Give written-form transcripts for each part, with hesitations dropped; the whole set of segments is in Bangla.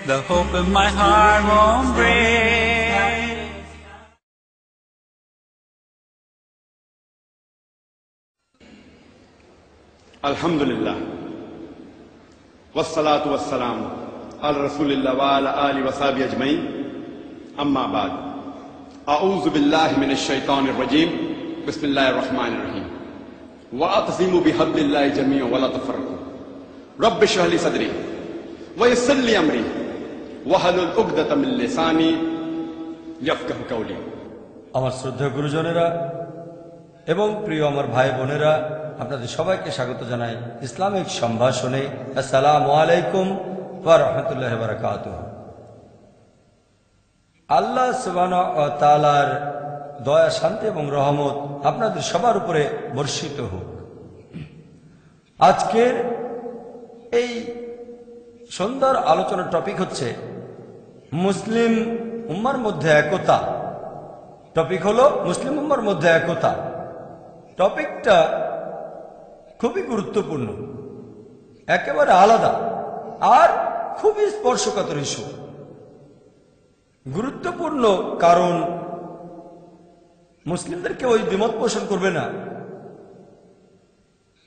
the hope in my heart won't break. Alhamdulillah, wassalatu wassalam ala rasulillah wa ala alihi wa sahbihi ajmain, amma ba'd. A'udhu billahi minash shaitanir rajim, bismillahir rahmanir rahim. Wa'tasimu bihablillahi jami'an wa la tafarraqu. Rabbi shrah li sadri wa yassir li amri wahlul 'uqdatam min lisani yafqahu qawli. আমার শ্রদ্ধেয় গুরুজনেরা এবং প্রিয় আমার ভাই বোনেরা, আপনাদের সবাইকে স্বাগত জানাই ইসলামিক সম্ভাষণে। আসসালামু আলাইকুম ওয়া রাহমাতুল্লাহি ওয়া বারাকাতুহু। আল্লাহ সুবহানাহু ওয়া তাআলার দয়া, শান্তি এবং রহমত আপনাদের সবার উপরে বর্ষিত হোক। আজকের এই সুন্দর আলোচনার টপিক হচ্ছে মুসলিম উম্মার মধ্যে একতা। টপিক হলো মুসলিম উম্মার মধ্যে একতা। টপিকটা খুবই গুরুত্বপূর্ণ, একেবারে আলাদা আর খুবই স্পর্শকাতর ইস্যু। গুরুত্বপূর্ণ কারণ মুসলিমদেরকে ওই দ্বিমত পোষণ করবে না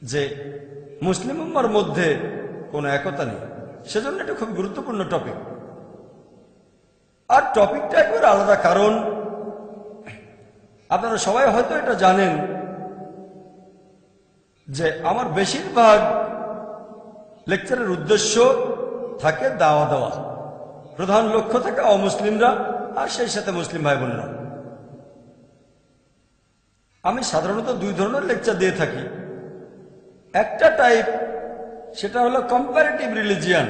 যে মুসলিম উম্মার মধ্যে কোনো একতা নেই, সেজন্য এটা খুব গুরুত্বপূর্ণ টপিক। আর টপিকটা একেবারে আলাদা কারণ আপনারা সবাই হয়তো এটা জানেন যে আমার বেশিরভাগ লেকচারের উদ্দেশ্য থাকে দাওয়া দেওয়া, প্রধান লক্ষ্য থাকে অমুসলিমরা আর সেই সাথে মুসলিম ভাই বোনেরা। আমি সাধারণত দুই ধরনের লেকচার দিয়ে থাকি। একটা টাইপ, সেটা হলো কম্পারেটিভ রিলিজিয়ান,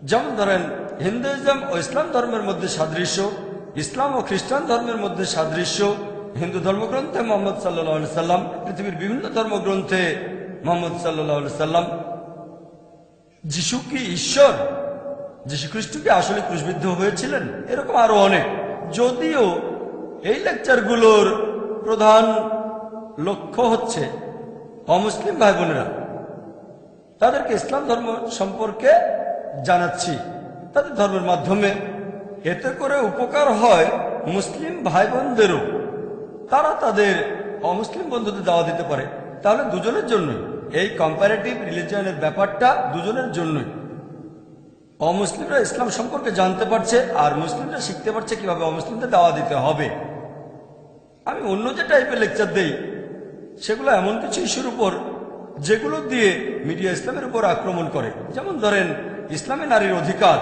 যেমন ধরেন হিন্দুইজম ও ইসলাম ধর্মের মধ্যে সাদৃশ্য, ইসলাম ও খ্রিস্টান ধর্মের মধ্যে সাদৃশ্য, হিন্দু ধর্মগ্রন্থে মোহাম্মদ সাল্লাল্লাহু আলাইহি সাল্লাম, পৃথিবীর বিভিন্ন ধর্মগ্রন্থে মোহাম্মদ সাল্লাল্লাহু আলাইহি সাল্লাম। যিশু কি ঈশ্বর? যিশু খ্রিস্ট কি আসলে ক্রুশবিদ্ধ হয়েছিলেন? এরকম আরো অনেক। যদিও এই লেকচারগুলোর প্রধান লক্ষ্য হচ্ছে অমুসলিম ভাই বোনেরা, তাদেরকে ইসলাম ধর্ম সম্পর্কে জানাচ্ছি তাদের ধর্মের মাধ্যমে। এতে করে উপকার হয় মুসলিম ভাই বোনদেরও, তারা তাদের অমুসলিম বন্ধুদের দাওয়া দিতে পারে। তাহলে দুজনের জন্যই এই কম্পারেটিভ রিলিজিয়নের ব্যাপারটা, দুজনের জন্যই। অমুসলিমরা ইসলাম সম্পর্কে জানতে পারছে আর মুসলিমরা শিখতে পারছে কিভাবে অমুসলিমদের দাওয়া দিতে হবে। আমি অন্য যে টাইপের লেকচার দেই সেগুলো এমন কিছু ইস্যুর উপর যেগুলো দিয়ে মিডিয়া ইসলামের উপর আক্রমণ করে। যেমন ধরেন ইসলামে নারীর অধিকার,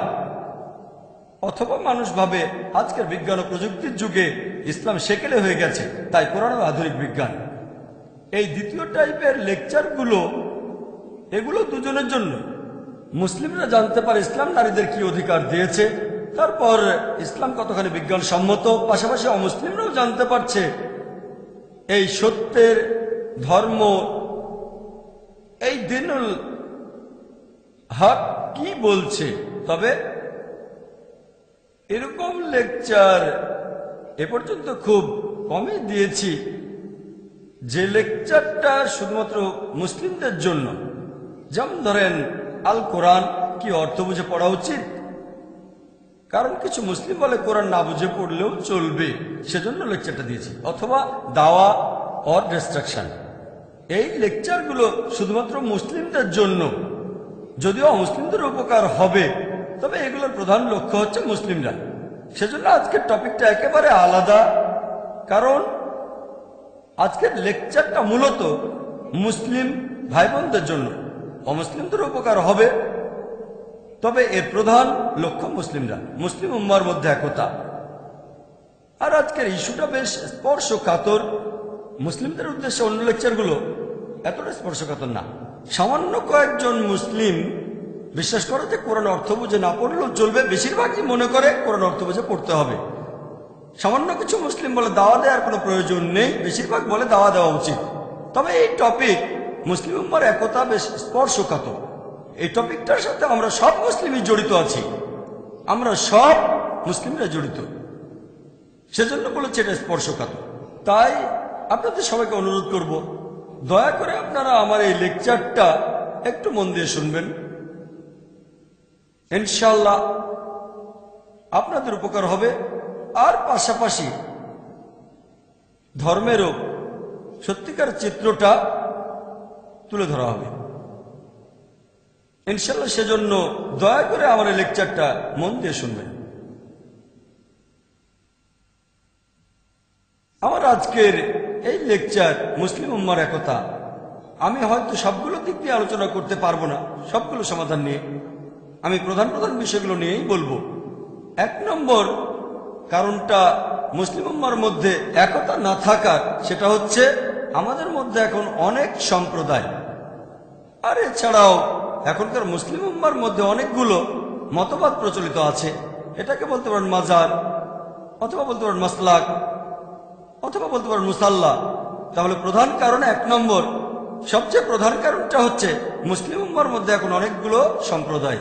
অথবা মানুষ ভাবে আজকের বিজ্ঞান ও প্রযুক্তির যুগে ইসলাম সেকেলে হয়ে গেছে, তাই কোরআন আধুনিক বিজ্ঞান। এই দ্বিতীয় টাইপের লেকচারগুলো, এগুলো দুজনের জন্য। মুসলিমরা জানতে পারে ইসলাম নারীদের কি অধিকার দিয়েছে, তারপর ইসলাম কতখানি বিজ্ঞানসম্মত, পাশাপাশি অমুসলিমরাও জানতে পারছে এই সত্যের ধর্ম, এই দিনুল হক কি বলছে। তবে এরকম লেকচার এ পর্যন্ত খুব কমই দিয়েছি যে লেকচারটা শুধুমাত্র মুসলিমদের জন্য। যেমন ধরেন আল কোরআন কি অর্থ বুঝে পড়া উচিত, কারণ কিছু মুসলিম বলে কোরআন না বুঝে পড়লেও চলবে, সেজন্য লেকচারটা দিয়েছি। অথবা দাওয়া অর ডিস্ট্রাকশন, এই লেকচারগুলো শুধুমাত্র মুসলিমদের জন্য, যদিও মুসলিমদের উপকার হবে, তবে এগুলোর প্রধান লক্ষ্য হচ্ছে মুসলিমরা। সেজন্য আজকের টপিকটা একেবারে আলাদা, কারণ আজকের লেকচারটা মূলত মুসলিম ভাই বোনদের জন্য। অমুসলিমদের উপকার হবে, তবে এর প্রধান লক্ষ্য মুসলিমরা, মুসলিম উম্মার মধ্যে একতা। আর আজকের ইস্যুটা বেশ স্পর্শকাতর। মুসলিমদের উদ্দেশ্যে অন্য লেকচারগুলো এতটা স্পর্শকাতর না। সামান্য কয়েকজন মুসলিম বিশ্বাস করে যে কোরআন অর্থ বুঝে না পড়লেও চলবে, বেশিরভাগই মনে করে কোরআন অর্থ বুঝে পড়তে হবে। সামান্য কিছু মুসলিম বলে দাওয়া দেওয়ার কোনো প্রয়োজন নেই, বেশিরভাগ বলে দাওয়া দেওয়া উচিত। তবে এই টপিক মুসলিম উম্মার একতা বেশ স্পর্শকাতর। এই টপিকটার সাথে আমরা সব মুসলিমই জড়িত আছি, আমরা সব মুসলিমরা জড়িত, সেজন্য বলেছে এটা স্পর্শকাতর। তাই আপনাদের সবাইকে অনুরোধ করব, দয়া করে আপনারা আমার এই লেকচারটা একটু মন দিয়ে শুনবেন। ইনশাআল্লাহ আপনাদের উপকার হবে। আর পাশাপাশি ধর্মেরও সত্যিকার চিত্রটা তুলে ধরা হবে ইনশাআল্লাহ। সেজন্য দয়া করে আমার এই লেকচারটা মন দিয়ে শুনবেন। আমার আজকের এই লেকচার মুসলিম উম্মার একতা, আমি হয়তো সবগুলো দিক দিয়ে আলোচনা করতে পারবো না, সবগুলো সমাধান নিয়ে আমি প্রধান প্রধান বিষয়গুলো নিয়েই বলবো। 1 নম্বর কারণটা মুসলিম উম্মার মধ্যে একতা না থাকার, সেটা হচ্ছে আমাদের মধ্যে এখন অনেক সম্প্রদায়, আর এছাড়াও এখনকার মুসলিম উম্মার মধ্যে অনেকগুলো মতবাদ প্রচলিত আছে। এটাকে বলতে পারেন মাজার, অথবা বলতে পারেন মাসলাক, অথবা বলতে পারেন মুসাল্লা। তাহলে প্রধান কারণ 1 নম্বর, সবচেয়ে প্রধান কারণটা হচ্ছে মুসলিম উম্মার মধ্যে এখন অনেকগুলো সম্প্রদায়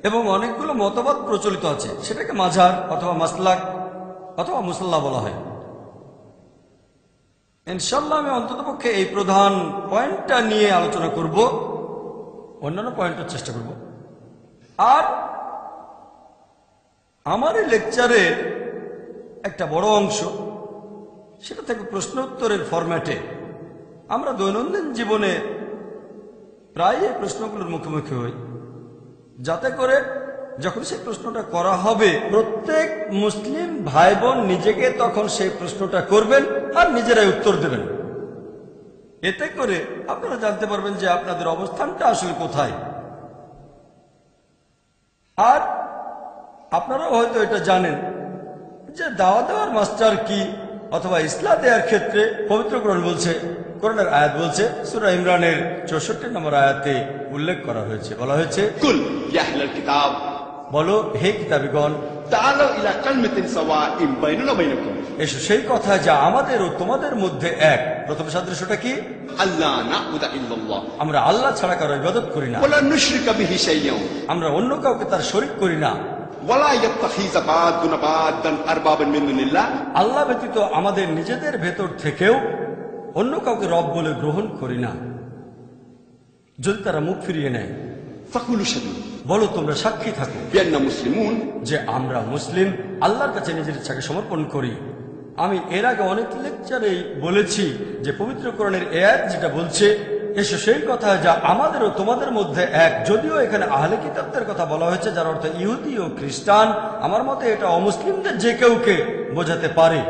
এবং অনেকগুলো মতবাদ প্রচলিত আছে। সেটাকে মাজার অথবা মাসলাক অথবা মুসাল্লা বলা হয়। ইনশাআল্লাহ আমি অন্ততপক্ষে এই প্রধান পয়েন্টটা নিয়ে আলোচনা করব, অন্যান্য পয়েন্টের চেষ্টা করব। আর আমার এই লেকচারের একটা বড় অংশ সেটা থেকে প্রশ্ন উত্তরের ফরম্যাটে। আমরা দৈনন্দিন জীবনে প্রায় এই প্রশ্নগুলোর মুখোমুখি হই, যাতে করে যখন সেই প্রশ্নটা করা হবে প্রত্যেক মুসলিম ভাই বোন নিজেকে তখন সেই প্রশ্নটা করবেন আর নিজেরাই উত্তর দেবেন। এতে করে আপনারা জানতে পারবেন যে আপনাদের অবস্থানটা আসলে কোথায়। আর আপনারাও হয়তো এটা জানেন যে দাওয়া দেওয়ার মাস্টার কি, অথবা ইসলাম দেওয়ার ক্ষেত্রে পবিত্র কোরআন বলছে, কোরআনের আয়াত বলছে, সূরা ইমরানের 64 নম্বর আয়াতে উল্লেখ করা হয়েছে, বলা হয়েছে, কুল ইয়া আহলাল কিতাব, বলো হে কিতাবীগণ, তাআলাউ ইলা কালিমাতিন সাওয়াইন বাইনানা ওয়া বাইনাকুম, এসো সেই কথা যা আমাদের ও তোমাদের মধ্যে এক। প্রথম সাদৃশ্যটা কি? আল্লাহ না'বুদা ইল্লাল্লাহ, আমরা আল্লাহ ছাড়া কারো ইবাদত করি না, ওয়ালা নুশরিকা বিহি শাইয়্যান, আমরা অন্য কাউকে তার শরীক করি না, ওয়ালা ইয়াত্তাখিযা বা'দুনা বা'দান আরবাবান মিন দুনিল্লাহ, আল্লাহ ব্যতীত আমাদের নিজেদের ভেতর থেকেও অন্য কাউকে রব বলে গ্রহণ করি না। যদি তারা মুখ ফিরিয়ে নেয়, ফাকুলু শাদু, বলো তোমরা সাক্ষী থাকো বিআন্না মুসলিমুন, যে আমরা মুসলিম, আল্লাহর কাছে নিজের ইচ্ছাকে সমর্পণ করি। আমি এর আগে অনেক লেকচারেই বলেছি যে পবিত্র কোরআনের আয়াত যেটা বলছে, এসো সেই কথা যা আমাদের ও তোমাদের মধ্যে এক। যদিও এখানে আহলে কিতাবদের কথা বলা হয়েছে, যার অর্থ ইহুদি ও খ্রিস্টান, আমার মতে এটা অমুসলিমদের যে কেউকে বোঝাতে পারে,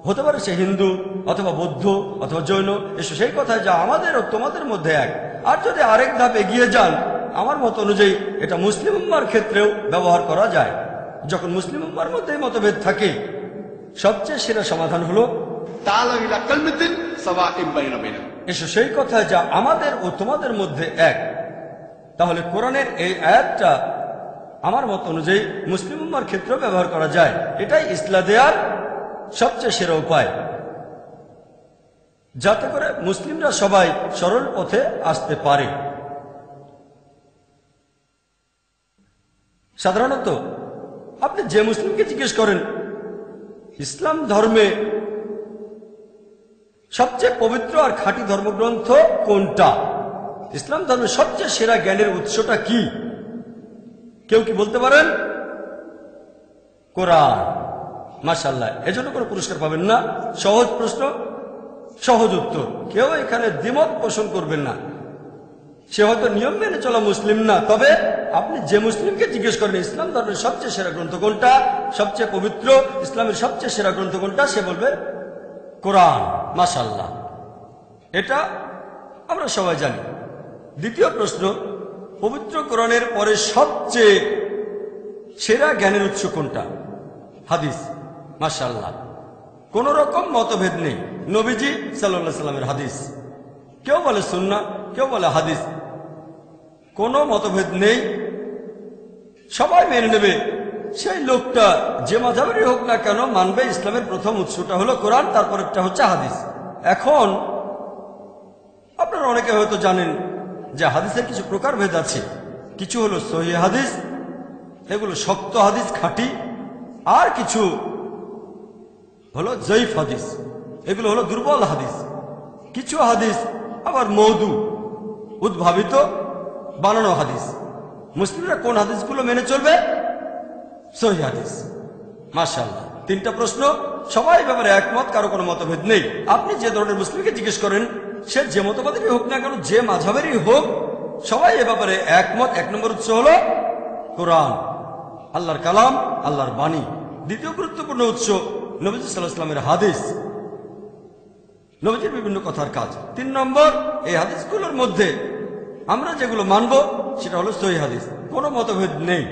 হতে পারে সে হিন্দু অথবা বৌদ্ধ অথবা জৈন। এসো সেই কথা যা আমাদের ও তোমাদের মধ্যে এক। আর যদি আরেক ধাপ এগিয়ে যান, আমার মত অনুযায়ী এটা মুসলিম উম্মার ক্ষেত্রেও ব্যবহার করা যায়। যখন মুসলিম উম্মার মধ্যে মতভেদ থাকে, সবচেয়ে সেরা সমাধান হলো তাআলাউ ইলা কালিমাতিন সাওয়াইন বাইনানা ওয়া বাইনাকুম, এসো সেই কথা যা আমাদের ও তোমাদের মধ্যে এক। তাহলে কোরআনের এই আয়াতটা আমার মত অনুযায়ী মুসলিম উম্মার ক্ষেত্রেও ব্যবহার করা যায়। এটাই ইসলাম দেওয়ার সবচেয়ে সেরা উপায়, যাতে করে মুসলিমরা সবাই সরল পথে আসতে পারে। সাধারণত আপনি যে মুসলিমকে জিজ্ঞেস করেন ইসলাম ধর্মে সবচেয়ে পবিত্র আর খাঁটি ধর্মগ্রন্থ কোনটা, ইসলাম ধর্মের সবচেয়ে সেরা জ্ঞানের উৎসটা কি, কেউ কি বলতে পারেন? কোরআন। মাশাআল্লাহ, এজন্য কোনো পুরস্কার পাবেন না। সহজ প্রশ্ন, সহজ উত্তর। কেউ এখানে দ্বিমত পোষণ করবেন না। সে হয়তো নিয়ম মেনে চলা মুসলিম না, তবে আপনি যে মুসলিমকে জিজ্ঞেস করেন ইসলাম ধর্মের সবচেয়ে সেরা গ্রন্থ কোনটা, সবচেয়ে পবিত্র ইসলামের সবচেয়ে সেরা গ্রন্থ কোনটা, সে বলবে কোরআন। মাশাআল্লাহ, এটা আমরা সবাই জানি। দ্বিতীয় প্রশ্ন, পবিত্র কোরআনের পরে সবচেয়ে সেরা জ্ঞানের উৎস কোনটা? হাদিস। মাশাআল্লাহ, কোন রকম মতভেদ নেই। নবীজি সাল্লাল্লাহু আলাইহি সাল্লামের হাদিস, কেউ বলে সুন্নাহ, কেউ বলে হাদিস, কোনো মতভেদ নেই, সবাই মেনে নেবে। সেই লোকটা যে মাযহাবেরই হোক না কেন মানবে ইসলামের প্রথম উৎসটা হলো কোরআন, তারপর একটা হচ্ছে হাদিস। এখন আপনারা অনেকে হয়তো জানেন যে হাদিসের কিছু প্রকারভেদ আছে। কিছু হলো সহিহ হাদিস, এগুলো শক্ত হাদিস, খাঁটি, আর কিছু হলো জয়ীফ হাদিস, এগুলো হলো দুর্বল হাদিস। কিছু হাদিস আবার মওদু, উদ্ভাবিত, বানানো হাদিস। মুসলিমরা কোন হাদিসগুলো মেনে চলবে? সহিহ হাদিস। মাশাআল্লাহ, 3টা প্রশ্ন, সবাই ব্যাপারে একমত, কারো কোনো মতভেদ নেই। আপনি যে ধরনের মুসলিমকে জিজ্ঞেস করেন, সে যে মতবাদেরই হোক না কেন, যে মাযহাবেরই হোক, সবাই এ ব্যাপারে একমত। 1 নম্বর উৎস হলো কোরআন, আল্লাহর কালাম, আল্লাহর বাণী। দ্বিতীয় গুরুত্বপূর্ণ উৎস নবীজি সাল্লাল্লাহু আলাইহি ওয়াসাল্লামের হাদিস, নবীজির বিভিন্ন কথার কাজ। 3 নম্বর, এই হাদিসগুলোর মধ্যে আমরা যেগুলো মানব সেটা হলো সহিহ হাদিস, কোনো মতভেদ নেই।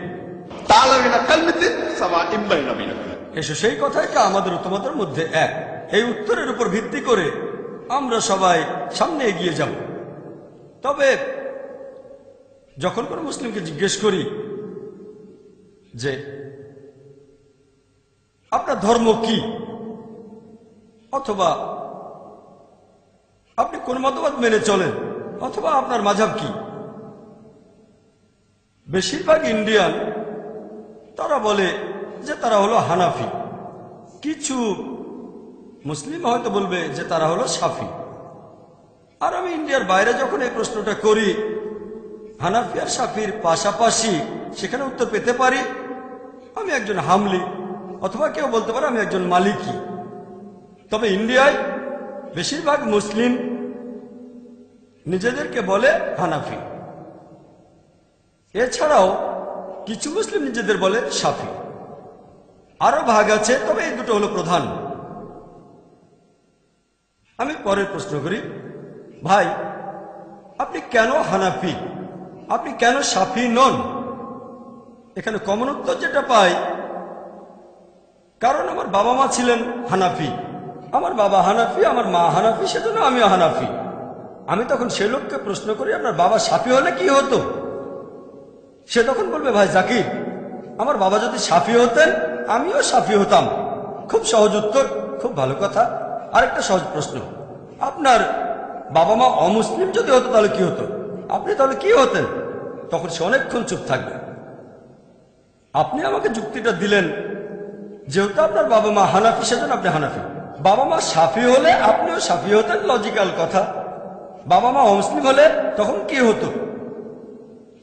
এসো সেই কথাই তা আমাদের উত্তমতার মধ্যে এক। এই উত্তরের উপর ভিত্তি করে আমরা সবাই সামনে এগিয়ে যাব। তবে যখন কোনো মুসলিমকে জিজ্ঞেস করি যে আপনার ধর্ম কি, অথবা আপনি কোন মতবাদ মেনে চলেন, অথবা আপনার মাযহাব কি, বেশিরভাগ ইন্ডিয়ান তারা বলে যে তারা হলো হানাফি। কিছু মুসলিম হয়তো বলবে যে তারা হলো শাফি। আর আমি ইন্ডিয়ার বাইরে যখন এই প্রশ্নটা করি, হানাফি আর শাফির পাশাপাশি সেখানে উত্তর পেতে পারি আমি একজন হামলি, অথবা কেউ বলতে পারে আমি একজন মালিকি। তবে ইন্ডিয়ায় বেশিরভাগ মুসলিম নিজেদেরকে বলে হানাফি। এছাড়াও কিছু মুসলিম নিজেদের বলে শাফি। আরো ভাগ আছে, তবে এই দুটো হলো প্রধান। আমি পরের প্রশ্ন করি, ভাই আপনি কেন হানাফি, আপনি কেন শাফি নন? এখানে কমন উত্তর যেটা পাই, কারণ আমার বাবা মা ছিলেন হানাফি, আমার বাবা হানাফি, আমার মা হানাফি, সেজন্য আমিও হানাফি। আমি তখন সে লোককে প্রশ্ন করি, আপনার বাবা শাফি হলে কি হতো? সে তখন বলবে, ভাই জাকির, আমার বাবা যদি শাফি হতেন আমিও শাফি হতাম। খুব সহজ উত্তর, খুব ভালো কথা। আরেকটা সহজ প্রশ্ন, আপনার বাবা মা অমুসলিম যদি হতো তাহলে কি হতো? আপনি তাহলে কি হতেন? তখন সে অনেকক্ষণ চুপ থাকবে। আপনি আমাকে যুক্তিটা দিলেন, যেহেতু আপনার বাবা মা হানাফি সেজন্য আপনি হানাফি। বাবা মা শাফি হলে আপনিও শাফি হতেন, লজিক্যাল কথা। বাবা মা অমুসলিম হলে তখন কি হতো?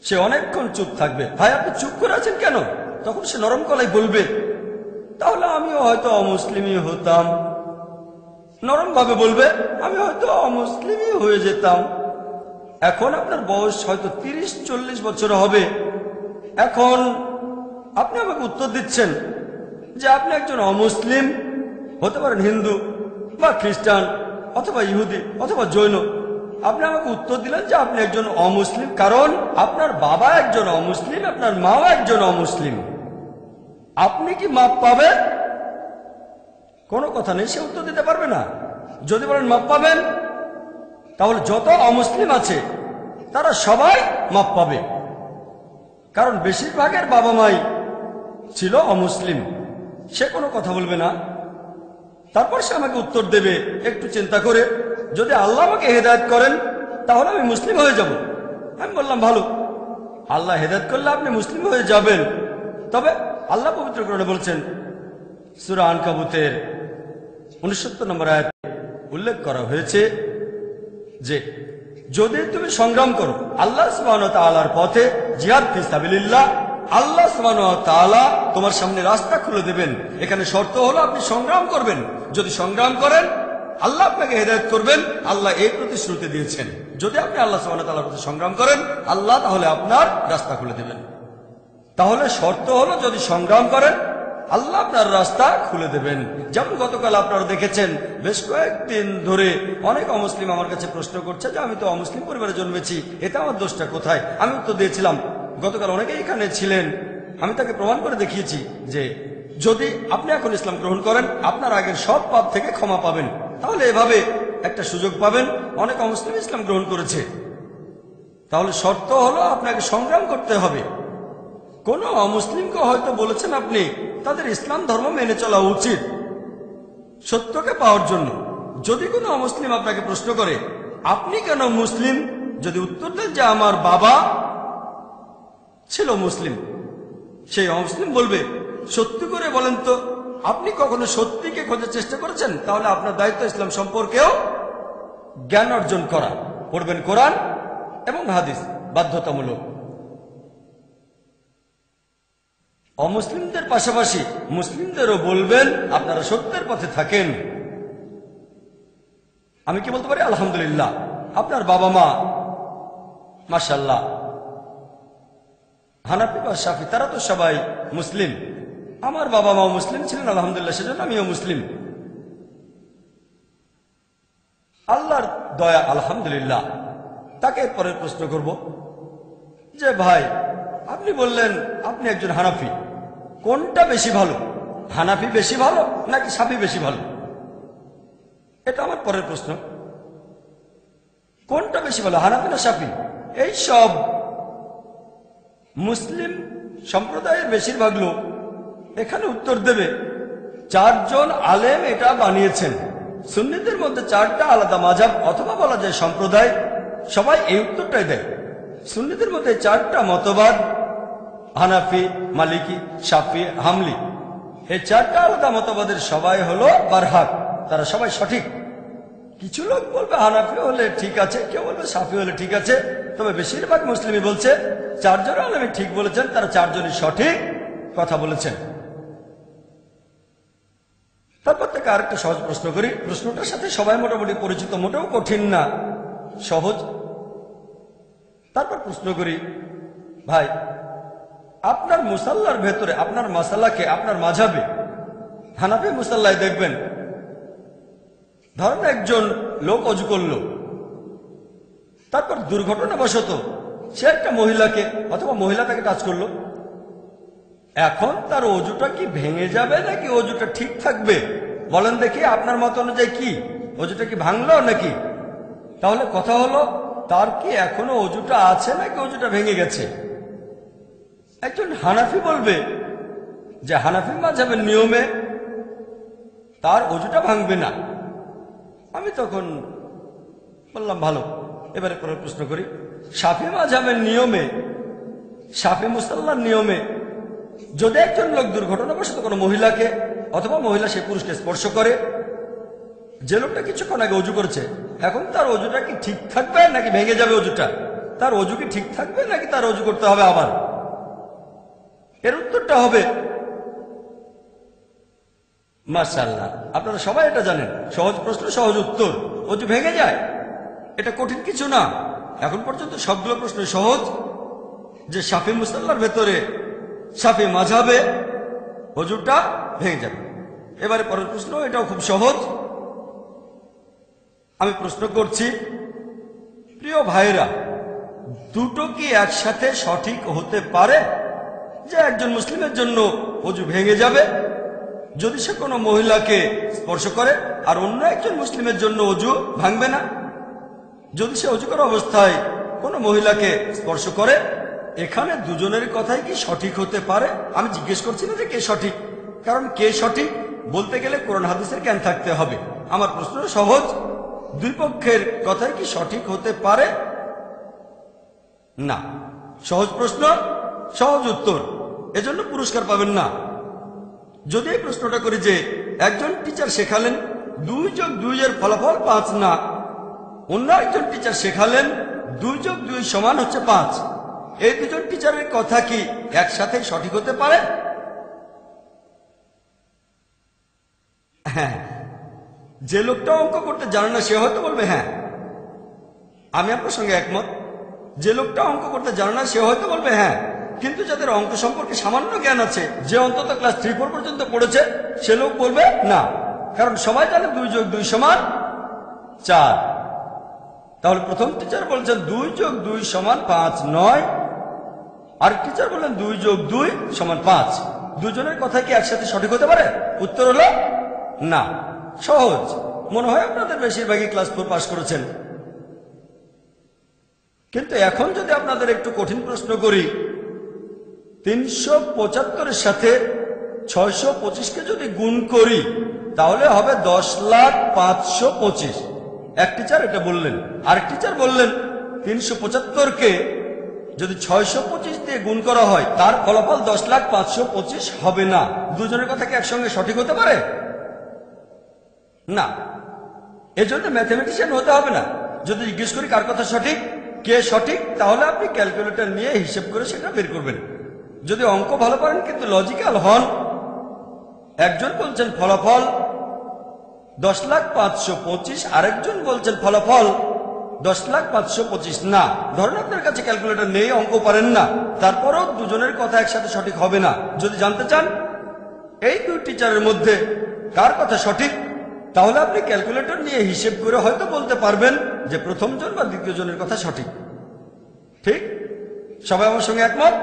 সে অনেকক্ষণ চুপ থাকবে। ভাই আপনি চুপ করে আছেন কেন? তখন সে নরম গলায় বলবে, তাহলে আমিও হয়তো অমুসলিমই হতাম। নরম ভাবে বলবে, আমি হয়তো অমুসলিমই হয়ে যেতাম। এখন আপনার বয়স হয়তো 30-40 বছর হবে। এখন আপনি আমাকে উত্তর দিচ্ছেন যে আপনি একজন অমুসলিম, হতে পারেন হিন্দু বা খ্রিস্টান অথবা ইহুদি অথবা জৈন। আপনি আমাকে উত্তর দিলেন যে আপনি একজন অমুসলিম, কারণ আপনার বাবা একজন অমুসলিম, আপনার মাও একজন অমুসলিম। আপনি কি মাপ পাবেন? কোনো কথা নেই, সে উত্তর দিতে পারবে না। যদি বলেন মাপ পাবেন, তাহলে যত অমুসলিম আছে তারা সবাই মাপ পাবে, কারণ বেশিরভাগের বাবা মাই ছিল অমুসলিম। সে কোনো কথা বলবে না। তারপর সে আমাকে উত্তর দেবে একটু চিন্তা করে, যদি আল্লাহ আমাকে হেদায়েত করেন তাহলে আমি মুসলিম হয়ে যাব। আমি বললাম ভালো, আল্লাহ হেদায়েত করলে আপনি মুসলিম হয়ে যাবেন। তবে আল্লাহ পবিত্র কোরআনে বলছেন, সূরা আনকাবুতের 69 নম্বর আয়াতে উল্লেখ করা হয়েছে যে যদি তুমি সংগ্রাম করো আল্লাহ সুবহানাহু ওয়া তাআলার পথে, জিহাদ ফি সাবিলিল্লাহ, আল্লাহ সুবহানাহু ওয়া তাআলা তোমার সামনে রাস্তা খুলে দেবেন। এখানে শর্ত হলো আপনি সংগ্রাম করবেন। যদি সংগ্রাম করেন আল্লাহ আপনাকে হেদায়েত করবেন। আল্লাহ এই প্রতিশ্রুতি দিয়েছেন, যদি আপনি আল্লাহ সুবহানাহু ওয়া তাআলার পথে সংগ্রাম করেন আল্লাহ তাহলে আপনার রাস্তা খুলে দেবেন। তাহলে শর্ত হলো যদি সংগ্রাম করেন আল্লাহ আপনার রাস্তা খুলে দেবেন। যেমন গতকাল আপনারা দেখেছেন, বেশ কয়েকদিন ধরে অনেক অমুসলিম আমার কাছে প্রশ্ন করছে যে আমি তো অমুসলিম পরিবারে জন্মেছি, এটা আমার দোষটা কোথায়? আমি উত্তর দিয়েছিলাম, গতকাল অনেকেই এখানে ছিলেন, আমি তাকে প্রমাণ করে দেখিয়েছি যে যদি আপনি এখন ইসলাম গ্রহণ করেন আপনার আগের সব পাপ থেকে ক্ষমা পাবেন। তাহলে এভাবে একটা সুযোগ পাবেন। অনেক অমুসলিম ইসলাম গ্রহণ করেছে। তাহলে শর্ত হলো আপনাকে সংগ্রাম করতে হবে। কোন অমুসলিমকে হয়তো বলেছেন আপনি, তাদের ইসলাম ধর্ম মেনে চলা উচিত সত্যকে পাওয়ার জন্য। যদি কোনো অমুসলিম আপনাকে প্রশ্ন করে আপনি কেন মুসলিম, যদি উত্তর দেন যে আমার বাবা ছিল মুসলিম, সেই অমুসলিম বলবে সত্যি করে বলেন তো আপনি কখনো সত্যিকে খোঁজার চেষ্টা করেছেন? তাহলে আপনার দায়িত্ব ইসলাম সম্পর্কেও জ্ঞান অর্জন করা। পড়বেন কোরআন এবং হাদিস বাধ্যতামূলক। অমুসলিমদের পাশাপাশি মুসলিমদেরও বলবেন আপনারা সত্যের পথে থাকেন। আমি কি বলতে পারি? আলহামদুলিল্লাহ। আপনার বাবা মা মাশাআল্লাহ হানাফি বা শাফি, তারা তো সবাই মুসলিম। আমার বাবা মাও মুসলিম ছিলেন আলহামদুলিল্লাহ, সেজন্য আমিও মুসলিম। আল্লাহর দয়া আলহামদুলিল্লাহ। তাকে পরের প্রশ্ন করব যে ভাই আপনি বললেন আপনি একজন হানাফি, কোনটা বেশি ভালো? হানাফি বেশি ভালো নাকি শাফি বেশি ভালো? এটা আমার পরের প্রশ্ন। কোনটা বেশি ভালো, হানাফি না শাফি? এই সব মুসলিম সম্প্রদায়ের বেশিরভাগ লোক এখানে উত্তর দেবে, চারজন আলেম এটা বানিয়েছেন। সুন্নিদের মধ্যে চারটা আলাদা মাযহাব অথবা বলা যায় সম্প্রদায়, সবাই এই উত্তরটাই দেয়। সুন্নিদের মধ্যে চারটা মতবাদ, হানাফি, মালিকি, শাফি, হামলি। এই চারটা আলাদা মতবাদের সবাই হলো বারহাক, তারা সবাই সঠিক। কিছু লোক বলবে হানাফি হলে ঠিক আছে, কেউ বলবে শাফি হলে ঠিক আছে, তবে বেশিরভাগ মুসলিমই বলছে চারজন আলেমই ঠিক বলেছেন, তারা চারজনই সঠিক কথা বলেছেন। তারপর থেকে আরেকটা সহজ প্রশ্ন করি, প্রশ্নটার সাথে সবাই মোটামুটি পরিচিত, মোটেও কঠিন না, সহজ। তারপর প্রশ্ন করি, ভাই আপনার মুসাল্লার ভেতরে আপনার মাসালাকে আপনার মাঝাবে হানাফি মুসাল্লায় দেখবেন, ধরেন একজন লোক অজু করলো, তারপর দুর্ঘটনাবশত সে একটা মহিলাকে অথবা মহিলা তাকে টাচ করলো, এখন তার অজুটা কি ভেঙে যাবে নাকি অজুটা ঠিক থাকবে? বলেন দেখি আপনার মত অনুযায়ী কি, অজুটা কি ভাঙলো নাকি? তাহলে কথা হলো তার কি এখনো অজুটা আছে নাকি অজুটা ভেঙে গেছে? একজন হানাফি বলবে যে হানাফি মাযহাবের নিয়মে তার অজুটা ভাঙবে না। আমি তখন বললাম ভালো, এবারে পরের প্রশ্ন করি, শাফি মাযহাবের নিয়মে, শাফি মুসাল্লার নিয়মে যদি একজন লোক দুর্ঘটনাবশত কোনো মহিলাকে অথবা মহিলা সে পুরুষকে স্পর্শ করে, যে লোকটা কিছুক্ষণ আগে অজু করেছে, এখন তার অজুটা কি ঠিক থাকবে নাকি ভেঙে যাবে অজুটা? তার অজু কি ঠিক থাকবে নাকি তার অজু করতে হবে আবার? এর উত্তরটা হবে মাশাআল্লাহ, আপনারা সবাই এটা জানেন, সহজ প্রশ্ন সহজ উত্তর, অজু ভেঙে যায়, এটা কঠিন কিছু না। এখন পর্যন্ত সবগুলো প্রশ্ন সহজ, যে শাফি মুসাল্লার ভেতরে শাফি মাযহাবে অজুটা ভেঙে যাবে। এবারে পরের প্রশ্ন, এটাও খুব সহজ। আমি প্রশ্ন করছি, প্রিয় ভাইরা, দুটো কি একসাথে সঠিক হতে পারে? যে একজন মুসলিমের জন্য অজু ভেঙে যাবে যদি সে কোনো মহিলাকে স্পর্শ করে, আর অন্য একজন মুসলিমের জন্য অজু ভাঙবে না যদি সে অজু করা অবস্থায় কোনো মহিলাকে স্পর্শ করে। এখানে দুজনের কথাই কি সঠিক হতে পারে? আমি জিজ্ঞেস করছি না যে কে সঠিক, কারণ কে সঠিক বলতে গেলে কোরআন হাদিসের জ্ঞান থাকতে হবে। আমার প্রশ্ন সহজ, দুই পক্ষের কথাই কি সঠিক হতে পারে? না। সহজ প্রশ্ন, সহজ উত্তর, এজন্য পুরস্কার পাবেন না। যদি এই প্রশ্নটা করি যে একজন টিচার শেখালেন 2+2 এর ফলাফল 5 না, অন্য একজন টিচার শেখালেন 2+2 সমান হচ্ছে 5, এই দুজন টিচারের কথা কি একসাথে সঠিক হতে পারে? হ্যাঁ। যে লোকটা অঙ্ক করতে জানে না সে হয়তো বলবে হ্যাঁ, আমি আপনার সঙ্গে একমত। যে লোকটা অঙ্ক করতে জানে না সে হয়তো বলবে হ্যাঁ, কিন্তু যাদের অঙ্ক সম্পর্কে সামান্য জ্ঞান আছে, যে অন্তত ক্লাস 3-4 পর্যন্ত পড়েছে, সে লোক বলবে না, কারণ সবাই জানে 2+2 সমান 4। তাহলে প্রথম টিচার বলছেন 2+2 সমান 5 নয়, আর টিচার বললেন 2+2 সমান 5। দুজনের কথা কি একসাথে সঠিক হতে পারে? উত্তর হলো না। সহজ, মনে হয় আপনাদের বেশিরভাগই ক্লাস 4 পাস করেছেন। কিন্তু এখন যদি আপনাদের একটু কঠিন প্রশ্ন করি, 375-এর সাথে 625-কে যদি গুণ করি তাহলে হবে 10,05,25। এক টিচার এটা বললেন, আরেক টিচার বললেন 375-কে যদি 625 দিয়ে গুণ করা হয় তার ফলাফল 10,05,25 হবে না। দুজনের কথা কি একসঙ্গে সঠিক হতে পারে? না। এজন্য ম্যাথমেটিশিয়ান হতে হবে না। যদি জিজ্ঞেস করি কার কথা সঠিক, কে সঠিক, তাহলে আপনি ক্যালকুলেটর নিয়ে হিসেব করে সেটা বের করবেন। যদি অঙ্ক ভালো পারেন কিন্তু লজিক্যাল হন, একজন বলছেন ফলাফল 10,525, আরেকজন বলছেন ফলাফল 10,525 না। ধরেন আপনার কাছে ক্যালকুলেটর নেই, অঙ্ক পারেন না, তারপরও দুজনের কথা একসাথে সঠিক হবে না। যদি জানতে চান এই দুই টিচারের মধ্যে কার কথা সঠিক, তাহলে আপনি ক্যালকুলেটর নিয়ে হিসেব করে হয়তো বলতে পারবেন যে প্রথম জন বা দ্বিতীয় জনের কথা সঠিক। ঠিক? সবাই আমার সঙ্গে একমত?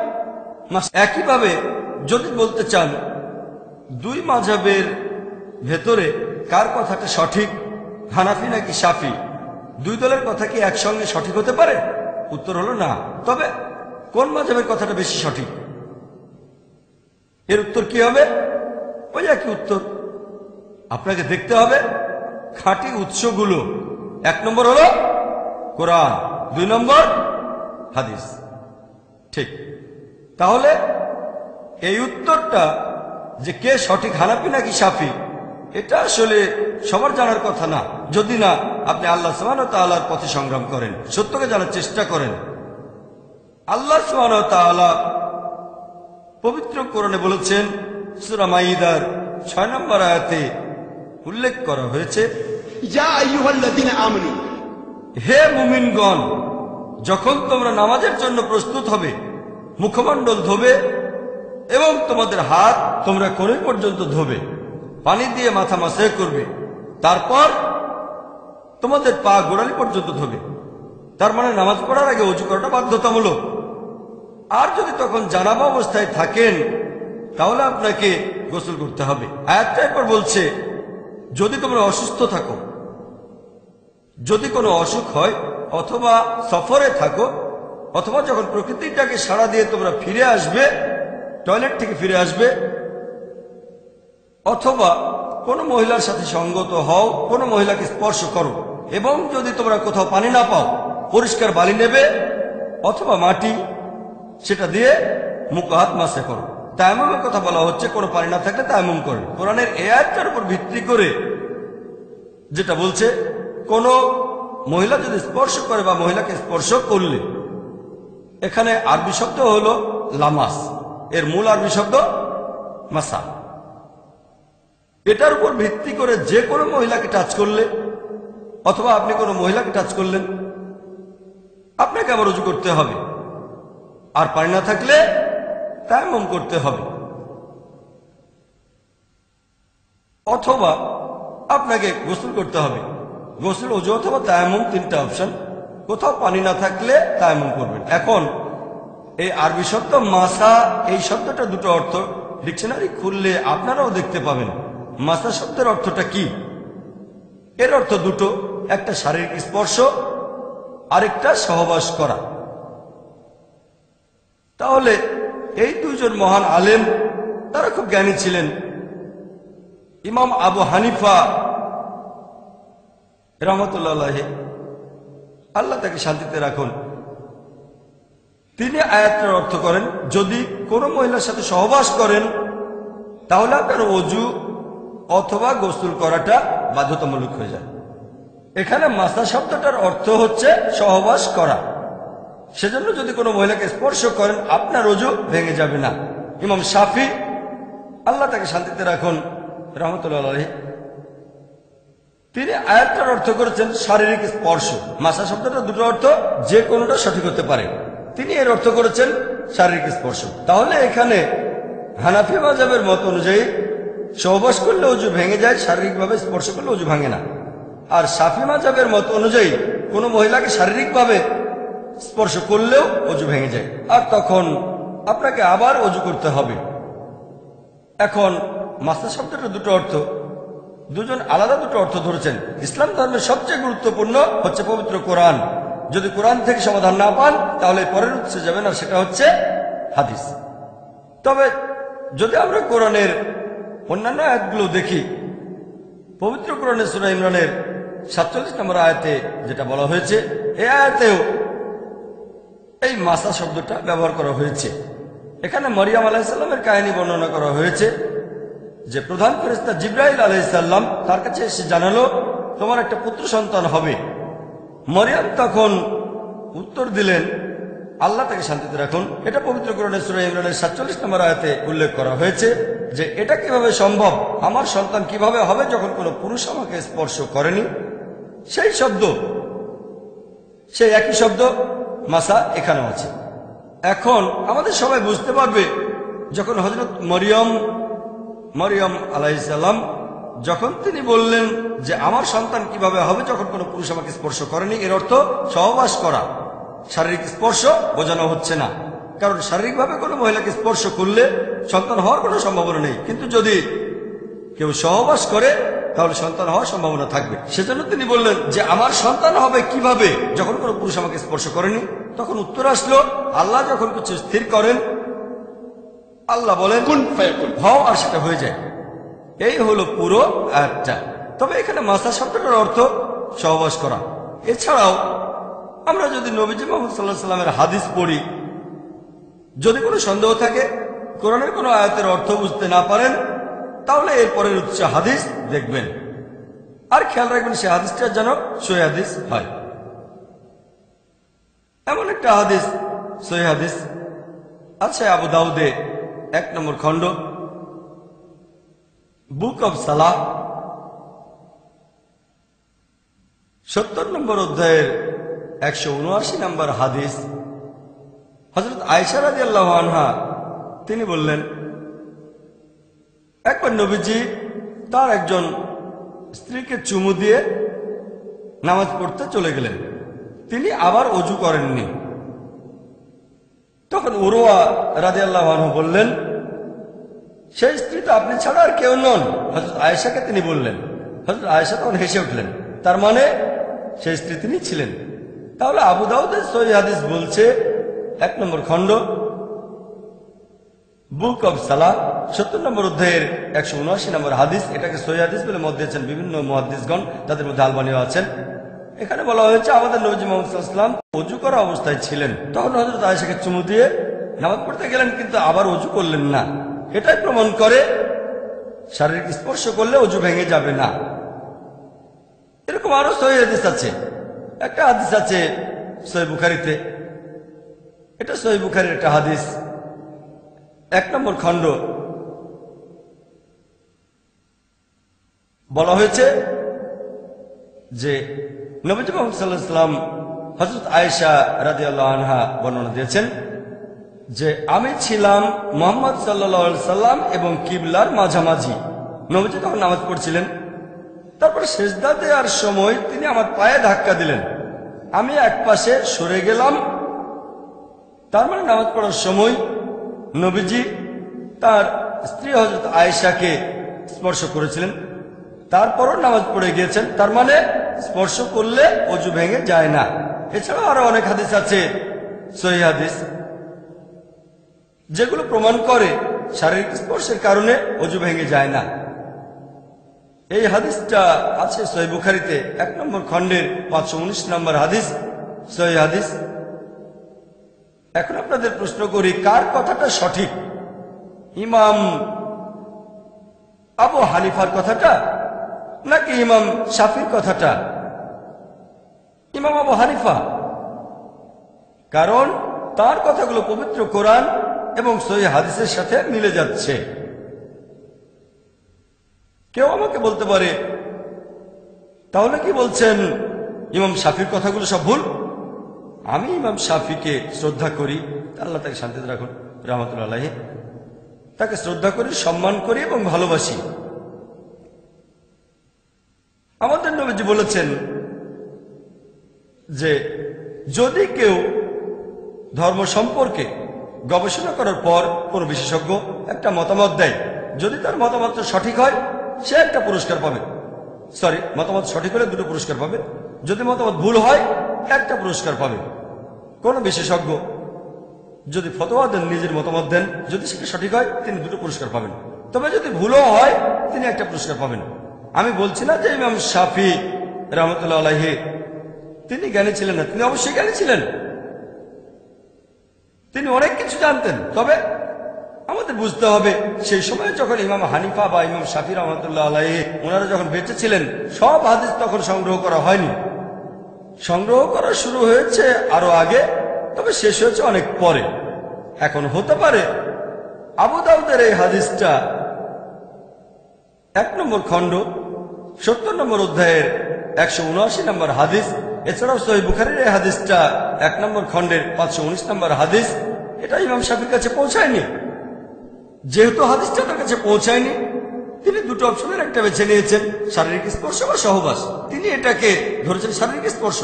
একইভাবে যদি বলতে চান দুই মাযহাবের ভেতরে কার কথাটা সঠিক, হানাফি নাকি শাফি, দুই দলের কথা কি একসঙ্গে সঠিক হতে পারে? উত্তর হলো না। তবে কোন মাযহাবের কথাটা বেশি সঠিক? এর উত্তর কি হবে? ওই একই উত্তর। আপনাকে দেখতে হবে খাঁটি উৎসগুলো। 1 নম্বর হলো কোরআন, 2 নম্বর হাদিস। ঠিক? তাহলে এই উত্তরটা যে কে সঠিক, হানাফি নাকি শাফি, এটা আসলে সবার জানার কথা না, যদি না আপনি আল্লাহ সুবহানাহু ওয়া তাআলার পথে সংগ্রাম করেন, সত্যকে জানার চেষ্টা করেন। আল্লাহ সুবহানাহু ওয়া তাআলা পবিত্র কোরআনে বলেছেন, সূরা মাইদার 6 নম্বর আয়াতে উল্লেখ করা হয়েছে, ইয়া আইয়ুহাল্লাযীনা আমানু, হে মুমিনগণ, যখন তোমরা নামাজের জন্য প্রস্তুত হবে, মুখমণ্ডল ধোবে এবং তোমাদের হাত তোমরা কোণে পর্যন্ত ধোবে, পানি দিয়ে মাথা মাসাহ করবে, তারপর তোমাদের পা গোড়ালি পর্যন্ত ধোবে। তার মানে নামাজ পড়ার আগে ওযু করাটা বাধ্যতামূলক। আর যদি তখন জানাবা অবস্থায় থাকেন তাহলে আপনাকে গোসল করতে হবে। আয়াতটা এরপর বলছে, যদি তোমরা অসুস্থ থাকো, যদি কোনো অসুখ হয়, অথবা সফরে থাকো, অথবা যখন প্রকৃতিটাকে সাড়া দিয়ে তোমরা ফিরে আসবে, টয়লেট থেকে ফিরে আসবে, অথবা কোনো মহিলার সাথে সঙ্গত হও, কোনো মহিলাকে স্পর্শ করো, এবং যদি তোমরা কোথাও পানি না পাও, পরিষ্কার বালি নেবে অথবা মাটি, সেটা দিয়ে মুখ হাত মাসে করো। তায়াম্মুমের কথা বলা হচ্ছে, কোনো পানি না থাকলে তায়াম্মুম করো। কোরআনের এই আয়াতটার উপর ভিত্তি করে যেটা বলছে, কোনো মহিলা যদি স্পর্শ করে বা মহিলাকে স্পর্শ করলে, এখানে আরবি শব্দ হলো লামাস, এর মূল আরবি শব্দ মাসা। এটার উপর ভিত্তি করে যে কোনো মহিলাকে টাচ করলে, অথবা আপনি কোনো মহিলাকে টাচ করলেন, আপনাকে আবার ওযু করতে হবে, আর পানি না থাকলে তায়াম্মুম করতে হবে। অথবা আপনাকে গোসল করতে হবে। গোসল, ওযু অথবা তায়াম্মুম, 3টা অপশন। কোথাও পানি না থাকলে তায়াম্মুম করবেন। এখন এই আরবি শব্দ মাসা, এই শব্দটা দুটো অর্থ, ডিকশনারি খুললে আপনারাও দেখতে পাবেন মাসা শব্দের অর্থটা কি। এর অর্থ দুটো, একটা শারীরিক স্পর্শ, আরেকটা সহবাস করা। তাহলে এই দুইজন মহান আলেম, তারা খুব জ্ঞানী ছিলেন। ইমাম আবু হানিফা রাহমাতুল্লাহ আলাইহি, আল্লাহ তাকে শান্তিতে রাখুন, তিনি আয়াতটার অর্থ করেন, যদি কোনো মহিলার সাথে সহবাস করেন তাহলে আপনার ওযু অথবা গোসল করাটা বাধ্যতামূলক হয়ে যায়। এখানে মাসা শব্দটার অর্থ হচ্ছে সহবাস করা। সেজন্য যদি কোনো মহিলাকে স্পর্শ করেন আপনার ওযু ভেঙে যাবে না। ইমাম শাফি, আল্লাহ তাকে শান্তিতে রাখুন, রাহমাতুল্লাহ আলাইহি, তিনি আয়াতটার অর্থ করেছেন শারীরিক স্পর্শ। মাসা শব্দটা দুটো অর্থ, যে কোনোটা সঠিক হতে পারে। তিনি এর অর্থ করেছেন শারীরিক স্পর্শ। তাহলে এখানে হানাফি মাযহাবের মত অনুযায়ী সহবাস করলে ওযু ভেঙে যায়, শারীরিকভাবে স্পর্শ করলে ওযু ভাঙে না। আর শাফি মাযহাবের মত অনুযায়ী কোনো মহিলাকে শারীরিকভাবে স্পর্শ করলেও ওযু ভেঙে যায়, আর তখন আপনাকে আবার ওযু করতে হবে। এখন মাসা শব্দটা দুটো অর্থ, দুজন আলাদা দুটো অর্থ ধরেছেন। ইসলাম ধর্মের সবচেয়ে গুরুত্বপূর্ণ হচ্ছে পবিত্র কোরআন। যদি কোরআন থেকে সমাধান না পান তাহলে পরের উৎসে যাবেন, আর সেটা হচ্ছে হাদিস। তবে যদি আমরা কোরআনের অন্যান্য আয়াতগুলো দেখি, পবিত্র কোরআনের সূরা ইমরানের 47 নম্বর আয়াতে যেটা বলা হয়েছে, এই আয়াতেও এই মাসা শব্দটা ব্যবহার করা হয়েছে। এখানে মরিয়ম আলাইহিস সালামের কাহিনী বর্ণনা করা হয়েছে, যে প্রধান ফেরেশতা জিবরাইল আলাইহিস সালাম তার কাছে এসে জানালো, তোমার একটা পুত্র সন্তান হবে। মরিয়ম তখন উত্তর দিলেন, আল্লাহ তাকে শান্তিতে রাখুন। এটা পবিত্র কোরআনের সূরা ইমরানের 47 নম্বর আয়াতে উল্লেখ করা হয়েছে যে এটা কিভাবে সম্ভব, আমার সন্তান কিভাবে হবে যখন কোনো পুরুষ আমাকে স্পর্শ করেনি। সেই শব্দ, সেই একই শব্দ মাসা এখানেও আছে। এখন আমাদের সবাই বুঝতে পারবে যখন হযরত মরিয়ম আলাইহিস সালাম যখন তিনি বললেন যে আমার সন্তান কিভাবে হবে যখন কোনো পুরুষ আমাকে স্পর্শ করেনি, এর অর্থ সহবাস করা। শারীরিক স্পর্শ বোঝানো হচ্ছে না, কারণ শারীরিকভাবে কোনো মহিলাকে স্পর্শ করলে সন্তান হওয়ার কোনো সম্ভাবনা নেই, কিন্তু যদি কেউ সহবাস করে তাহলে সন্তান হওয়ার সম্ভাবনা থাকবে। সেজন্য তিনি বললেন যে আমার সন্তান হবে কিভাবে যখন কোনো পুরুষ আমাকে স্পর্শ করেনি। তখন উত্তর আসলো, আল্লাহ যখন কিছু স্থির করেন, আল্লাহ বলেন কুন ফায়াকুন, হও, আর সেটা হয়ে যায়। এই হলো পুরো আয়াতটা। তবে এখানে মাসা শব্দটার অর্থ সহবাস করা। এছাড়াও আমরা যদি নবীজি মুহাম্মদ সাল্লাল্লাহু আলাইহি ওয়াসাল্লামের হাদিস পড়ি, যদি কোনো সন্দেহ থাকে, কোরআনের কোনো আয়াতের অর্থ বুঝতে না পারেন, তাহলে এরপরের উৎস হাদিস দেখবেন, আর খেয়াল রাখবেন সে হাদিসটা যেন সহিহ হাদিস হয়। এমন একটা হাদিস, সহিহ হাদিস আছে আবু দাউদে 1 নম্বর খণ্ড, বুক অব সালাহ 70 নম্বর অধ্যায়ের 179 নম্বর হাদিস। হযরত আয়েশা রাদিয়াল্লাহু আনহা তিনি বললেন, একবার নবীজি তার একজন স্ত্রীকে চুমু দিয়ে নামাজ পড়তে চলে গেলেন, তিনি আবার ওযু করেননি। তখন উরওয়া রাদিয়াল্লাহু আনহু বললেন, সেই স্ত্রী তো আপনি ছাড়া আর কেউ নন। হযরত আয়েশাকে তিনি বললেন। হযরত আয়েশা তখন হেসে উঠলেন, তার মানে সেই স্ত্রী তিনি ছিলেন। তাহলে আবু দাউদের সহিহ হাদিস বলছে 1 নম্বর খণ্ড, বুক অব সালাহ 70 নম্বর অধ্যায়ের 179 নম্বর হাদিস। এটাকে সহিহ হাদিস বলে মত দিয়েছেন বিভিন্ন মুহাদ্দিসগণ, তাদের মধ্যে আলবানীও আছেন। এখানে বলা হয়েছে আমাদের নবী মুহাম্মদ সাল্লাল্লাহু আলাইহি ওয়াসাল্লাম ওযু করা অবস্থায় ছিলেন, তখন হযরত আয়েশাকে চুমু দিয়ে নামাজ পড়তে গেলেন, কিন্তু আবার ওযু করলেন না। এটাই প্রমাণ করে শারীরিক স্পর্শ করলে ওযু ভেঙে যাবে না। এরকম আরো সহিহ হাদিস আছে। একটা হাদিস আছে সহিহ বুখারীতে, এটা সহিহ বুখারীর একটা হাদিস, 1 নম্বর খণ্ড। বলা হয়েছে যে নবী মুহাম্মদ সাল্লাল্লাহু আলাইহি ওয়াসাল্লাম হযরত আয়েশা রাদিয়াল্লাহু আনহা বর্ণনা দিয়েছেন যে আমি ছিলাম মুহাম্মদ সাল্লাল্লাহু আলাইহি সাল্লাম এবং কিবলার মাঝামাঝি। নবীজি তখন নামাজ পড়ছিলেন, তারপর সেজদা দেওয়ার সময় তিনি আমার পায়ে ধাক্কা দিলেন, আমি এক পাশে সরে গেলাম। তার মানে নামাজ পড়ার সময় নবীজি তার স্ত্রী হযরত আয়েশাকে স্পর্শ করেছিলেন, তারপরও নামাজ পড়ে গিয়েছেন। তার মানে স্পর্শ করলে ওযু ভেঙে যায় না। এছাড়াও আরো অনেক হাদিস আছে সহিহ হাদিস, যেগুলো প্রমাণ করে শারীরিক স্পর্শের কারণে ওযু ভেঙে যায় না। এই হাদিসটা আছে সহিহ বুখারীতে 1 নম্বর খণ্ডের 519 নম্বর হাদিস, সহিহ হাদিস। এখন আপনাদের প্রশ্ন করি, কার কথাটা সঠিক, ইমাম আবু হানিফার কথাটা নাকি ইমাম শাফির কথাটা? ইমাম আবু হানিফা, কারণ তার কথাগুলো পবিত্র কোরআন এবং সহিহ হাদিসের সাথে মিলে যাচ্ছে। কেউ আমাকে বলতে পারে, তাহলে কি বলছেন ইমাম শাফির কথাগুলো সব ভুল? আমি ইমাম শাফিকে শ্রদ্ধা করি, আল্লাহ তাকে শান্তিতে রাখুন, রাহমাতুল্লাহ আলাইহি, তাকে শ্রদ্ধা করি, সম্মান করি এবং ভালোবাসি। আমাদের নবীজি বলেছেন যে যদি কেউ ধর্ম সম্পর্কে গবেষণা করার পর কোনো বিশেষজ্ঞ একটা মতামত দেয়, যদি তার মতামত সঠিক হয় সে একটা পুরস্কার পাবে। মতামত সঠিক হলে 2টো পুরস্কার পাবে, যদি মতামত ভুল হয় 1টা পুরস্কার পাবে। কোন বিশেষজ্ঞ যদি ফতোয়া দেন, নিজের মতামত দেন, যদি সেটা সঠিক হয় তিনি 2টো পুরস্কার পাবেন, তবে যদি ভুলও হয় তিনি 1টা পুরস্কার পাবেন। আমি বলছি না যে ইমাম শাফি রাহমাতুল্লাহ আলাইহি তিনি জ্ঞানী ছিলেন না, তিনি অবশ্যই জ্ঞানী ছিলেন, তিনি অনেক কিছু জানতেন। তবে আমাদের বুঝতে হবে সেই সময় যখন ইমাম হানিফা বা ইমাম শাফি রাহমাতুল্লাহ আলাইহি ওনারা যখন বেঁচে ছিলেন, সব হাদিস তখন সংগ্রহ করা হয়নি, সংগ্রহ করা শুরু হয়েছে আরো আগে। তবে শেষ হয়েছে অনেক পরে। এখন হতে পারে আবু দাউদের এই হাদিসটা 1 নম্বর খণ্ড 70 নম্বর অধ্যায়ের 179 নম্বর হাদিস, এছাড়াও সহিহ বুখারীর এই হাদিসটা 1 নম্বর খণ্ডের 519 নম্বর হাদিস, এটা ইমাম শাফির কাছে পৌঁছায়নি। যেহেতু হাদিসটা তার কাছে পৌঁছায়নি, তিনি দুটো অপশনের একটা বেছে নিয়েছেন, শারীরিক স্পর্শ বা সহবাস। তিনি এটাকে ধরেছেন শারীরিক স্পর্শ।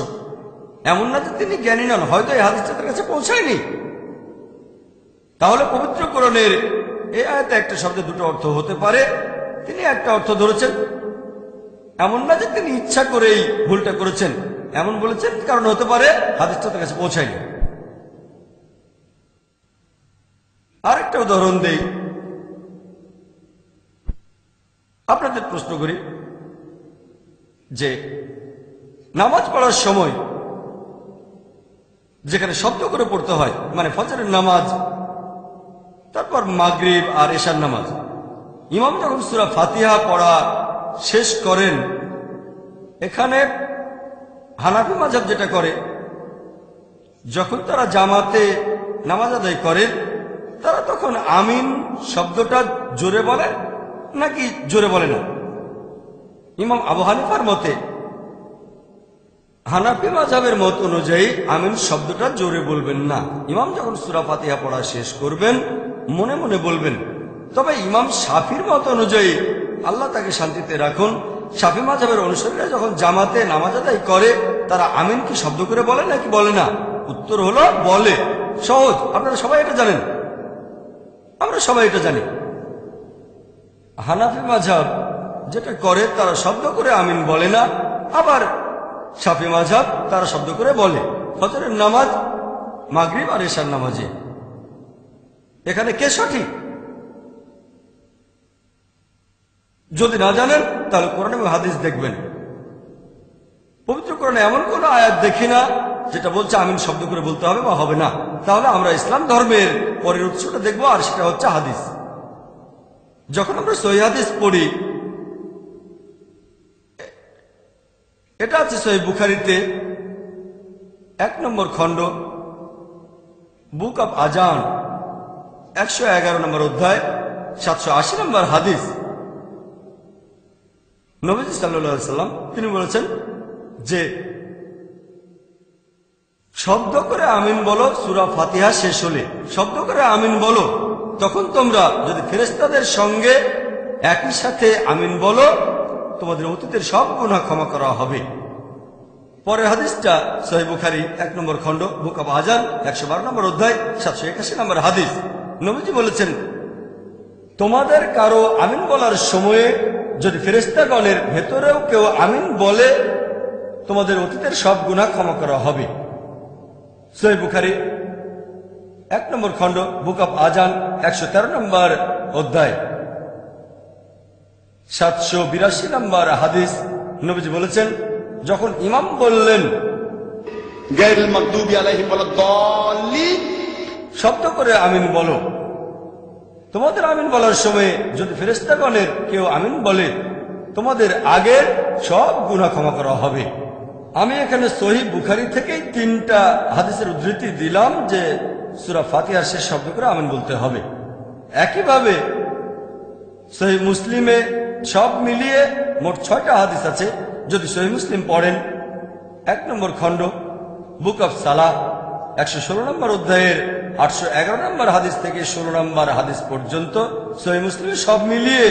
এমন না যে তিনি জ্ঞানী নন, হয়তো এই হাদিসটা তার কাছে পৌঁছায়নি। তাহলে পবিত্র কোরআনের এই আয়াতে একটা শব্দে দুটো অর্থ হতে পারে, তিনি একটা অর্থ ধরেছেন। এমন না যে তিনি ইচ্ছা করেই ভুলটা করেছেন, এমন বলেছেন কারণ হতে পারে হাদিসটা তার কাছে পৌঁছায়নি। আরেকটা উদাহরণ দেই, আপনাদের প্রশ্ন করি যে নামাজ পড়ার সময় যেখানে শব্দ করে পড়তে হয়, মানে ফজরের নামাজ, তারপর মাগরিব আর এশার নামাজ, ইমাম যখন সূরা ফাতিহা পড়া শেষ করেন, এখানে হানাফি মাযহাব যেটা করে, যখন তারা জামাতে নামাজ আদায় করেন, তারা তখন আমিন শব্দটা জোরে বলে নাকি জোরে বলে না? ইমাম আবু হানিফার মতে, হানাফি মাযহাবের মত অনুযায়ী আমিন শব্দটা জোরে বলবেন না। ইমাম যখন সূরা ফাতিহা পড়া শেষ করবেন মনে মনে বলবেন। তবে ইমাম শাফির মত অনুযায়ী, আল্লাহ তাকে শান্তিতে রাখুন, শাফি মাযহাবের অনুসারীরা যখন জামাতে নামাজ আদায় করে তারা আমিন কি শব্দ করে বলে নাকি বলে না? উত্তর হলো বলে। সহজ, আপনারা সবাই এটা জানেন, আমরা সবাই এটা জানি। হানাফি মাযহাব যেটা করে তারা শব্দ করে আমিন বলে না, আবার শাফি মাযহাব তারা শব্দ করে বলে। ফজরের নামাজ, মাগরিব আর এশার নামাজে এখানে কে সঠিক? যদি না জানেন তাহলে কোরআন এবং হাদিস দেখবেন। পবিত্র কোরআনে এমন কোন আয়াত দেখি না যেটা বলছে আমিন শব্দ করে বলতে হবে বা হবে না। তাহলে আমরা ইসলাম ধর্মের পরের উৎসটা দেখবো, আর সেটা হচ্ছে হাদিস। যখন আমরা সহিহ হাদিস পড়ি, এটা আছে সহিহ বুখারীতে 1 নম্বর খণ্ড, বুক অব আজান, 111 নম্বর অধ্যায়, 780 নম্বর হাদিস। নবীজি সাল্লাল্লাহু আলাইহি সাল্লাম তিনি বলেছেন যে শব্দ করে আমিন বলো সূরা ফাতিহা শেষ হলে, শব্দ করে আমিন বলো, তখন তোমরা যদি ফেরেশতাদের সঙ্গে একই সাথে আমিন বলো তোমাদের অতীতের সব গুনাহ ক্ষমা করা হবে। পরের হাদিসটা সহিহ বুখারী 1 নম্বর খণ্ড, বুক অব আজান, 112 নম্বর অধ্যায়, 781 নম্বর হাদিস। নবীজি বলেছেন, তোমাদের কারো আমিন বলার সময়ে যদি ফেরেশতাগণের ভেতরেও কেউ আমিন বলে তোমাদের অতীতের সব গুনাহ ক্ষমা করা হবে। সহিহ বুখারী 1 নম্বর খণ্ড, বুক অব আজান, 113 নম্বর অধ্যায়, 782 নম্বর হাদিস। নবীজি বলেছেন, যখন ইমাম বললেন গায়রুল মাগদুবি আলাইহিম ওয়ালাদ-দাল্লিন, শব্দ করে আমিন বলো, তোমাদের আমিন বলার সময় যদি ফেরেশতাগণের কেউ আমিন বলে তোমাদের আগের সব গুনাহ ক্ষমা করা হবে। আমি এখানে সহিহ বুখারী থেকেই 3টা হাদিসের উদ্ধৃতি দিলাম যে সূরা ফাতিহার শেষ শব্দ করে আমিন বলতে হবে। একইভাবে সহিহ মুসলিমে সব মিলিয়ে মোট 6টা হাদিস আছে। যদি সহিহ মুসলিম পড়েন 1 নম্বর খণ্ড, বুক অব সালাহ, 116 নম্বর অধ্যায়ের 811 নম্বর হাদিস থেকে 16 নম্বর হাদিস পর্যন্ত সহিহ মুসলিমে সব মিলিয়ে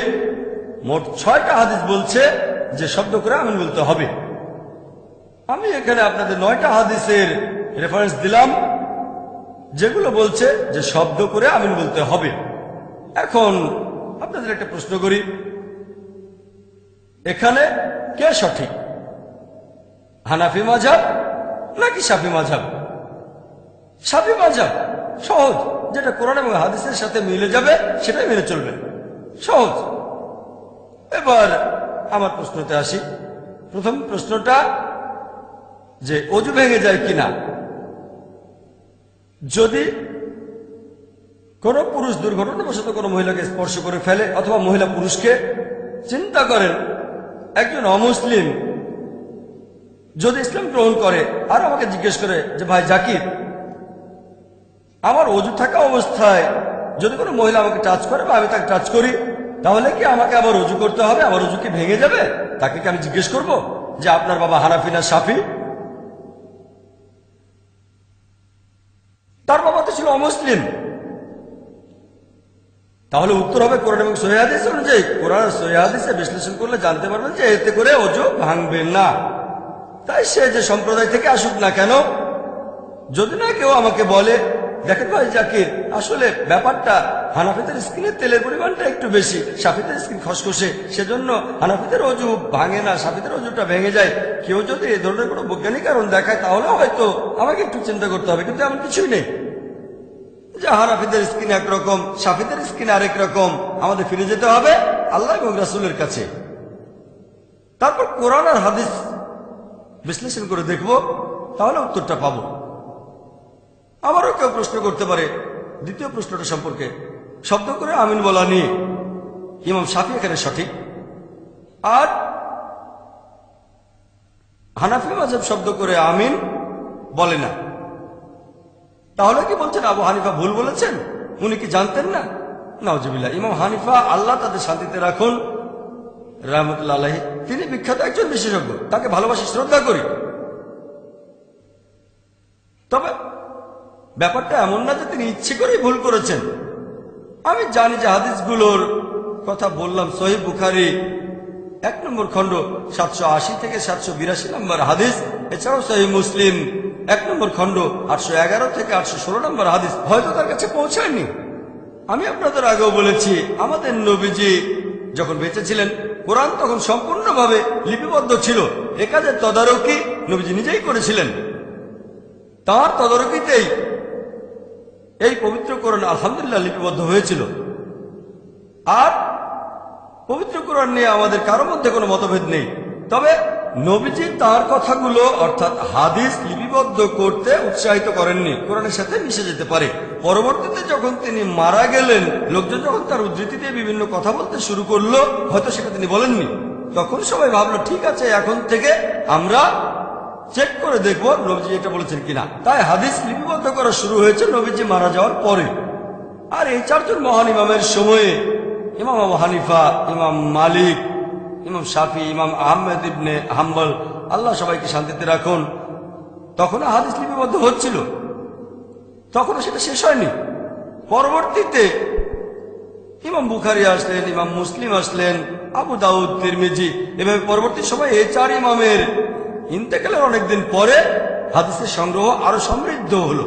মোট 6টা হাদিস বলছে যে শব্দ করে আমিন বলতে হবে। আমি এখানে আপনাদের 9টা হাদিসের রেফারেন্স দিলাম যেগুলো বলছে যে শব্দ করে আমিন বলতে হবে। এখন আপনাদের একটা প্রশ্ন করি, এখানে কে সঠিক, হানাফি মাযহাব নাকি শাফি মাযহাব? শাফি মাযহাব সহজ, যেটা কোরআন এবং হাদিসের সাথে মিলে যাবে সেটাই মেনে চলবেন, সহজ। এবার আমার প্রশ্নতে আসি। প্রথম প্রশ্নটা যে অজু ভেঙে যায় কিনা। যদি কোন পুরুষ দুর্ঘটনাবশত কোনো মহিলাকে স্পর্শ করে ফেলে অথবা মহিলা পুরুষকে, চিন্তা করেন একজন অমুসলিম যদি ইসলাম গ্রহণ করে আর আমাকে জিজ্ঞেস করে যে ভাই জাকির আমার অজু থাকা অবস্থায় যদি কোনো মহিলা আমাকে টাচ করে বা আমি তাকে টাচ করি, তাহলে কি আমাকে আবার অজু করতে হবে? আমার অজু কি ভেঙে যাবে? তাকে কি আমি জিজ্ঞেস করব যে আপনার বাবা হানাফি না শাফি? তার বাবা তো ছিল অমুসলিম। তাহলে উত্তর হবে কোরআন এবং সহিহ হাদিস অনুযায়ী। কোরআন আর সহিহ হাদিসে বিশ্লেষণ করলে জানতে পারবেন যে এতে করে অজু ভাঙবে না। তাই সে যে সম্প্রদায় থেকে আসুক না কেন, যদি না কেউ আমাকে বলে দেখেন ভাই জাকির, আসলে ব্যাপারটা হানাফিদের স্কিনে তেলের পরিমাণটা একটু বেশি, শাফিদের স্কিন খসখসে, সেজন্য হানাফিদের অজু ভাঙে না, শাফিদের অজুটা ভেঙে যায়। কেউ যদি এই ধরনের কোনো বৈজ্ঞানিক কারণ দেখায় তাহলে হয়তো আমাকে একটু চিন্তা করতে হবে, কিন্তু এমন কিছুই নেই যে হানাফিদের স্কিন একরকম, শাফিদের স্কিন আরেক রকম। আমাদের ফিরে যেতে হবে আল্লাহ এবং রাসূলের কাছে। তারপর কোরআন আর হাদিস বিশ্লেষণ করে দেখব, তাহলে উত্তরটা পাবো। আবারও কেউ প্রশ্ন করতে পারে দ্বিতীয় প্রশ্নটা সম্পর্কে, শব্দ করে আমিন বলা নিয়ে। ইমাম শাফি এখানে সঠিক, আর হানাফি মাযহাব শব্দ করে আমিন বলে না। তাহলে কি বলছেন আবু হানিফা ভুল বলেছেন? উনি কি জানতেন না? নাউজুবিল্লাহ। ইমাম হানিফা, আল্লাহ তাদের শান্তিতে রাখুন, রাহমাতুল্লাহ আলাইহি, তিনি বিখ্যাত একজন বিশেষজ্ঞ, তাকে ভালোবাসি, শ্রদ্ধা করি। তবে ব্যাপারটা এমন না যে তিনি ইচ্ছে করেই ভুল করেছেন। আমি জানি যে হাদিসগুলোর কথা বললাম, সহিহ বুখারী 1 নম্বর খণ্ড 780 থেকে 782 নম্বর হাদিস, এছাড়াও সহিহ মুসলিম 1 নম্বর খণ্ড 811 থেকে 816 নম্বর হাদিস হয়তো তার কাছে পৌঁছায়নি। আমি আপনাদের আগেও বলেছি, আমাদের নবীজি যখন বেঁচে ছিলেন কোরআন তখন সম্পূর্ণভাবে লিপিবদ্ধ ছিল। এ কাজের তদারকি নবীজি নিজেই করেছিলেন। তার তদারকিতেই এই পবিত্র কোরআন আলহামদুলিল্লাহ লিপিবদ্ধ হয়েছিল। আর পবিত্র কোরআন নিয়ে আমাদের কারোর মধ্যে কোনো মতভেদ নেই। তবে নবীজি তার কথাগুলো অর্থাৎ হাদিস লিপিবদ্ধ করতে উৎসাহিত করেননি, কোরআনের সাথে মিশে যেতে পারে। পরবর্তীতে যখন তিনি মারা গেলেন, লোকজন যখন তার উদ্ধৃতি দিয়ে বিভিন্ন কথা বলতে শুরু করলো, হয়তো সেটা তিনি বলেননি, তখন সবাই ভাবলো ঠিক আছে, এখন থেকে আমরা চেক করে দেখবো নবীজি এটা বলেছেন কিনা। তাই হাদিস লিপিবদ্ধ করা শুরু হয়েছে নবীজি মারা যাওয়ার পরে। আর এই 4 জন মহান ইমামের সময়ে ইমাম আবু হানিফা, ইমাম মালিক, ইমাম শাফি, ইমাম আহমেদ ইবনে হাম্বল, আল্লাহ সবাইকে শান্তিতে রাখুন, তখনও হাদিস লিপিবদ্ধ হচ্ছিল, তখনও সেটা শেষ হয়নি। পরবর্তীতে ইমাম বুখারী আসলেন, ইমাম মুসলিম আসলেন, আবু দাউদ, তিরমিজি, এভাবে পরবর্তী সময় এই 4 ইমামের ইন্তেকালের অনেকদিন পরে হাদিসের সংগ্রহ আরো সমৃদ্ধ হলো।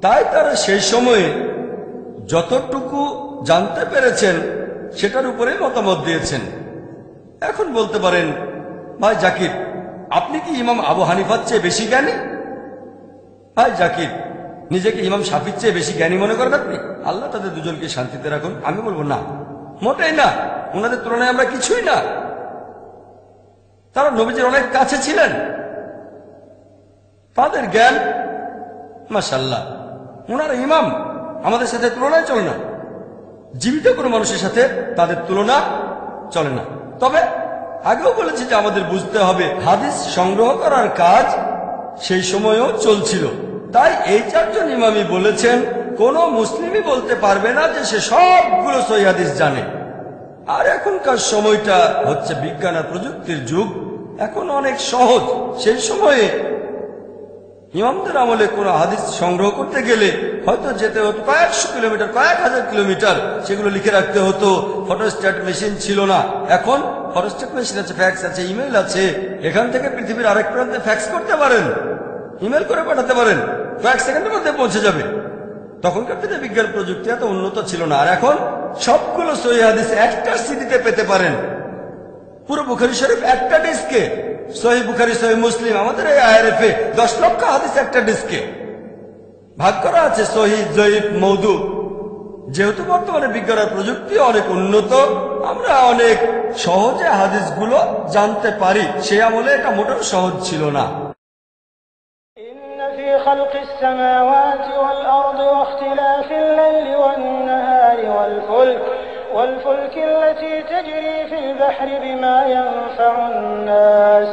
তাই তারা সেই সময়ে যতটুকু জানতে পেরেছেন সেটার উপরে মতামত দিয়েছেন। এখন বলতে পারেন, ভাই জাকির, আপনি কি ইমাম আবু হানিফার চেয়ে বেশি জ্ঞানী? ভাই জাকির, নিজেকে ইমাম শাফির চেয়ে বেশি জ্ঞানী মনে করেন আপনি? আল্লাহ তাদের দুজনকে শান্তিতে রাখুন। আমি বলবো না, মোটেই না, ওনাদের তুলনায় আমরা কিছুই না। তারা নবীজির অনেক কাছে ছিলেন, তাদের জ্ঞান মাশাআল্লাহ, ওনারা ইমাম, আমাদের সাথে তুলনায় চলে না। জীবিত কোনো মানুষের সাথে তাদের তুলনা চলে না। তবে আগেও বলেছি যে আমাদের বুঝতে হবে হাদিস সংগ্রহ করার কাজ সেই সময়েও চলছিল। তাই এই 4 জন ইমামই বলেছেন কোন মুসলিমই বলতে পারবে না যে সে সবগুলো সহিহ হাদিস জানে। আর এখনকার সময়টা হচ্ছে বিজ্ঞান আর প্রযুক্তির যুগ, এখন অনেক সহজ। সেই সময়ে ইমামদের আমলে কোন হাদিস সংগ্রহ করতে গেলে হয়তো যেতে হতো কয়েকশো কিলোমিটার, কয়েক হাজার কিলোমিটার, সেগুলো লিখে রাখতে হতো। ফটোস্ট্যাট মেশিন ছিল না, এখন ফটোস্ট্যাট মেশিন আছে, ফ্যাক্স আছে, ইমেল আছে। এখান থেকে পৃথিবীর আরেক প্রান্তে ফ্যাক্স করতে পারেন, ইমেল করে পাঠাতে পারেন, কয়েক সেকেন্ডের মধ্যে পৌঁছে যাবে। তখনকার দিনে বিজ্ঞান প্রযুক্তি এত উন্নত ছিল না। আর এখন সবগুলো সহিহ হাদিস একটা সিডিতে পেতে পারেন। পুরো বুখারী শরীফ একটা ডিস্কে, সহিহ বুখারী, সহিহ মুসলিম, আমাদের এই আইআরএফে 10 লক্ষ হাদিস একটা ডিস্কে ভাগ করা আছে, সহিহ, জয়ীফ, মওদু। যেহেতু বর্তমানে বিজ্ঞান আর প্রযুক্তি অনেক উন্নত, আমরা অনেক সহজে হাদিসগুলো জানতে পারি। সেই আমলে এটা মোটেও সহজ ছিল না। في خلق السماوات والأرض واختلاف الليل والنهار والفلك التي تجري في البحر بما ينفع الناس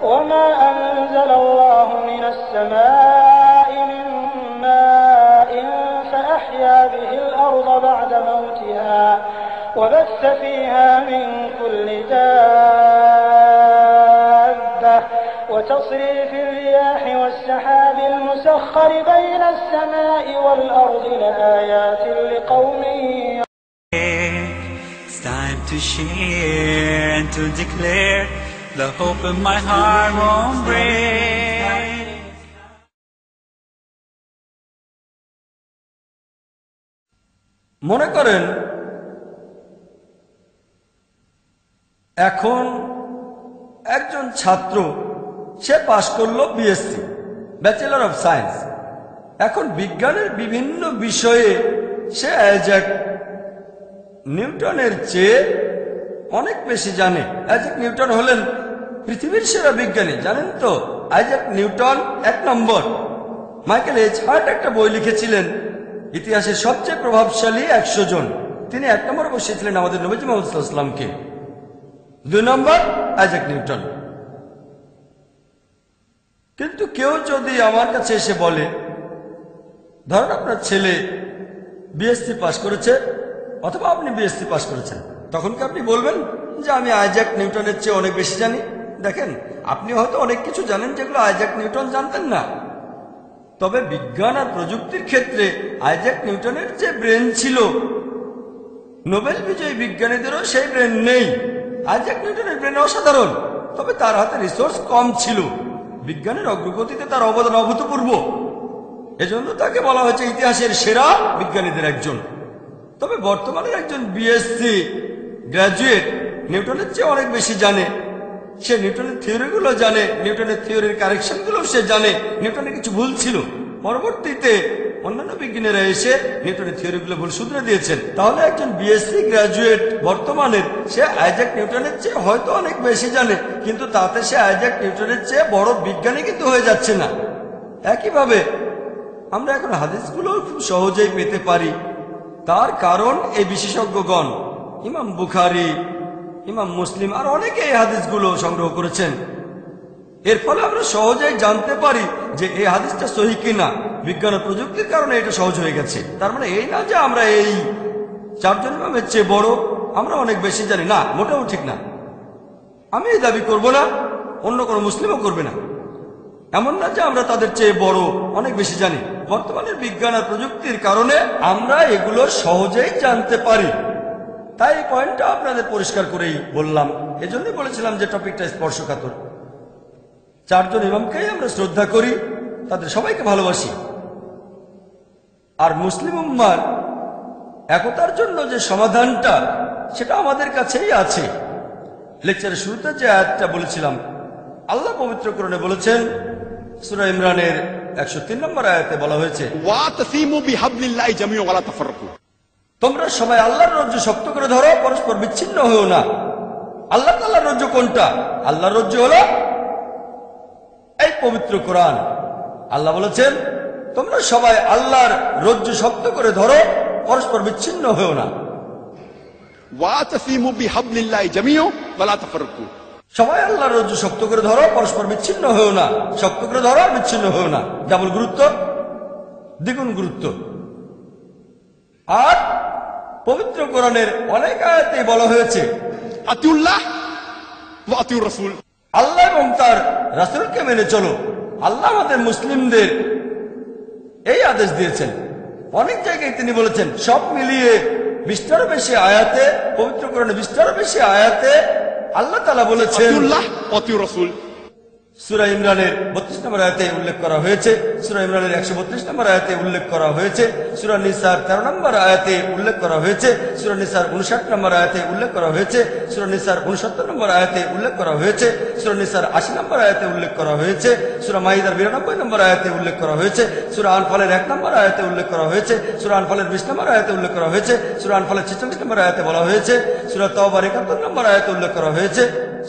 وما أنزل الله من السماء من ماء ماء فأحيا به الأرض بعد موتها وبث فيها من كل دابة وتصريف الرياح والسحاب المسخر بين السماء والأرض لآيات لقوم It's time to share and to declare the hope in my heart won't break. মনে করেন এখন একজন ছাত্র সে পাশ করলো বিএসসি, ব্যাচেলর অফ সায়েন্স। এখন বিজ্ঞানের বিভিন্ন বিষয়ে সে আইজ্যাক নিউটনের চেয়ে অনেক বেশি জানে। আইজ্যাক নিউটন হলেন পৃথিবীর সেরা বিজ্ঞানী, জানেন তো? আইজ্যাক নিউটন 1 নম্বর। মাইকেল এইচ হার্ট একটা বই লিখেছিলেন ইতিহাসের সবচেয়ে প্রভাবশালী 100 জন। তিনি 1 নম্বরে বসিয়েছিলেন আমাদের নবীজি মুহাম্মদ সাল্লাল্লাহু আলাইহি ওয়াসাল্লামকে। 2 নম্বর আইজ্যাক নিউটন। কিন্তু কেউ যদি আমার কাছে এসে বলে, ধরুন আপনার ছেলে বিএসসি পাস করেছে অথবা আপনি বিএসসি পাস করেছেন, তখন কি আপনি বলবেন যে আমি আইজ্যাক নিউটনের চেয়ে অনেক বেশি জানি? দেখেন, আপনি হয়তো অনেক কিছু জানেন যেগুলো আইজ্যাক নিউটন জানতেন না। তবে বিজ্ঞান আর প্রযুক্তির ক্ষেত্রে আইজ্যাক নিউটনের যে ব্রেন ছিল, নোবেল বিজয়ী বিজ্ঞানীদেরও সেই ব্রেন নেই। আইজ্যাক নিউটনের ব্রেন অসাধারণ, তবে তার হাতে রিসোর্স কম ছিল। বিজ্ঞানের অগ্রগতিতে তার অবদান অভূতপূর্ব, এজন্য তাকে বলা হয়েছে ইতিহাসের সেরা বিজ্ঞানীদের একজন। তবে বর্তমানে একজন বিএসসি গ্রাজুয়েট নিউটনের চেয়ে অনেক বেশি জানে। সে নিউটনের থিওরিগুলো জানে, নিউটনের থিওরির কারেকশনগুলো সে জানে। নিউটনের কিছু ভুল ছিল, পরবর্তীতে অন্যান্য বিজ্ঞানীরা এসে নিউটনের থিওরিগুলো ভুল শুধরে দিয়েছেন। তাহলে একজন বিএসসি গ্রাজুয়েট বর্তমানের, সে আইজ্যাক নিউটনের চেয়ে হয়তো অনেক বেশি জানে, কিন্তু তাতে সে আইজ্যাক নিউটনের চেয়ে বড় বিজ্ঞানী কিন্তু হয়ে যাচ্ছে না। একইভাবে আমরা এখন হাদিসগুলো খুব সহজেই পেতে পারি। তার কারণ এই বিশেষজ্ঞগণ, ইমাম বুখারী, ইমাম মুসলিম আর অনেকে এই হাদিসগুলো সংগ্রহ করেছেন। এর ফলে আমরা সহজেই জানতে পারি যে এই হাদিসটা সহি কিনা। বিজ্ঞান ও প্রযুক্তির কারণে এটা সহজ হয়ে গেছে। তার মানে এই না যে আমরা এই 4 জন ইমামের চেয়ে বড়, আমরা অনেক বেশি জানি, না, মোটেও ঠিক না। আমি এই দাবি করব না, অন্য কোনো মুসলিমও করবে না। এমন না যে আমরা তাদের চেয়ে বড়, অনেক বেশি জানি। বর্তমানের বিজ্ঞান আর প্রযুক্তির কারণে আমরা এগুলো সহজেই জানতে পারি। তাই এই পয়েন্টটা আপনাদের পরিষ্কার করেই বললাম। এজন্যই বলেছিলাম যে টপিকটা স্পর্শকাতর। 4 জন ইমামকেই আমরা শ্রদ্ধা করি, তাদের সবাইকে ভালোবাসি। আর মুসলিম উম্মার একতার জন্য যে সমাধানটা, সেটা আমাদের কাছেই আছে। লেকচারের শুরুতে যে আয়াতটা বলেছিলাম, আল্লাহ পবিত্র কোরআনে বলেছেন, সূরা ইমরানের 103 নম্বর আয়াতে বলা হয়েছে, ওয়াতাসিমু বিহাবলিল্লাহি জামিআ ওয়া লা তাফাররাকু। তোমরা সবাই আল্লাহর রজ্জু শক্ত করে ধরো, পরস্পর বিচ্ছিন্ন হও না। আল্লাহ তাআলার রজ্জু কোনটা? আল্লাহর রজ্জু হলো এই পবিত্র কোরআন। আল্লাহ বলেছেন, তোমরা সবাই আল্লাহর রজ্জু শক্ত করে ধরো, পরস্পর বিচ্ছিন্ন হও না। ওয়াতাসিমু বিহাবলিল্লাহি জামিআ ওয়া লা তাফাররাকু। সবাই আল্লাহর রজ্জু শক্ত করে ধরো, পরস্পর বিচ্ছিন্ন হও না। শক্ত করে ধরো আর বিচ্ছিন্ন হও না, ডাবল গুরুত্ব, দ্বিগুণ গুরুত্ব। আর পবিত্র কোরআনের অনেক আয়াতেই বলা হয়েছে, আতিউল্লাহ ওয়া আতিউর রাসূল। আল্লাহ এবং তার রাসূলকে মেনে চলো। আল্লাহ আমাদের মুসলিমদের এই আদেশ দিয়েছেন। অনেক জায়গায় তিনি বলেছেন, সব মিলিয়ে 20টারও বেশি আয়াতে, পবিত্র কোরআনে 20টারও বেশি আয়াতে আল্লাহ তাআলা বলেছেন আতিউল্লাহ ওয়া আতিউর রাসূল। সূরা ইমরানের 32 নম্বর আয়াতে উল্লেখ করা হয়েছে, সূরা ইমরানের 132 নম্বর আয়াতে উল্লেখ করা হয়েছে, সূরা নিসার 13 নম্বর আয়াতে উল্লেখ করা হয়েছে, সূরা নিসার 59 নম্বর আয়াতে উল্লেখ করা হয়েছে, সূরা নিসার 69 নম্বর আয়াতে উল্লেখ করা হয়েছে, সূরা নিসার 80 নম্বর আয়াতে উল্লেখ করা হয়েছে, সূরা মাইদার 92 নম্বর আয়াতে উল্লেখ করা হয়েছে, সূরা আনফালের 1 নম্বর আয়াতে উল্লেখ করা হয়েছে, সূরা আনফালের 20 নম্বর আয়াতে উল্লেখ করা হয়েছে, সূরা আনফালের 46 নম্বর আয়াতে বলা হয়েছে, সূরা তাওবার 71 নম্বর আয়াতে উল্লেখ করা হয়েছে,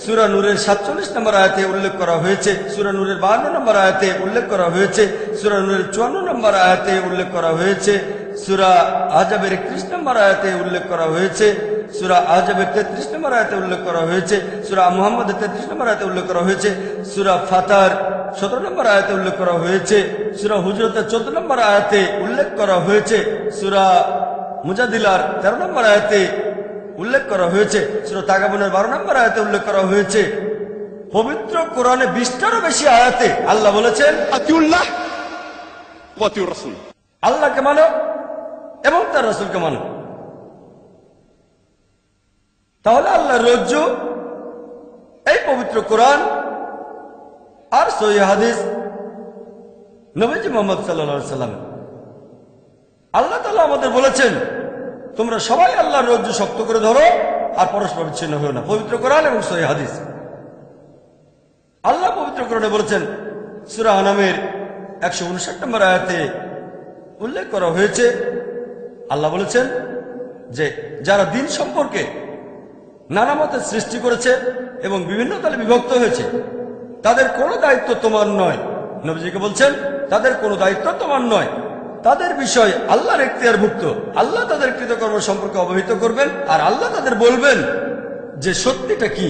সূরা নূরের 47 নম্বর আয়াতে উল্লেখ করা হয়েছে, সূরা নূরের 52 নম্বর আয়াতে উল্লেখ করা হয়েছে, সূরা নূরের 54 নম্বর আয়াতে উল্লেখ করা হয়েছে, সূরা আহজাবের 31 নম্বর আয়াতে উল্লেখ করা হয়েছে, সূরা আহজাবের 33 নম্বর আয়াতে উল্লেখ করা হয়েছে, সূরা মুহাম্মদের 33 নম্বর আয়াতে উল্লেখ করা হয়েছে, সূরা ফাতার 17 নম্বর আয়াতে উল্লেখ করা হয়েছে, সূরা হুজরাতের 14 নম্বর আয়াতে উল্লেখ উল্লেখ করা হয়েছে, সূরা মুজাদিলার 13 নম্বর আয়াতে উল্লেখ করা হয়েছে, সূরা তাগাবুনের 12 নম্বর আয়াতে উল্লেখ করা হয়েছে। পবিত্র কোরআনে 20টারও বেশি আয়াতে আল্লাহ বলেছেন আতিউল্লাহ ওয়া আতিউর রাসূল, আল্লাহকে মানো এবং তার রাসূলকে মানো। তাহলে আল্লাহর রজ্জু এই পবিত্র কোরআন আর সহিহ হাদিস, নবীজি মুহাম্মদ সাল্লাল্লাহু আলাইহি সাল্লাম। আল্লাহ তাআলা আমাদের বলেছেন তোমরা সবাই আল্লাহর রজ্জু শক্ত করে ধরো আর পরস্পর বিচ্ছিন্ন হও না। পবিত্র কোরআন এবং সহিহ হাদিস। আল্লাহ পবিত্র কোরআনে বলেছেন, সূরা আনামের 159 নম্বর আয়াতে উল্লেখ করা হয়েছে, আল্লাহ বলেছেন যে যারা দিন সম্পর্কে নানা মতের সৃষ্টি করেছে এবং বিভিন্ন দলে বিভক্ত হয়েছে, তাদের কোনো দায়িত্ব তোমার নয়। নবীজিকে বলছেন তাদের কোনো দায়িত্ব তোমার নয়, তাদের বিষয় আল্লাহর এখতিয়ারভুক্ত। আল্লাহ তাদের কৃতকর্ম সম্পর্কে অবহিত করবেন আর আল্লাহ তাদের বলবেন যে সত্যিটা কি।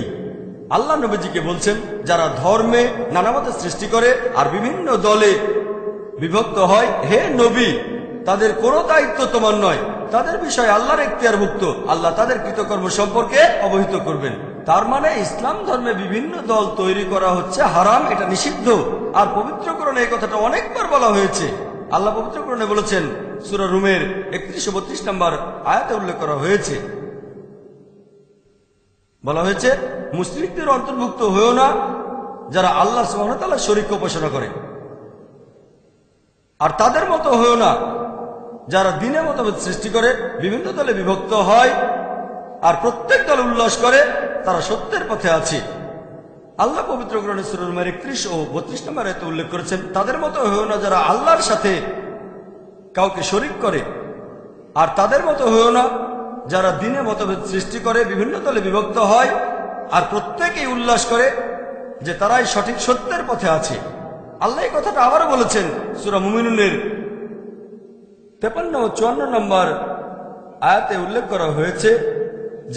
আল্লাহ নবীজিকে বলছেন যারা ধর্মে নানা মতের সৃষ্টি করে আর বিভিন্ন দলে বিভক্ত হয়, হে নবী তাদের কোনো দায়িত্ব তোমার নয়, তাদের বিষয় আল্লাহর এখতিয়ারভুক্ত। আল্লাহ তাদের কৃতকর্ম সম্পর্কে অবহিত করবেন। তার মানে ইসলাম ধর্মে বিভিন্ন দল তৈরি করা হচ্ছে হারাম, এটা নিষিদ্ধ। আর পবিত্র কোরআনে এই কথাটা অনেকবার বলা হয়েছে। আল্লাহ পবিত্র কোরআনে বলেছেন, সূরা রুমের 31-32 নম্বর আয়াতে উল্লেখ করা হয়েছে, বলা হয়েছে মুশরিকদের অন্তর্ভুক্ত হয়েও না যারা আল্লাহ সুবহানাহু ওয়া তাআলার শরীক উপাসনা করে, আর তাদের মতো হয়েও না যারা দ্বীনে মতভেদ সৃষ্টি করে বিভিন্ন দলে বিভক্ত হয় আর প্রত্যেক দল উল্লাস করে তারা সত্যের পথে আছে। আল্লাহ পবিত্র কোরআনে সূরা রুমের 31 ও 32 নম্বর আয়াতে উল্লেখ করেছেন, তাদের মতো হয়েও না যারা আল্লাহর সাথে কাউকে শরীক করে, আর তাদের মতো হয়েও না যারা দ্বীনে মতভেদ সৃষ্টি করে বিভিন্ন দলে বিভক্ত হয় আর প্রত্যেকেই উল্লাস করে যে তারাই সঠিক সত্যের পথে আছে। আল্লাহ এই কথাটা আবারও বলেছেন সূরা মুমিনুনের 53 ও 54 নম্বর আয়াতে উল্লেখ করা হয়েছে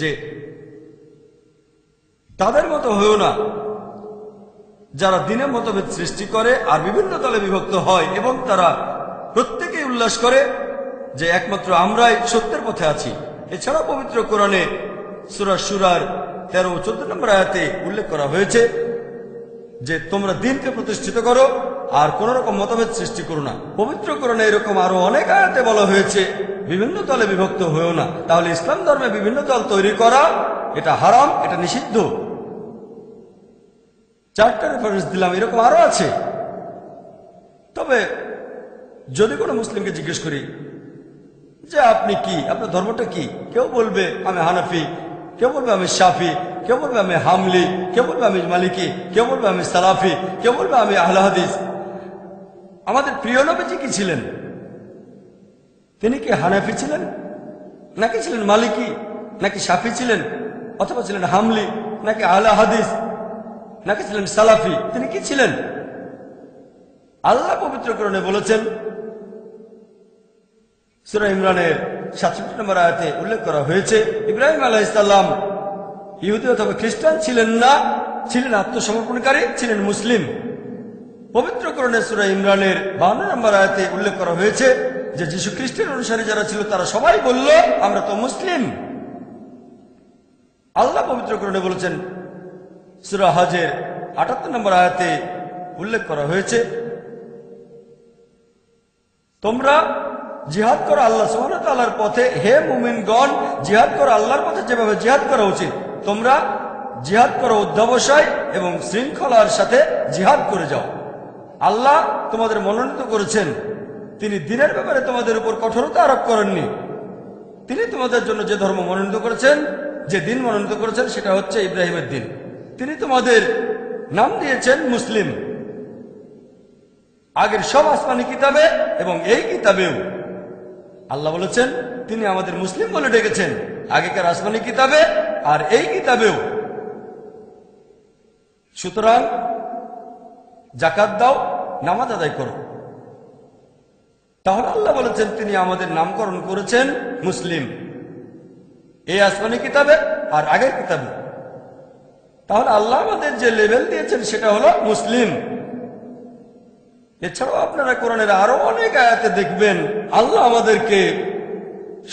যে তাদের মতো হয়েও না যারা দ্বীনে মতভেদ সৃষ্টি করে আর বিভিন্ন দলে বিভক্ত হয় এবং তারা প্রত্যেকেই উল্লাস করে যে একমাত্র আমরাই সত্যের পথে আছি। এছাড়াও পবিত্র কোরআনে সূরা শুরার 13 ও 14 নম্বর আয়াতে উল্লেখ করা হয়েছে যে তোমরা দ্বীনকে প্রতিষ্ঠিত করো আর কোন রকম মতভেদ সৃষ্টি করো না। পবিত্র কোরআনে এরকম আরো অনেক আয়াতে বলা হয়েছে বিভিন্ন দলে বিভক্ত হয়েও না। তাহলে ইসলাম ধর্মে বিভিন্ন দল তৈরি করা এটা হারাম, এটা নিষিদ্ধ। 4টা রেফারেন্স দিলাম, এরকম আরো আছে। তবে যদি কোনো মুসলিমকে জিজ্ঞেস করি যে আপনি কি, আপনার ধর্মটা কি, কেউ বলবে আমি হানাফি, কেউ বলবে আমি শাফি, কেউ বলবে আমি হামলি, কেউ বলবে আমি মালিকি, কেউ বলবে আমি সালাফি, কেউ বলবে আমি আহলে হাদিস। আমাদের প্রিয় নবীজি কি ছিলেন? তিনি কি হানাফি ছিলেন, নাকি ছিলেন মালিকি, নাকি শাফি ছিলেন, অথবা ছিলেন হামলি, নাকি আহলে হাদিস, নাকি ছিলেন সালাফি? তিনি কি ছিলেন? আল্লাহ পবিত্র কোরআনে বলেছেন, সূরা ইমরানের 67 নম্বর আয়াতে উল্লেখ করা হয়েছে, ইব্রাহিম আলাইহিস সালাম ইহুদি অথবা খ্রিস্টান ছিলেন না, ছিলেন আত্মসমর্পণকারী, ছিলেন মুসলিম। পবিত্র কোরআনে সূরা ইমরানের 52 নম্বর আয়াতে উল্লেখ করা হয়েছে যে যীশু খ্রিস্টের অনুসারী যারা ছিল তারা সবাই বলল আমরা তো মুসলিম। আল্লাহ পবিত্র কোরআনে বলেছেন, সূরা হজের 78 নম্বর আয়াতে উল্লেখ করা হয়েছে, তোমরা জিহাদ করো আল্লাহ সুবহানাহু ওয়া তাআলার পথে, হে মুমিনগণ জিহাদ করো আল্লাহর পথে যেভাবে জিহাদ করা উচিত। তোমরা জিহাদ করো অধ্যবসায় এবং শৃঙ্খলার সাথে জিহাদ করে যাও। আল্লাহ তোমাদের মনোনীত করেছেন, তিনি দ্বীনের ব্যাপারে তোমাদের উপর কঠোরতা আরোপ করেননি। তিনি তোমাদের জন্য যে ধর্ম মনোনীত করেছেন, যে দিন মনোনীত করেছেন সেটা হচ্ছে ইব্রাহিমের দিন। তিনি তোমাদের নাম দিয়েছেন মুসলিম, আগের সব আসমানি কিতাবে এবং এই কিতাবেও আল্লাহ বলেছেন তিনি আমাদের মুসলিম বলে ডেকেছেন, আগেকার আসমানি কিতাবে আর এই কিতাবেও। সুতরাং যাকাত দাও, নামাজ আদায় করো। তাহলে আল্লাহ বলেছেন তিনি আমাদের নামকরণ করেছেন মুসলিম, এই আসমানি কিতাবে আর আগের কিতাবে। তাহলে আল্লাহ আমাদের যে লেভেল দিয়েছেন সেটা হলো মুসলিম। এছাড়াও আপনারা কোরআনের আরো অনেক আয়াতে দেখবেন আল্লাহ আমাদেরকে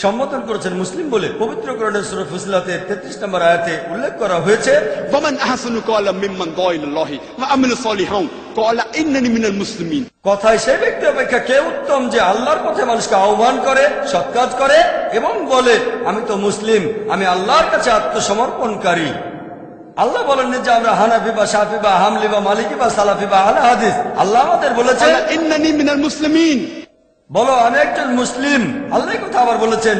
সম্বোধন করেছেন মুসলিম বলে। পবিত্র কোরআনের সূরা ফুসিলাতের 33 নম্বর আয়াতে উল্লেখ করা হয়েছে, ومن أحسن قولا ممن دعا إلى الله وعمل صالحا قال إنني من المسلمين। কথায় সেই ব্যক্তি অপেক্ষা কে উত্তম যে আল্লাহর পথে মানুষকে আহ্বান করে, সৎ কাজ করে এবং বলে আমি তো মুসলিম, আমি আল্লাহর কাছে আত্মসমর্পণকারী। আল্লাহ বলেননি যে আমরা হানাফি বা শাফি বা হামলি বা মালিকি বা সালাফি বা আহলে হাদিস। আল্লাহ আমাদের বলেছেন قال إنني من المسلمين। বলো আমি একজন মুসলিম। আল্লাহ কথা আবার বলেছেন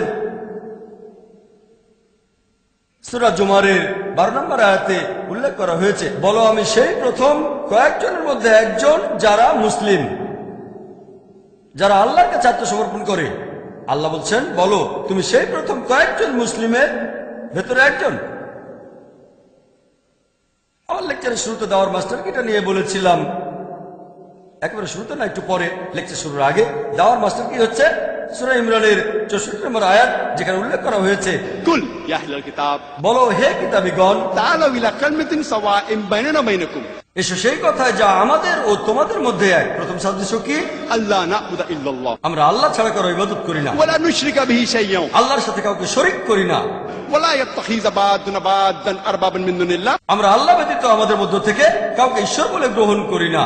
সূরা জুমারের 12 নম্বর আয়াতে উল্লেখ করা হয়েছে, বলো আমি সেই প্রথম কয়েকজনের মধ্যে একজন যারা মুসলিম, যারা আল্লাহর কাছে আত্মসমর্পণ করে। আল্লাহ বলছেন বলো তুমি সেই প্রথম কয়েকজন মুসলিমের ভেতরে একজন। আমার লেকচারের শুরুতে দাওয়ার মাস্টারকে এটা নিয়ে বলেছিলাম, একেবারে শুরুতে না, একটু পরে লেকচার শুরুর আগে। দাওয়ার মাস্টার কি হচ্ছে সূরা ইমরানের 64 নম্বর আয়াত, যেখানে উল্লেখ করা হয়েছে قل يا أهل الكتاب বলো হে কিতাবীগণ تعالوا إلى كلمة سواء بيننا وبينكم এসো সেই কথায় যা আমাদের ও তোমাদের মধ্যে এক। প্রথম সাদৃশ্য কি? ألا نعبد إلا الله আমরা আল্লাহ ছাড়া কারো ইবাদত করি না, ولا نشرك به شيئا আল্লাহর সাথে কাউকে শরীক করি না। ولا يتخذ بعضنا بعضا أربابا من دون الله আমরা আল্লাহ ব্যতীত আমাদের মধ্য থেকে কাউকে ঈশ্বর বলে গ্রহণ করি না।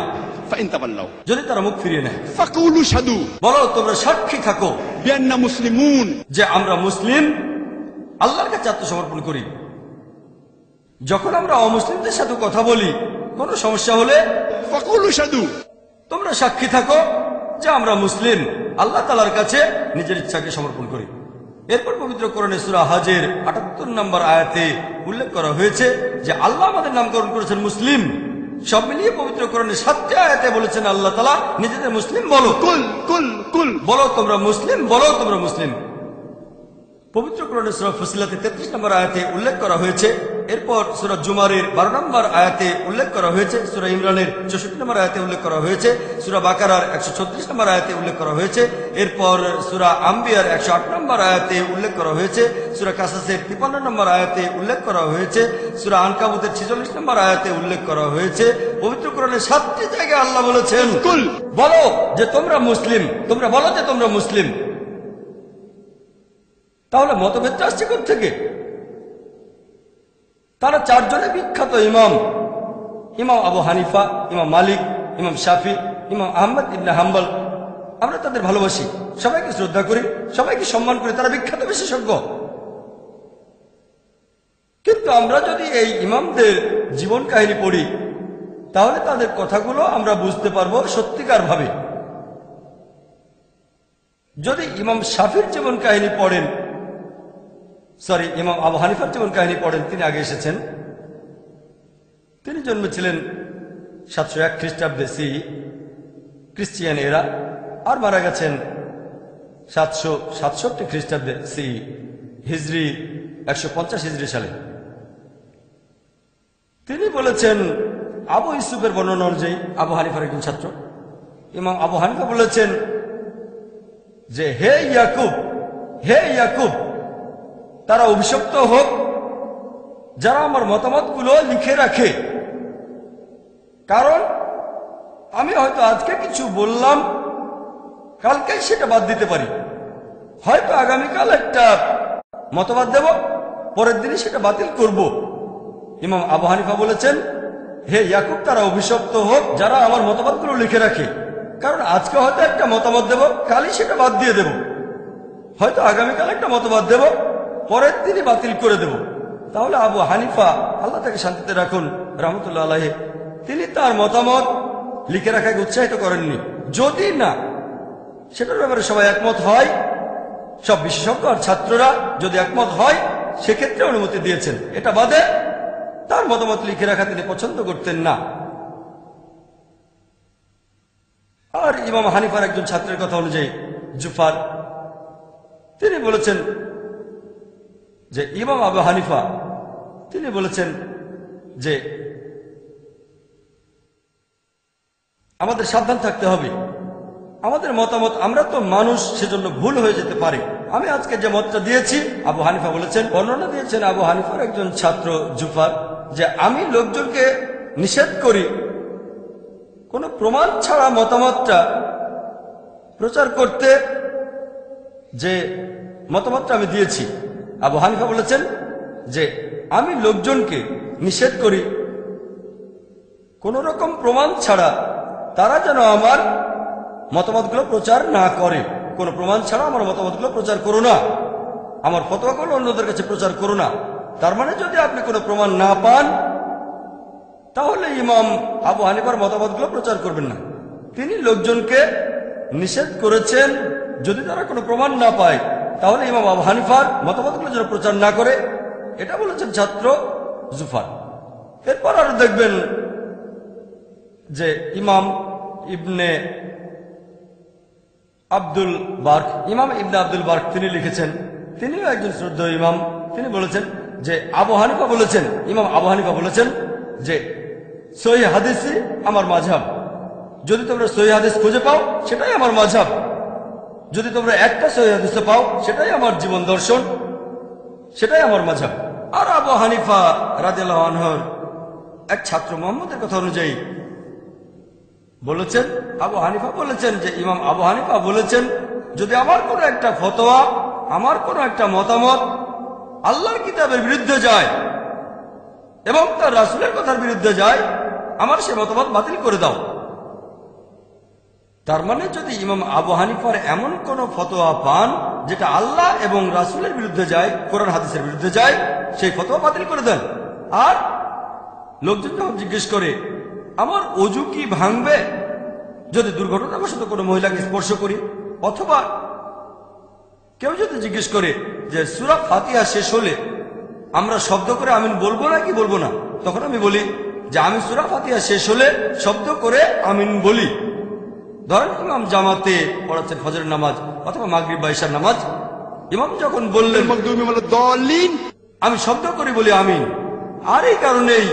فإن تولوا যদি তারা মুখ ফিরিয়ে নেয় فقولوا اشهدوا বলো তোমরা সাক্ষী থাকো بأننا مسلمون। যে আমরা মুসলিম, আল্লাহর কাছে আত্মসমর্পণ করি। যখন আমরা অমুসলিমদের সাথে কথা বলি, কোনো সমস্যা হলে فقولوا اشهدوا তোমরা সাক্ষী থাকো যে আমরা মুসলিম, আল্লাহ তাআলার কাছে নিজের ইচ্ছাকে সমর্পণ করি। এরপর পবিত্র কোরআনে সূরা হজের 78 নম্বর আয়াতে উল্লেখ করা হয়েছে যে আল্লাহ আমাদের নামকরণ করেছেন মুসলিম। সব মিলিয়ে পবিত্র কোরআনে 7টি আয়াতে বলেছেন আল্লাহ তাআলা নিজেদের মুসলিম বলো, কুল বলো তোমরা মুসলিম, বলো তোমরা মুসলিম। পবিত্র কোরআনের সূরা ফুসিলাতে 33 নম্বর আয়াতে উল্লেখ করা হয়েছে। এরপর সূরা জুমারের 12 নম্বর আয়াতে উল্লেখ করা হয়েছে, সূরা ইমরানের 64 নম্বর আয়াতে উল্লেখ করা হয়েছে, সূরা বাকারার 136 নম্বর আয়াতে উল্লেখ করা হয়েছে, এরপর সূরা আম্বিয়ার 108 নম্বর আয়াতে উল্লেখ করা হয়েছে, সূরা কাসাসের 53 নম্বর আয়াতে উল্লেখ করা হয়েছে, সূরা আনকাবুতের 46 নম্বর আয়াতে উল্লেখ করা হয়েছে। পবিত্র কোরআনের 7টি জায়গায় আল্লাহ বলেছেন বলো যে তোমরা মুসলিম, তোমরা বলো যে তোমরা মুসলিম। তাহলে মতভেদটা আসছে কোথা থেকে? তারা 4 জনে বিখ্যাত ইমাম, ইমাম আবু হানিফা, ইমাম মালিক, ইমাম শাফি, ইমাম আহমদ ইবনে হাম্বল। আমরা তাদের ভালোবাসি, সবাইকে শ্রদ্ধা করি, সবাইকে সম্মান করি, তারা বিখ্যাত বিশেষজ্ঞ। কিন্তু আমরা যদি এই ইমামদের জীবন কাহিনী পড়ি, তাহলে তাদের কথাগুলো আমরা বুঝতে পারবো সত্যিকার ভাবে। যদি ইমাম শাফির জীবন কাহিনী পড়েন, ইমাম আবু হানিফার জীবন কাহিনী পড়েন, তিনি আগে এসেছেন। তিনি জন্মেছিলেন 701 খ্রিস্টাব্দে সি খ্রিস্টিয়ান এরা, আর মারা গেছেন 767 খ্রিস্টাব্দে সি হিজরি 150 হিজরি সালে। তিনি বলেছেন, আবু ইউসুফের বর্ণনা অনুযায়ী আবু হানিফার একজন ছাত্র, ইমাম আবু হানিফা বলেছেন যে হে ইয়াকুব, হে ইয়াকুব, তারা অভিশপ্ত হোক যারা আমার মতামতগুলো লিখে রাখে। কারণ আমি হয়তো আজকে কিছু বললাম, কালকে সেটা বাদ দিতে পারি। হয়তো আগামীকাল একটা মতবাদ দেব, পরের দিনই সেটা বাতিল করব। ইমাম আবু হানিফা বলেছেন, হে ইয়াকুব, তারা অভিশপ্ত হোক যারা আমার মতবাদগুলো লিখে রাখে। কারণ আজকে হয়তো একটা মতামত দেব, কালই সেটা বাদ দিয়ে দেব। হয়তো আগামীকাল একটা মতবাদ দেব, পরের দিনই বাতিল করে দেব। তাহলে আবু হানিফা, আল্লাহ তাকে শান্তিতে রাখুন, রহমতুল্লাহ আলাইহি, তিনি তার মতামত লিখে রাখাকে উৎসাহিত করেননি। যদি না সেটার ব্যাপারে সবাই একমত হয়, সব বিশেষজ্ঞ আর ছাত্ররা যদি একমত হয়, সেক্ষেত্রে অনুমতি দিয়েছেন। এটা বাদে তার মতামত লিখে রাখা তিনি পছন্দ করতেন না। আর ইমাম হানিফার একজন ছাত্রের কথা অনুযায়ী জুফার, তিনি বলেছেন যে ইমাম আবু হানিফা, তিনি বলেছেন যে আমাদের সাবধান থাকতে হবে। আমাদের মতামত, আমরা তো মানুষ, সেজন্য ভুল হয়ে যেতে পারে। আমি আজকে যে মতটা দিয়েছি, আবু হানিফা বলেছেন, বর্ণনা দিয়েছেন আবু হানিফার একজন ছাত্র জুফার, যে আমি লোকজনকে নিষেধ করি কোনো প্রমাণ ছাড়া মতামতটা প্রচার করতে যে মতামতটা আমি দিয়েছি, আবু হানিফা বলেছেন যে আমি লোকজনকে নিষেধ করি কোন রকম প্রমাণ ছাড়া তারা যেন আমার মতামতগুলো প্রচার না করে। কোনো প্রমাণ ছাড়া আমার মতামতগুলো প্রচার করো না, আমার ফতোয়াগুলো অন্যদের কাছে প্রচার করো না। তার মানে যদি আপনি কোনো প্রমাণ না পান তাহলে ইমাম আবু হানিফার মতামতগুলো প্রচার করবেন না। তিনি লোকজনকে নিষেধ করেছেন যদি তারা কোনো প্রমাণ না পায় তাহলে ইমাম আবু হানিফার মতামতগুলো যেন প্রচার না করে, এটা বলেছেন ছাত্র জুফার। এরপর আরো দেখবেন যে ইমাম ইবনে আব্দুল বার্ক, ইমাম ইবনে আব্দুল বার্ক তিনি লিখেছেন, তিনিও একজন শ্রদ্ধেয় ইমাম। তিনি বলেছেন যে আবু হানিফা বলেছেন, ইমাম আবু হানিফা বলেছেন যে সহিহ হাদিসই আমার মাযহাব। যদি তোমরা সহিহ হাদিস খুঁজে পাও সেটাই আমার মাযহাব, যদি তোমরা একটা সহিহ হাদিস পাও সেটাই আমার জীবন দর্শন, সেটাই আমার মাযহাব। আর আবু হানিফা রাদিয়াল্লাহু আনহুর এক ছাত্র মুহাম্মদের কথা অনুযায়ী বলেছেন, আবু হানিফা বলেছেন যে ইমাম আবু হানিফা বলেছেন যদি আমার কোনো একটা ফতোয়া, আমার কোনো একটা মতামত আল্লাহর কিতাবের বিরুদ্ধে যায় এবং তার রাসূলের কথার বিরুদ্ধে যায়, আমার সে মতামত বাতিল করে দাও। তার মানে যদি ইমাম আবু হানিফার এমন কোন ফতোয়া পান যেটা আল্লাহ এবং রাসূলের বিরুদ্ধে যায়, কোরআন হাদিসের বিরুদ্ধে যায়, সেই ফতোয়া বাতিল করে দেন। আর লোকজন যখন জিজ্ঞেস করে আমার ওযু কি ভাঙবে যদি দুর্ঘটনাবশত কোনো মহিলাকে স্পর্শ করি, অথবা কেউ যদি জিজ্ঞেস করে যে সূরা ফাতিহা শেষ হলে আমরা শব্দ করে আমিন বলবো না কি বলবো না, তখন আমি বলি যে আমি সূরা ফাতিহা শেষ হলে শব্দ করে আমিন বলি। ধরেন ইমাম জামাতে পড়াচ্ছেন ফজরের নামাজ অথবা মাগরিব বা ইশার নামাজ, ইমাম যখন বললেন আমি শব্দ করে বলি আমিন। আর এই কারণেই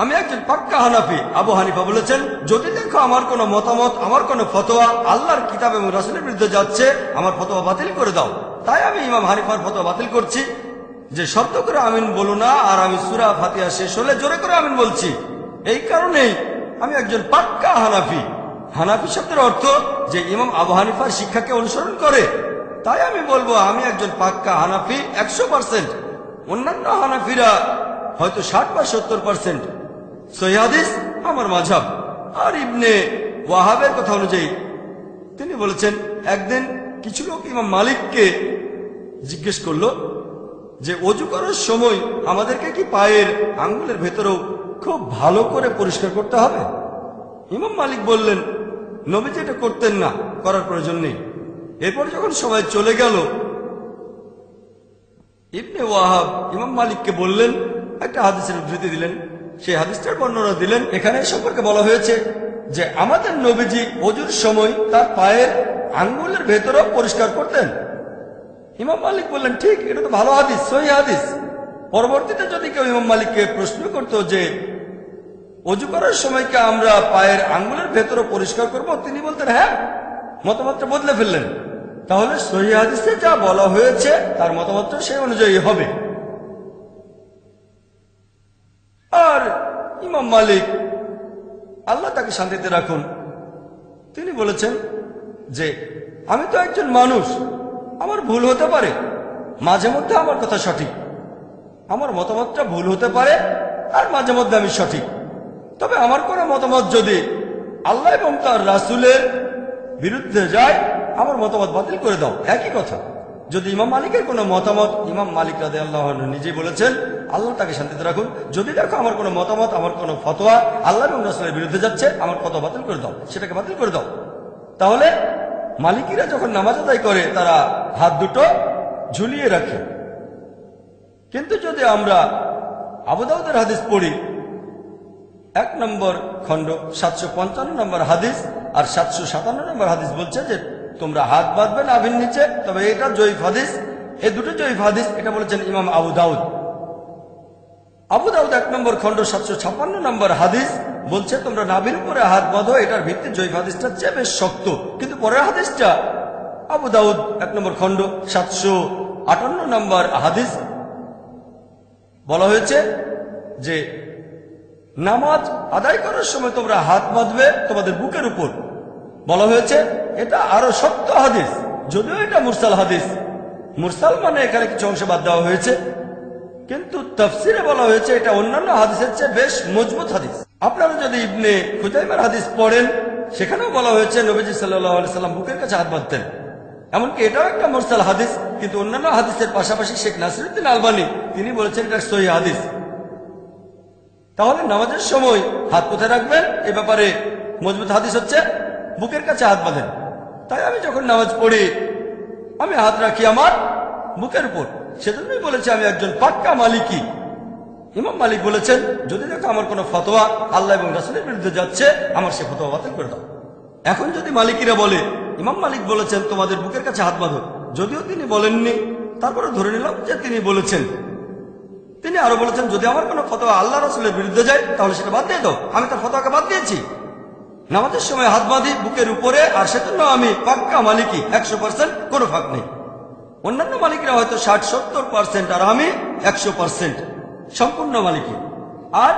আমি একজন পাক্কা হানাফি। আবু হানিফা বলেছেন যদি দেখো আমার কোনো মতামত, আমার কোনো ফতোয়া আল্লাহর কিতাব এবং রাসূলের বিরুদ্ধে যাচ্ছে, আমার ফতোয়া বাতিল করে দাও। তাই আমি ইমাম হানিফার ফতোয়া বাতিল করছি যে শব্দ করে আমিন বলো না, আর আমি সূরা ফাতিহা শেষ হলে জোরে করে আমিন বলছি। এই কারণেই আমি একজন পাক্কা হানাফি। হানাফি শব্দের অর্থ যে ইমাম আবু হানিফার শিক্ষাকে অনুসরণ করে। তাই আমি বলবো আমি একজন পাক্কা হানাফি 100%। অন্যান্য হানাফিরা হয়তো 60 বা 70%। সহিহ হাদিস আমার মাযহাব। আর ইবনে ওয়াহাবের কথা অনুযায়ী তিনি বলেছেন একদিন কিছু লোক ইমাম মালিককে জিজ্ঞেস করলো যে ওযু করার সময় আমাদেরকে কি পায়ের আঙ্গুলের ভেতরেও খুব ভালো করে পরিষ্কার করতে হবে? ইমাম মালিক বললেন নবীজি এটা করতেন না, করার প্রয়োজন নেই। এরপর যখন সবাই চলে গেল ইবনে ওয়াহাব ইমাম মালিককে বললেন, একটা হাদিসের উদ্ধৃতি দিলেন, সেই হাদিসটার বর্ণনা দিলেন। এখানে সম্পর্কে বলা হয়েছে যে আমাদের নবীজি ওযুর সময় তার পায়ের আঙ্গুলের ভেতরেও পরিষ্কার করতেন। ইমাম মালিক বললেন ঠিক, এটা তো ভালো হাদিস, সহিহ হাদিস। পরবর্তীতে যদি কেউ ইমাম মালিককে প্রশ্ন করত যে ওযু করার সময় কি আমরা পায়ের আঙ্গুলের ভেতরে পরিষ্কার করব, তিনি বলতেন হ্যাঁ। মতামতটা বদলে ফেললেন। তাহলে সহিহ হাদিসে যা বলা হয়েছে তার মতামতটা সেই অনুযায়ী হবে। আর ইমাম মালিক আল্লাহ তাকে শান্তিতে রাখুন, তিনি বলেছেন যে আমি তো একজন মানুষ, আমার ভুল হতে পারে, মাঝে মধ্যে আমার কথা সঠিক, আমার মতামতটা ভুল হতে পারে আর মাঝে মধ্যে আমি সঠিক। তবে আমার কোনো মতামত যদি আল্লাহ এবং তার রাসূলের বিরুদ্ধে যায়, আমার মতামত বাতিল করে দাও। একই কথা যদি ইমাম মালিকের কোনো মতামত, ইমাম মালিক রাদিয়াল্লাহু আনহু নিজেই বলেছেন আল্লাহ তাকে শান্তিতে রাখুন, যদি দেখো আমার কোনো মতামত, আমার কোনো ফতোয়া আল্লাহ এবং রাসূলের বিরুদ্ধে যাচ্ছে, আমার ফতোয়া বাতিল করে দাও, সেটাকে বাতিল করে দাও। তাহলে মালিকিরা যখন নামাজ আদায় করে তারা হাত দুটো ঝুলিয়ে রাখে। কিন্তু যদি আমরা আবু দাউদের হাদিস পড়ি, 1 নম্বর খণ্ড 755 নম্বর হাদিস আর 757 নম্বর হাদিস বলছে যে তোমরা হাত বাঁধবে নাভির নিচে। তবে এটা জয়ীফ হাদিস, এই দুটো জয়ীফ হাদিস। এটা বলেছেন ইমাম আবু দাউদ। আবু দাউদ 1 নম্বর খণ্ড 756 নম্বর হাদিস বলছে তোমরা নাভির উপরে হাত বাঁধো। এটার ভিত্তি জয়ীফ হাদিসটা চেয়ে বেশ শক্ত। কিন্তু পরের হাদিসটা আবু দাউদ 1 নম্বর খণ্ড 758 নম্বর হাদিস বলা হয়েছে যে নামাজ আদায় করার সময় তোমরা হাত বাঁধবে তোমাদের বুকের উপর। বলা হয়েছে এটা আরো শক্ত হাদিস, যদিও এটা মুরসাল হাদিস। মুরসাল মানে এখানে কিছু অংশ বাদ দেওয়া হয়েছে, কিন্তু তাফসিরে বলা হয়েছে এটা অন্যান্য হাদিসের চেয়ে বেশ মজবুত হাদিস। আপনারা যদি ইবনে খুজাইমার হাদিস পড়েন, সেখানেও বলা হয়েছে নবীজি সাল্লাল্লাহু আলাইহি সাল্লাম বুকের কাছে হাত বাঁধতেন। এমনকি এটাও একটা মুরসাল হাদিস, কিন্তু অন্যান্য হাদিসের পাশাপাশি শেখ নাসিরউদ্দিন আলবানী তিনি বলেছেন এটা সহিহ হাদিস। তাহলে নামাজের সময় হাত কোথায় রাখবেন এ ব্যাপারে মজবুত হাদিস হচ্ছে বুকের কাছে হাত বাঁধেন। তাই আমি যখন নামাজ পড়ি আমি হাত রাখি আমার বুকের উপর। সেজন্যই বলেছি আমি একজন পাক্কা মালিকি। ইমাম মালিক বলেছেন, যদি দেখো আমার কোনো ফতোয়া আল্লাহ এবং রাসূলের বিরুদ্ধে যাচ্ছে, আমার সে ফতোয়া বাতিল করে দাও। এখন যদি মালিকিরা বলে, ইমাম মালিক বলেছেন তোমাদের বুকের কাছে হাত বাঁধো, যদিও তিনি বলেননি, তারপরে ধরে নিলাম যে তিনি বলেছেন। তিনি আরো বলেছেন, যদি আমার কোনো ফতোয়া আল্লাহ রাসূলের বিরুদ্ধে যায় তাহলে সেটা বাদ দিয়ে দাও। আমি তার ফতোয়াকে বাদ দিয়েছি। নামাজের সময় হাত বাঁধি বুকের উপরে, আর সেজন্য আমি পাক্কা মালিকি, 100%, কোনো ফাঁক নেই। অন্যান্য মালিকরা হয়তো 60-70%, আর আমি 100% সম্পূর্ণ মালিকি। আর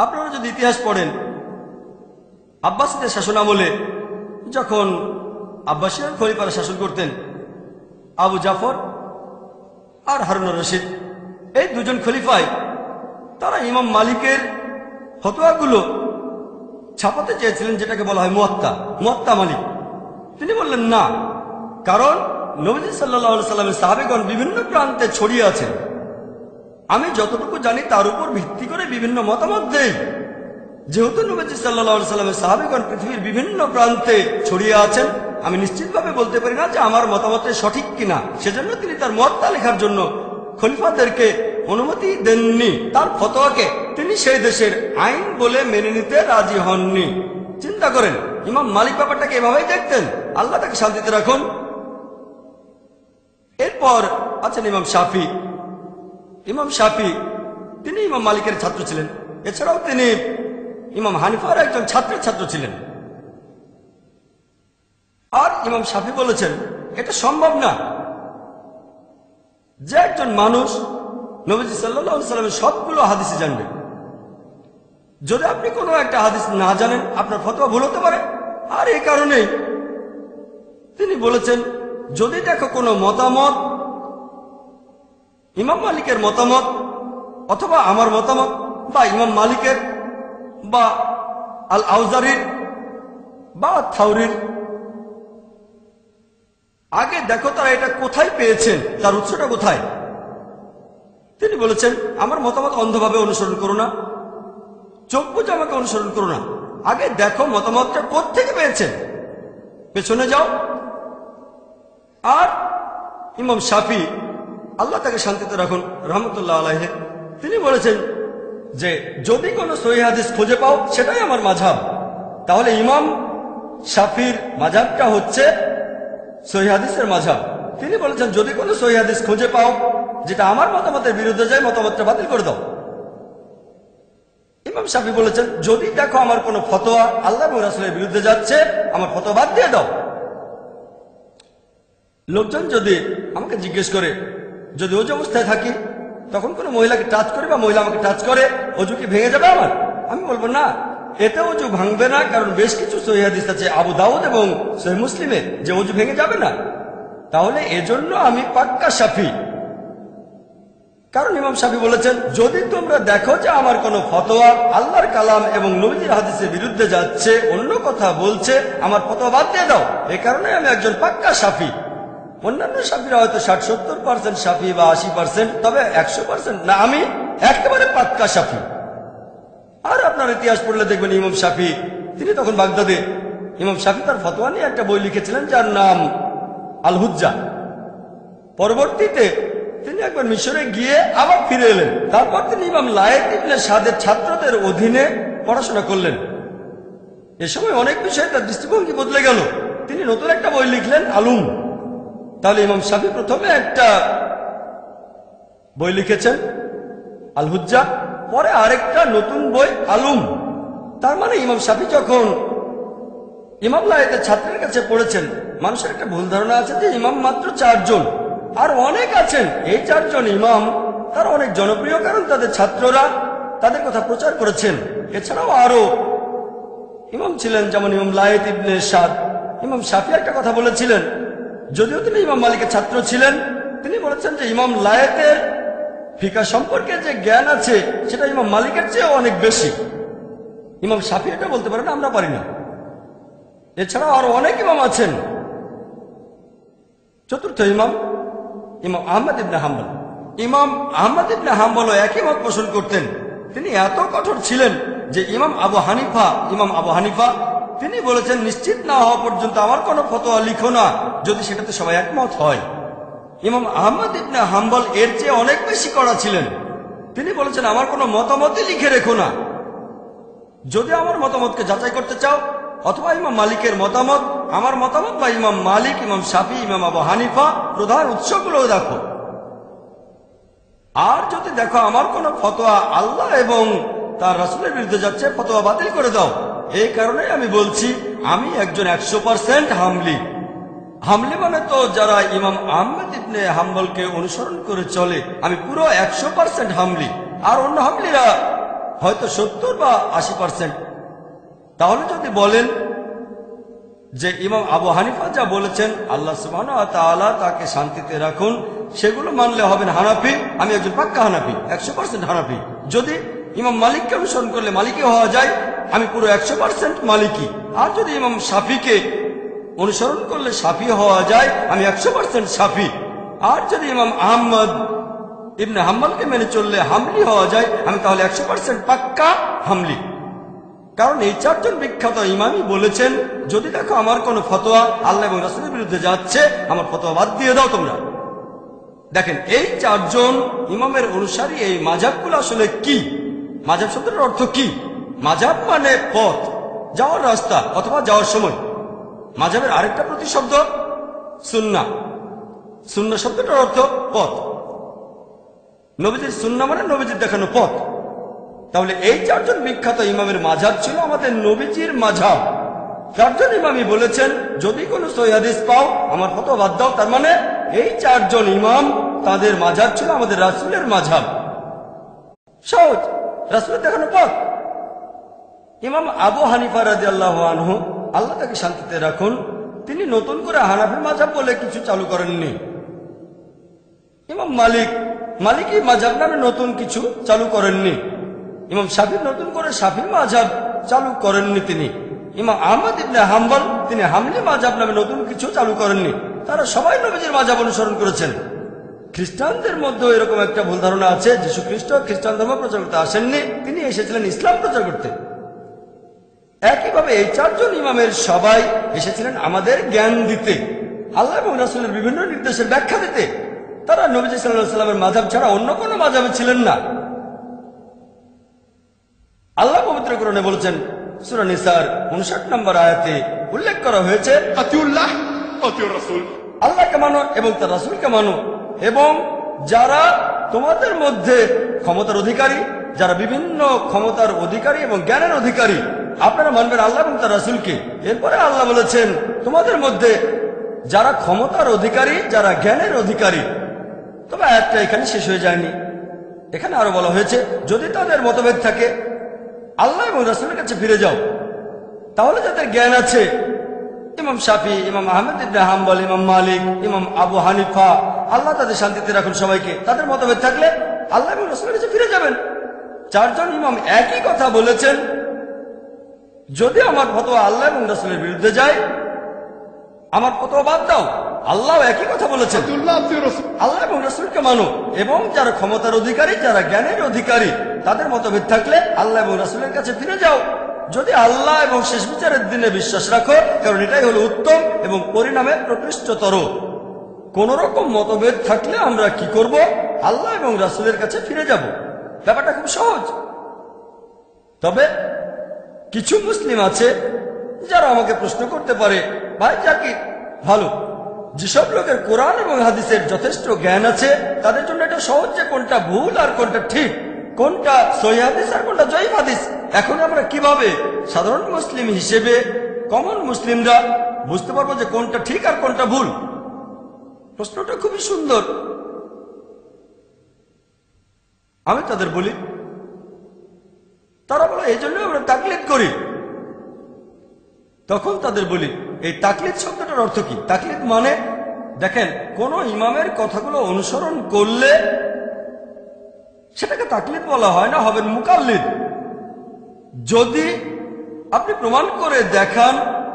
আপনারা যদি ইতিহাস পড়েন, আব্বাসীদের শাসন আমলে যখন আব্বাসীয় খলিফারা শাসন করতেন, আবু জাফর আর হারুনুর রশিদ, এই দুজন খলিফায় তারা ইমাম মালিকের ফতোয়াগুলো ছাপাতে চেয়েছিলেন, যেটাকে বলা হয় মুয়াত্তা মালিক। তিনি বললেন না, কারণ নবী সাল্লাল্লাহু আলাইহি সাল্লামের সাহাবীগণ বিভিন্ন প্রান্তে ছড়িয়ে আছেন। আমি যতটুকু জানি তার উপর ভিত্তি করে বিভিন্ন মতামত দেই। যেহেতু নবী সাল্লাল্লাহু আলাইহি সাল্লামের সাহাবীগণ পৃথিবীর বিভিন্ন প্রান্তে ছড়িয়ে আছেন, আমি নিশ্চিতভাবে বলতে পারি না যে আমার মতামতে সঠিক কিনা। সেজন্য তিনি তার মুয়াত্তা লেখার জন্য খলিফাদেরকে অনুমতি দেননি। তার ফতোয়াকে তিনি সেই দেশের আইন বলে মেনে নিতে রাজি হননি। চিন্তা করেন, ইমাম মালিক ব্যাপারটাকে এভাবেই দেখতেন। আল্লাহ তাকে শান্তিতে রাখুন। এরপর আছেন ইমাম শাফি। ইমাম শাফি তিনি ইমাম মালিকের ছাত্র ছিলেন। এছাড়াও তিনি ইমাম হানিফার একজন ছাত্রের ছাত্র ছিলেন। আর ইমাম শাফি বলেছেন, এটা সম্ভব না যে একজন মানুষ নবীজি সাল্লাল্লাহু আলাইহি সাল্লামের সবগুলো হাদিস জানবে। যদি আপনি কোনো একটা হাদিস না জানেন, আপনার ফতোয়া ভুল হতে পারে। আর এই কারণেই তিনি বলেছেন, যদি দেখো কোনো মতামত ইমাম মালিকের মতামত অথবা আমার মতামত বা ইমাম মালিকের বা আল আউজারির বা থাউরির, আগে দেখো তারা এটা কোথায় পেয়েছেন, তার উৎসটা কোথায়। তিনি বলেছেন, আমার মতামত অন্ধভাবে অনুসরণ করো না, চোখ বুঝে আমাকে অনুসরণ করো না। আগে দেখো মতামতটা কোত্থেকে পেয়েছেন, পেছনে যাও। আর ইমাম শাফি, আল্লাহ তাকে শান্তিতে রাখুন, রহমতুল্লাহ আলাইহি, তিনি বলেছেন যে যদি কোনো সহিহ হাদিস খুঁজে পাও সেটাই আমার মাযহাব। তাহলে ইমাম শাফির মাযহাবটা হচ্ছে সহিহ হাদিসের মাযহাব। তিনি বলেছেন, যদি কোনো সহিহ হাদিস খুঁজে পাও যেটা আমার মতামতের বিরুদ্ধে যায়, মতামতটা বাতিল করে দাও। ইমাম শাফি বলেছেন, যদি দেখো আমার কোনো ফতোয়া আল্লাহ এবং রাসূলের বিরুদ্ধে যাচ্ছে, আমার ফতোয়া বাদ দিয়ে দাও। লোকজন যদি আমাকে জিজ্ঞেস করে, যদি ওযু অবস্থায় থাকি, তখন কোনো মহিলাকে টাচ করে বা মহিলা আমাকে টাচ করে, ওযু কি ভেঙে যাবে আমার? আমি বলবো না, এতে ওযু ভাঙবে না, কারণ বেশ কিছু সহিহ হাদিস আছে আবু দাউদ এবং সহিহ মুসলিমে যে ওযু ভেঙে যাবে না। তাহলে এজন্য আমি পাক্কা শাফি। কারণ ইমাম শাফি বলেছেন, যদি তোমরা দেখো যে আমার কোনো ফতোয়া আল্লাহর কালাম এবং নবীজির হাদিসের বিরুদ্ধে যাচ্ছে, অন্য কথা বলছে, আমার ফতোয়া বাদ দিয়ে দাও। এই কারণে আমি একজন পাক্কা শাফি। অন্যান্য শাফিরা হয়তো 60-70% শাফি বা 80%, তবে 100% না, আমি একেবারে পাক্কা শাফি। আর আপনার ইতিহাস পড়লে দেখবেন ইমাম শাফি তিনি তখন বাগদাদে, ইমাম শাফি তার ফতোয়া নিয়ে একটা বই লিখেছিলেন যার নাম আল হুজ্জা। পরবর্তীতে তিনি একবার মিশরে গিয়ে আবার ফিরে এলেন। তারপর তিনি ইমাম লায়েক ইবনে সাদের ছাত্রদের অধীনে পড়াশোনা করলেন। এ সময় অনেক বিষয়ে তার দৃষ্টিভঙ্গি বদলে গেল। তিনি নতুন একটা বই লিখলেন, আলুম। তাহলে ইমাম শাফি প্রথমে একটা বই লিখেছেন আল হুজ্জা, পরে আরেকটা নতুন বই আলুম। তার মানে ইমাম শাফি যখন ইমাম লায়েকের ছাত্রের কাছে পড়েছেন, মানুষের একটা ভুল ধারণা আছে যে ইমাম মাত্র 4 জন, আর অনেক আছেন। এই 4 জন ইমাম তারা অনেক জনপ্রিয়, কারণ তাদের ছাত্ররা তাদের কথা প্রচার করেছেন। এছাড়াও আরো ইমাম ছিলেন, যেমন ইমাম লায়েত ইবনে সাদ। ইমাম শাফি একটা কথা বলেছিলেন, যদিও তিনি ইমাম মালিকের ছাত্র ছিলেন। তিনি বলেছেন যে ইমাম লায়েতের ফিকা সম্পর্কে যে জ্ঞান আছে সেটা ইমাম মালিকের চেয়ে অনেক বেশি। ইমাম শাফি এটা বলতে পারেন, আমরা পারি না। এছাড়াও আরো অনেক ইমাম আছেন। চতুর্থ ইমাম ইমাম আহমদ ইবনে হাম্বল। ইমাম আহমদ ইবনে হাম্বলও একই মত পোষণ করতেন। তিনি এত কঠোর ছিলেন যে ইমাম আবু হানিফা তিনি বলেছেন, নিশ্চিত না হওয়া পর্যন্ত আমার কোনো ফতোয়া লিখো না যদি সেটাতে সবাই একমত হয়। ইমাম আহমদ ইবনে হাম্বল এর চেয়ে অনেক বেশি কড়া ছিলেন। তিনি বলেছেন, আমার কোনো মতামতই লিখে রেখো না। যদি আমার মতামতকে যাচাই করতে চাও, অথবা ইমাম মালিকের মতামত, আমার মতামত, বা ইমাম মালিক, ইমাম শাফি, ইমাম আবু হানিফা প্রধান উৎসগুলো দেখো। আর যদি দেখো আমার কোনো ফতোয়া আল্লাহ এবং তার রাসূলের বিরুদ্ধে যাচ্ছে, ফতোয়া বাতিল করে দাও। এই কারণে আমি বলছি, আমি একজন 100% হামলি। হামলি মানে তো যারা ইমাম আহমদ ইবনে হাম্বলকে অনুসরণ করে চলে, আমি পুরো 100% হামলি। আর অন্য হামলিরা হয়তো 70 বা 80%। তাহলে যদি বলেন যে ইমাম আবু হানিফা যা বলেছেন, আল্লাহ সুবহানাহু ওয়া তাআলা তাকে শান্তিতে রাখুন, সেগুলো মানলে হবেন হানাফি। আমি একজন পাক্কা হানাফি, 100% হানাফি। যদি ইমাম মালিককে অনুসরণ করলে মালিকি হওয়া যায়, আমি পুরো 100% মালিকি। আর যদি ইমাম শাফিকে অনুসরণ করলে শাফি হওয়া যায়, আমি 100% শাফি। আর যদি ইমাম আহমদ ইবনে হাম্বলকে মেনে চললে হামলি হওয়া যায়, আমি তাহলে 100% পাক্কা হামলি। কারণ এই চারজন বিখ্যাত ইমামই বলেছেন, যদি দেখো আমার কোনো ফতোয়া আল্লাহ এবং রাসূলের বিরুদ্ধে যাচ্ছে, আমার ফতোয়া বাদ দিয়ে দাও তোমরা। দেখেন, এই চারজন ইমামের অনুসারী এই মাযহাবগুলো আসলে কি? মাযহাব শব্দের অর্থ কি? মাযহাব মানে পথ, যাওয়ার রাস্তা অথবা যাওয়ার সময়। মাযহাবের আরেকটা প্রতিশব্দ সুন্নাহ। সুন্নাহ শব্দটার অর্থ পথ। নবীজির সুন্নাহ মানে নবীজির দেখানো পথ। তাহলে এই চারজন বিখ্যাত ইমামের মাযহাব ছিল আমাদের নবীজির মাযহাব। চারজন ইমামই বলেছেন, যদি কোনো সহিহ হাদিস পাও আমার ফতোয়া বাদ দাও। তার মানে এই চারজন ইমাম, তাদের মাযহাব ছিল আমাদের রাসূলের মাযহাব। সহজ, রাসূলের দেখানো পথ। ইমাম আবু হানিফা রাদিয়াল্লাহু আনহু, আল্লাহ তাকে শান্তিতে রাখুন, তিনি নতুন করে হানাফি মাযহাব বলে কিছু চালু করেননি। ইমাম মালিকি মাযহাব নামে নতুন কিছু চালু করেননি। ইমাম শাফি নতুন করে শাফি মাযহাব চালু করেননি তিনি। ইমাম আহমদ ইবনে হাম্বল, তিনি হামলি মাযহাব নামে নতুন কিছু চালু করেননি। তারা সবাই নবীজির মাযহাব অনুসরণ করেছেন। খ্রিস্টানদের মধ্যেও এরকম একটা ভুল ধারণা আছে, যীশু খ্রিস্ট খ্রিস্টান ধর্ম প্রচার করতে আসেননি, তিনি এসেছিলেন ইসলাম প্রচার করতে। একইভাবে এই চারজন ইমামের সবাই এসেছিলেন আমাদের জ্ঞান দিতে, আল্লাহ এবং রাসূলের বিভিন্ন নির্দেশের ব্যাখ্যা দিতে। তারা নবীজি সাল্লাল্লাহু আলাইহি ওয়াসাল্লামের মাযহাব ছাড়া অন্য কোনো মাযহাবে ছিলেন না। আল্লাহ পবিত্র কোরআনে বলেছেন, সূরা নিসার 59 নম্বর আয়াতে উল্লেখ করা হয়েছে, আতিউল্লাহ আতিউর রাসূল, আল্লাহকে মানো এবং তার রাসূলকে মানো। এবং যারা তোমাদের মধ্যে ক্ষমতার অধিকারী, যারা বিভিন্ন ক্ষমতার অধিকারী এবং জ্ঞানের অধিকারী, আপনারা মানবেন আল্লাহ এবং তার রাসূলকে। এরপরে আল্লাহ বলেছেন, তোমাদের মধ্যে যারা ক্ষমতার অধিকারী, যারা জ্ঞানের অধিকারী। তবে আয়াতটা এখানে শেষ হয়ে যায়নি। এখানে আরো বলা হয়েছে, যদি তাদের মতভেদ থাকে আল্লাহ এবং রাসূলের কাছে ফিরে যাও। তাহলে যাদের জ্ঞান আছে, ইমাম শাফি, ইমাম আহমদ ইবনে হাম্বল, ইমাম মালিক, ইমাম আবু হানিফা, আল্লাহ তাদের শান্তিতে রাখুন সবাইকে, তাদের মতভেদ থাকলে আল্লাহ এবং রাসূলের কাছে ফিরে যাবেন। চারজন ইমাম একই কথা বলেছেন, যদি আমার ফতোয়া আল্লাহ এবং রাসূলের বিরুদ্ধে যায়, আমার ফতোয়া বাদ দাও। আল্লাহ একই কথা বলেছেন, আল্লাহ এবং রাসূলকে মানো। এবং যারা ক্ষমতার অধিকারী, যারা জ্ঞানের অধিকারী, তাদের মতভেদ থাকলে আল্লাহ এবং রাসূলের কাছে ফিরে যাও। যদি আল্লাহ এবং শেষ বিচারের দিনে বিশ্বাস রাখো, কারণ এটাই হলো উত্তম এবং পরিণামে প্রকৃষ্টতর। কোন রকম মতভেদ থাকলে আমরা কি করব? আল্লাহ এবং রাসূলের কাছে ফিরে যাব। ব্যাপারটা খুব সহজ। তবে কিছু মুসলিম আছে যারা আমাকে প্রশ্ন করতে পারে, ভাই জাকির, ভালো, যেসব লোকের কোরআন এবং হাদিসের যথেষ্ট জ্ঞান আছে, তাদের জন্য এটা সহজ যে কোনটা ভুল আর কোনটা ঠিক, কোনটা সহিহ হাদিস আর কোনটা জয়ীফ হাদিস। এখন আমরা কিভাবে সাধারণ মুসলিম হিসেবে, কমন মুসলিমরা বুঝতে পারবো যে কোনটা ঠিক আর কোনটা ভুল? প্রশ্নটা খুবই সুন্দর। আমি তাদের বলি, তারা বলে এই জন্য আমরা তাকলিদ করি। তখন তাদের বলি এই তাকলিদ শব্দটার অর্থ কি? তাকলিদ মানে দেখেন, কোন ইমামের কথাগুলো অনুসরণ করলে সেটাকে তাকলিদ বলা হয় না, হবেন মুকাল্লিদ। যদি আপনি প্রমাণ করে দেখান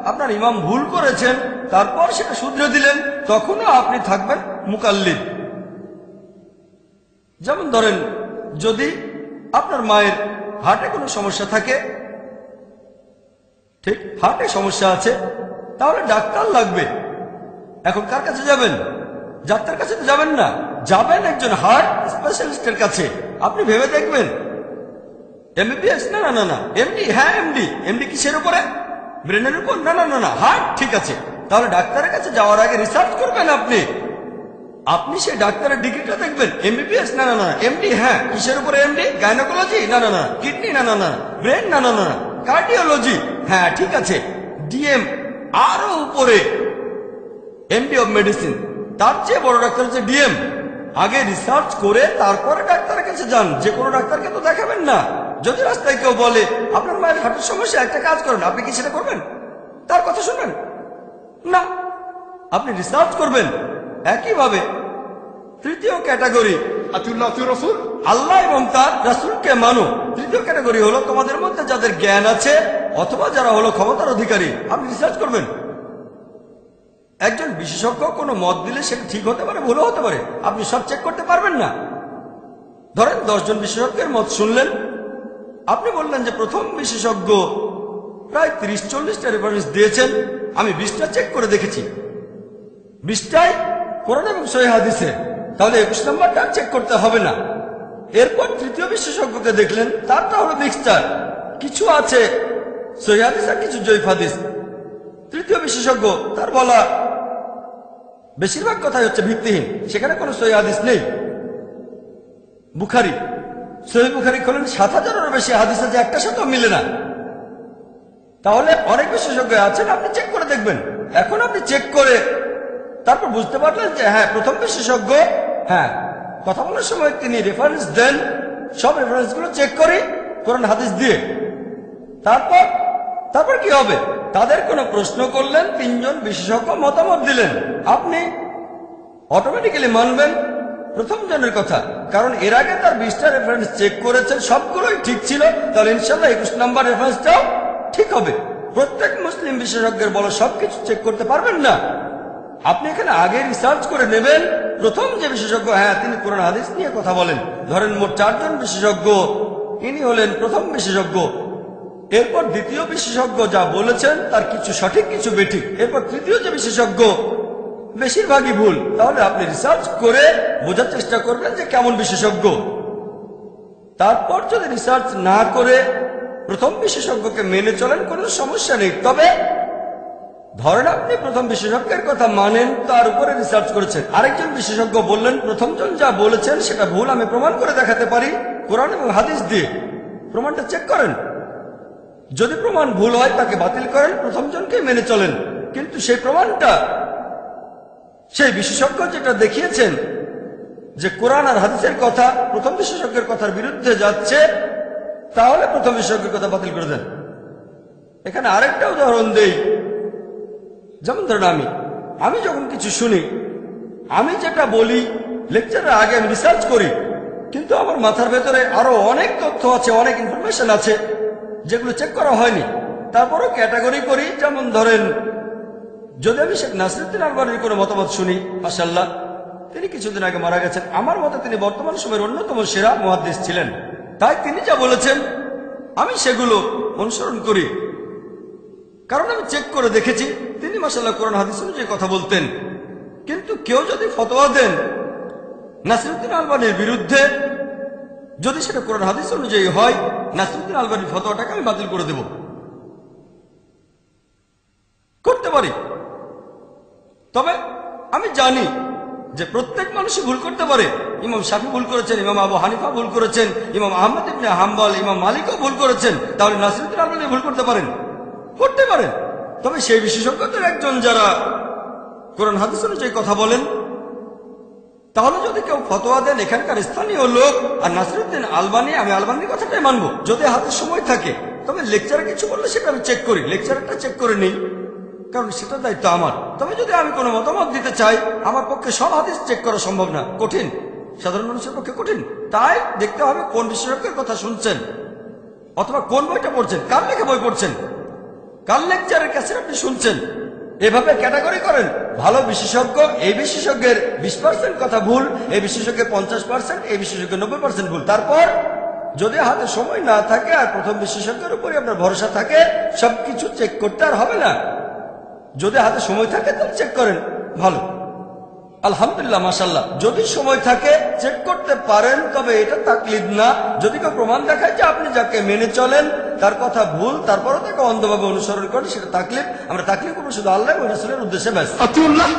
আপনার ইমাম ভুল করেছেন, তারপর সেটা শুধরে দিলেন, তখনও আপনি থাকবেন মুকাল্লিদ। যেমন ধরেন, যদি আপনার মায়ের হার্টে কোনো সমস্যা থাকে, ঠিক হার্টে সমস্যা আছে, তাহলে ডাক্তার লাগবে। এখন কার কাছে যাবেন? ডাক্তার কাছে তো যাবেন না, যাবেন একজন হার্ট স্পেশালিস্টের কাছে। আপনি ভেবে দেখবেন এমবিবিএস, না না না না, এমডি, হ্যাঁ এমডি। এমডি কিসের উপরে? ব্রেনের উপর? না না না না, হার্ট। ঠিক আছে, তাহলে ডাক্তারের কাছে যাওয়ার আগে রিসার্চ করবেন আপনি সেই ডাক্তারের ডিগ্রিটা দেখবেন। এমবিবিএস, না না না, এমডি, হ্যাঁ কিসের উপরে এমডি? গাইনোকোলজি, না না না, কিডনি, না না না, ব্রেন, না না না, কার্ডিওলজি, হ্যাঁ ঠিক আছে, ডিএম, আরো উপরে এমডি অব মেডিসিন, তার চেয়ে বড় ডাক্তার হচ্ছে ডিএম। আগে রিসার্চ করে তারপরে ডাক্তারের কাছে যান। যে কোনো ডাক্তারকে তো দেখাবেন না। যদি রাস্তায় কেউ বলে আপনার মায়ের হার্টের সমস্যা, একটা কাজ করেন, আপনি কি সেটা করবেন? তার কথা শুনবেন না, আপনি রিসার্চ করবেন। একইভাবে তৃতীয় ক্যাটাগরি, আল্লাহ এবং তার রাসূলকে মানো। তৃতীয় ক্যাটাগরি হলো তোমাদের মধ্যে যাদের জ্ঞান আছে অথবা যারা হলো ক্ষমতার অধিকারী। আপনি রিসার্চ করবেন। একজন বিশেষজ্ঞ কোনো মত দিলে সেটা ঠিক হতে পারে, ভুলও হতে পারে, আপনি সব চেক করতে পারবেন না। ধরেন 10 জন বিশেষজ্ঞের মত শুনলেন, আপনি বললেন যে প্রথম বিশেষজ্ঞ প্রায় 30-40টা রেফারেন্স দিয়েছেন, আমি 20টা চেক করে দেখেছি, 20টাই কোরআন এবং সহিহ হাদিসে, তাহলে 21 নম্বরটা চেক করতে হবে না। এরপর তৃতীয় বিশেষজ্ঞকে দেখলেন, তারটা হলো মিক্সচার, কিছু আছে সহিহ হাদিস আর কিছু জয়ীফ হাদিস। তৃতীয় বিশেষজ্ঞ, তার বলা বেশিরভাগ কথাই হচ্ছে ভিত্তিহীন, সেখানে কোনো সহিহ হাদিস নেই। বুখারী, সহিহ বুখারী খোলেন, 7000-এরও বেশি হাদিস আছে, একটা সাথেও মিলে না। তাহলে অনেক বিশেষজ্ঞ আছেন, আপনি চেক করে দেখবেন। এখন আপনি চেক করে তারপর বুঝতে পারলেন যে হ্যাঁ প্রথম বিশেষজ্ঞ, হ্যাঁ কথা বলার সময় তিনি রেফারেন্স দেন, সব রেফারেন্সগুলো চেক করি কোরআন হাদিস দিয়ে। তারপর কি হবে? তাদের কোনো প্রশ্ন করলেন, 3 জন বিশেষজ্ঞ মতামত দিলেন, আপনি অটোমেটিক্যালি মানবেন প্রথম জনের কথা, কারণ এর আগে তার 20টা রেফারেন্স চেক করেছেন, সবগুলোই ঠিক ছিল। তাহলে ইনশাল্লাহ 21 নম্বর রেফারেন্সটাও ঠিক হবে। প্রত্যেক মুসলিম বিশেষজ্ঞের বলা সবকিছু চেক করতে পারবেন না। আপনি এখানে আগে রিসার্চ করে নেবেন প্রথম যে বিশেষজ্ঞ, হ্যাঁ তিনি কোরআন হাদিস নিয়ে কথা বলেন। ধরেন মোট 4 জন বিশেষজ্ঞ, ইনি হলেন প্রথম বিশেষজ্ঞ। এরপর দ্বিতীয় বিশেষজ্ঞ যা বলেছেন তার কিছু সঠিক কিছু বেঠিক। এরপর তৃতীয় যে বিশেষজ্ঞ, বেশিরভাগই ভুল। তাহলে আপনি রিসার্চ করে বোঝার চেষ্টা করবেন যে কেমন বিশেষজ্ঞ। তারপর যদি রিসার্চ না করে প্রথম বিশেষজ্ঞকে মেনে চলেন, কোনো সমস্যা নেই। তবে ধরেন আপনি প্রথম বিশেষজ্ঞের কথা মানেন, তার উপরে রিসার্চ করেছেন, আরেকজন বিশেষজ্ঞ বললেন প্রথমজন যা বলেছেন সেটা ভুল, আমি প্রমাণ করে দেখাতে পারি কোরআন এবং হাদিস দিয়ে। প্রমাণটা চেক করেন, যদি প্রমাণ ভুল হয় তাকে বাতিল করেন, প্রথমজনকে মেনে চলেন। কিন্তু সেই প্রমাণটা সেই বিশেষজ্ঞ যেটা দেখিয়েছেন যে কোরআন আর হাদিসের কথা প্রথম বিশেষজ্ঞের কথার বিরুদ্ধে যাচ্ছে, তাহলে প্রথম বিশেষজ্ঞের কথা বাতিল করে দেন। এখানে আরেকটা উদাহরণ দেই। যেমন ধরেন আমি যখন কিছু শুনি, আমি যেটা বলি লেকচারের আগে আমি রিসার্চ করি, কিন্তু আমার মাথার ভেতরে আরো অনেক তথ্য আছে, অনেক ইনফরমেশন আছে যেগুলো চেক করা হয়নি। তারপরও ক্যাটাগরি করি। যেমন ধরেন, যদি আমি শেখ নাসিরউদ্দিন আলবানীর কোনো মতামত শুনি, মাশাআল্লাহ তিনি কিছুদিন আগে মারা গেছেন, আমার মতে তিনি বর্তমান সময়ের অন্যতম সেরা মুহাদ্দিস ছিলেন, তাই তিনি যা বলেছেন আমি সেগুলো অনুসরণ করি, কারণ আমি চেক করে দেখেছি তিনি মাশাআল্লাহ কোরআন হাদিস অনুযায়ী কথা বলতেন। কিন্তু কেউ যদি ফতোয়া দেন নাসিরউদ্দিন আলবানীর বিরুদ্ধে, যদি সেটা কোরআন হাদিস অনুযায়ী হয়, নাসিরউদ্দিন আলবানীর ফতোয়াটাকে আমি বাতিল করে দেব, করতে পারি। তবে আমি জানি যে প্রত্যেক মানুষই ভুল করতে পারে। ইমাম শাফি ভুল করেছেন, ইমাম আবু হানিফা ভুল করেছেন, ইমাম আহমদ ইবনে হাম্বল, ইমাম মালিকও ভুল করেছেন। তাহলে নাসিরউদ্দিন আলবানী ভুল করতে পারেন? তবে সেই বিশেষজ্ঞদের একজন যারা কোরআন হাদিস অনুযায়ী কথা বলেন, তাহলে যদি কেউ ফতোয়া দেন এখানকার স্থানীয় লোক আর নাসিরউদ্দিন আলবানী, আমি আলবানির কথাটাই মানবো যদি হাতে সময় থাকে। তবে লেকচারে কিছু বললে সেটা আমি চেক করি, লেকচারটা চেক করে নিই, কারণ সেটা দায়িত্ব আমার। তবে যদি আমি কোনো মতামত দিতে চাই, আমার পক্ষে সব হাদিস চেক করা সম্ভব না, কঠিন, সাধারণ মানুষের পক্ষে কঠিন। তাই দেখতে হবে কোন বিশেষজ্ঞের কথা শুনছেন, অথবা কোন বইটা পড়ছেন, কার লেখা বই পড়ছেন, কার লেকচারের ক্যাসেট আপনি শুনছেন। এভাবে ক্যাটাগরি করেন। ভালো বিশেষজ্ঞ, এই বিশেষজ্ঞের 20% কথা ভুল, এই বিশেষজ্ঞের 50%, এই বিশেষজ্ঞের 90% ভুল। তারপর যদি হাতে সময় না থাকে আর প্রথম বিশেষজ্ঞের উপরে আপনার ভরসা থাকে, সবকিছু চেক করতে আর হবে না। যদি হাতে সময় থাকে তাহলে চেক করেন, ভালো, আলহামদুলিল্লাহ, মাশাআল্লাহ। যদি সময় থাকে চেক করতে পারেন, তবে এটা তাকলিদ না। যদি কেউ প্রমাণ দেখায় যে আপনি যাকে মেনে চলেন তার কথা ভুল, তারপরও তাকে অন্ধভাবে অনুসরণ করেন, সেটা তাকলিদ। আমরা তাকলিদ করবো শুধু আল্লাহ এবং রাসূলের উদ্দেশ্যে, ব্যাস, আতিউল্লাহ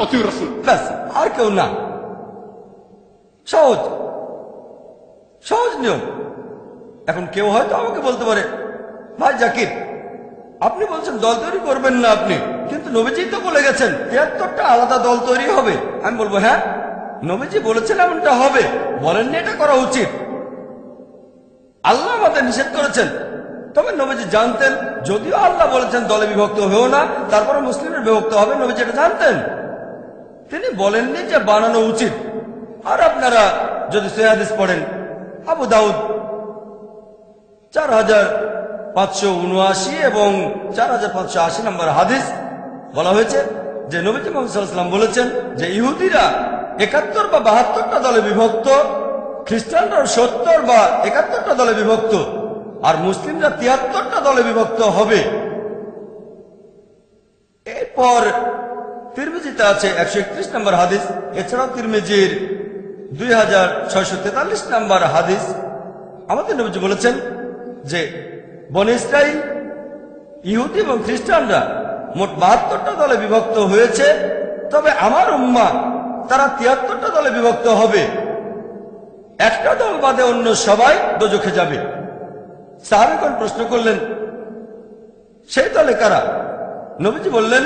আতিউর রাসূল, ব্যাস, আর কেউ না। সহজ সহজ নিয়ম। এখন কেউ হয়তো আমাকে বলতে পারে, ভাই জাকির, আপনি বলছেন দল তৈরি করবেন না আপনি, কিন্তু নবীজি তো বলে গেছেন 73টা আলাদা দল তৈরি হবে। আমি বলবো, হ্যাঁ, নবীজি বলেছেন এমনটা হবে, বলেননি এটা করা উচিত। আল্লাহ আমাদের নিষেধ করেছেন, তবে নবীজি জানতেন, যদিও আল্লাহ বলেছেন দলে বিভক্ত হয়েও না, তারপরে মুসলিমের বিভক্ত হবে, নবীজি এটা জানতেন। তিনি বলেননি যে বানানো উচিত। আর আপনারা যদি সহিহ হাদিস পড়েন, আবু দাউদ 4579 এবং 4580 নম্বর হাদিস বলা হয়েছে যে নবী মুহাম্মদ সাল্লাল্লাহু আলাইহি ওয়াসাল্লাম বলেছেন যে ইহুদিরা 71 বা 72টা দলে বিভক্ত, খ্রিস্টানরা 70 বা 71টা দলে বিভক্ত, আর মুসলিমরা 73টা দলে বিভক্ত হবে। এরপর তিরমিজিতে আছে 131 নম্বর হাদিস, এছাড়াও তিরমিজির 2643 নম্বর হাদিস। আমাদের নবীজি বলেছেন যে বনী ইসরাইল, ইহুদি এবং খ্রিস্টানরা মোট 72টা দলে বিভক্ত হয়েছে, তবে আমার উম্মাহ তারা 73টা দলে বিভক্ত হবে। একটা দল বাদে অন্য সবাই দোজখে যাবে। সাহাবীগণ প্রশ্ন করলেন, সেই দলে কারা? নবীজি বললেন,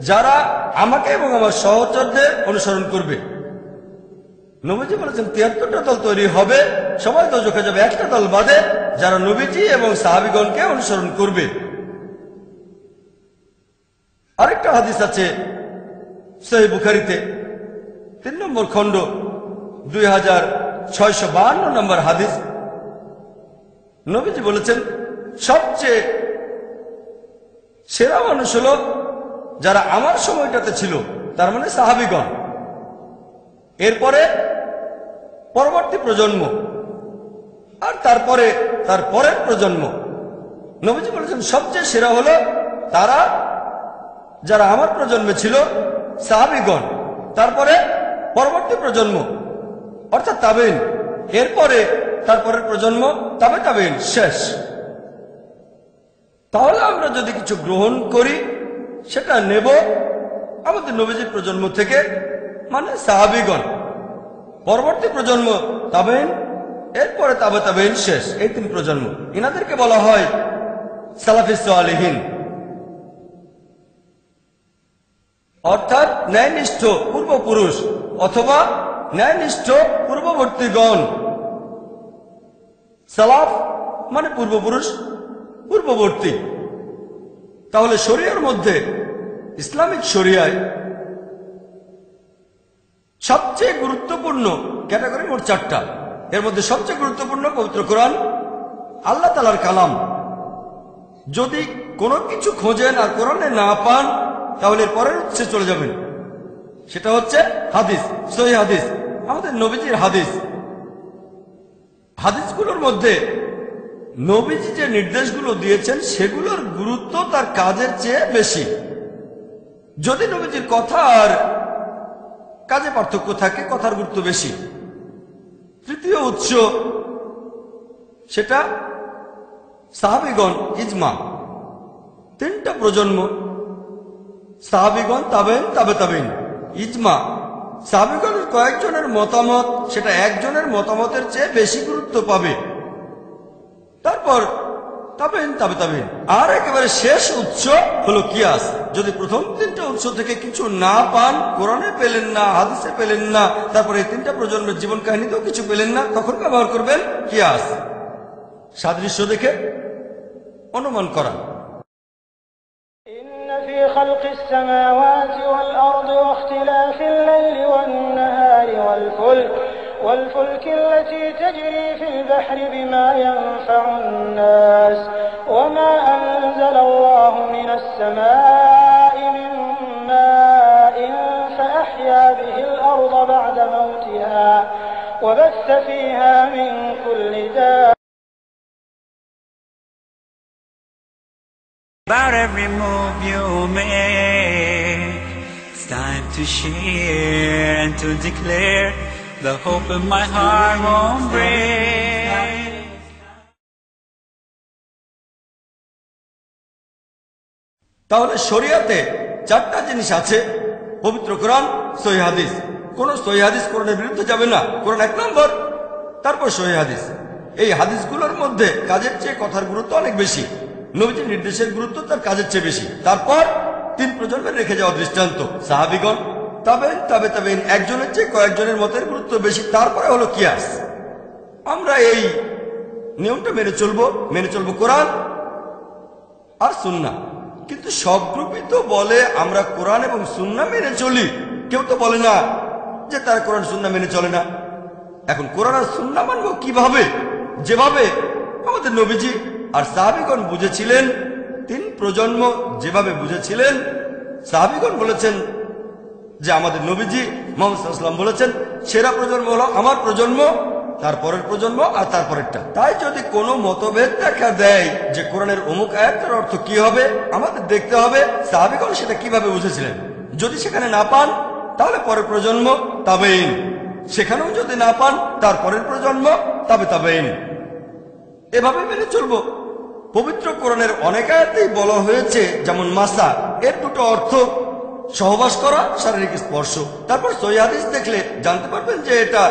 যারা আমাকে এবং আমার সহচরদের অনুসরণ করবে। নবীজি বলেছেন 73টা দল তৈরি হবে, সবাই দোজখে যাবে, একটা দল বাদে, যারা নবীজি এবং সাহাবীগণকে অনুসরণ করবে। আরেকটা হাদিস আছে সহিহ বুখারীতে 3 নম্বর খণ্ড 2652 নম্বর হাদিস। নবীজি বলেছেন, সবচেয়ে সেরা মানুষ হলো যারা আমার সময়টাতে ছিল, তার মানে সাহাবীগণ। এরপরে পরবর্তী প্রজন্ম, আর তারপরে তার পরের প্রজন্ম। নবীজি বলেছেন সবচেয়ে সেরা হলো তারা যারা আমার প্রজন্মে ছিল, সাহাবীগণ, তারপরে পরবর্তী প্রজন্ম অর্থাৎ তাবেঈন, এরপরে তারপরের প্রজন্ম, তবে তাবেঈন, শেষ। তাহলে আমরা যদি কিছু গ্রহণ করি সেটা নেব আমাদের নবীজির প্রজন্ম থেকে, মানে সাহাবীগণ, পরবর্তী প্রজন্ম তাবেঈন, এরপরে তাবে তাবেঈন, শেষ। এই 3 প্রজন্ম, এনাদেরকে বলা হয় সালাফিস সালিহিন, অর্থাৎ ন্যায়নিষ্ঠ পূর্বপুরুষ অথবা ন্যায়নিষ্ঠ পূর্ববর্তীগণ। সালাফ মানে পূর্বপুরুষ, পূর্ববর্তী। তাহলে শরিয়ার মধ্যে, ইসলামিক শরিয়ায় সবচেয়ে গুরুত্বপূর্ণ ক্যাটাগরি মোট 4টা। এর মধ্যে সবচেয়ে গুরুত্বপূর্ণ পবিত্র কোরআন, আল্লাহ তাআলার কালাম। যদি কোনো কিছু খোঁজেন আর কোরআনে না পান, তাহলে পরের উৎসে চলে যাবেন, সেটা হচ্ছে হাদিস, সহিহ হাদিস, আমাদের নবীজির হাদিস। হাদিসগুলোর মধ্যে নবীজি যে নির্দেশগুলো দিয়েছেন সেগুলোর গুরুত্ব তার কাজের চেয়ে বেশি। যদি নবীজির কথা আর কাজে পার্থক্য থাকে, কথার গুরুত্ব বেশি। তৃতীয় উৎস, সেটা সাহাবীগণ, ইজমা। 3টা প্রজন্ম, সাহাবীগণ, তাবেঈন, তাবে তাবেঈন, ইজমা। সাহাবীগণের কয়েকজনের মতামত, সেটা একজনের মতামতের চেয়ে বেশি গুরুত্ব পাবে। তারপর তাবেইন, তাবে তাবেইন। আর একেবারে শেষ উৎস হলো কিয়াস। যদি প্রথম তিনটা উৎস থেকে কিছু না পান, কোরআনে পেলেন না, হাদিসে পেলেন না, তারপরে এই তিনটা প্রজন্মের জীবন কাহিনীতেও কিছু পেলেন না, তখন ব্যবহার করবেন কিয়াস, সাদৃশ্য দেখে অনুমান করা। إن في خلق السماوات والأرض واختلاف الليل والنهار والفلك التي تجري في البحر بما ينفع الناس وما أنزل الله من السماء من ماء فأحيا به الأرض بعد موتها وبث فيها من كل دابة. About every move you make, it's time to share and to declare the hope in my heart won't break. তাহলে শরিয়াতে চারটা জিনিস আছে: পবিত্র কোরআন, সহিহ হাদিস। কোন সহিহ হাদিস কোরআনের বিরুদ্ধে যাবে না, কোরআন এক নম্বর, তারপর সহিহ হাদিস। এই হাদিসগুলোর মধ্যে কাজের চেয়ে কথার গুরুত্ব অনেক বেশি, নবীজির নির্দেশের গুরুত্ব তার কাজের চেয়ে বেশি। তারপর তিন প্রজন্মের রেখে যাওয়া দৃষ্টান্ত, সাহাবিগণ, তাবেইন, তাবে তাবেইন, একজনের চেয়ে কয়েকজনের মতের গুরুত্ব বেশি। তারপরে হলো কিয়াস। আমরা এই নিয়মটা মেনে চলবো কোরআন আর সুন্নাহ। কিন্তু সব গ্রুপই তো বলে আমরা কোরআন এবং সুন্নাহ মেনে চলি, কেউ তো বলে না যে তারা কোরআন সুন্নাহ মেনে চলে না। এখন কোরআন আর সুন্নাহ মানবো কিভাবে? যেভাবে আমাদের নবীজি আর সাহাবীগণ বুঝেছিলেন, তিন প্রজন্ম যেভাবে বুঝেছিলেন। সাহাবীগণ বলেছেন যে আমাদের নবীজি মুহাম্মদ সাল্লাল্লাহু আলাইহি ওয়াসাল্লাম বলেছেন সেরা প্রজন্ম হলো আমার প্রজন্ম, তারপরের প্রজন্ম আর তারপরেরটা। তাই যদি কোনো মতভেদ দেখা দেয় যে কোরআনের অমুক আয়াতের অর্থ কি হবে, আমাদের দেখতে হবে সাহাবীগণ সেটা কিভাবে বুঝেছিলেন। যদি সেখানে না পান তাহলে পরের প্রজন্ম, তাবেইন। সেখানেও যদি না পান তারপরের প্রজন্ম, তাবে তাবেইন। এভাবে মেনে চলবো। পবিত্র কোরআনের অনেক আয়াতেই বলা হয়েছে, যেমন মাসা, এর দুটো অর্থ সহবাস করা, শারীরিক স্পর্শ। তারপর সহিহ হাদিস দেখলে জানতে পারবেন যে এটা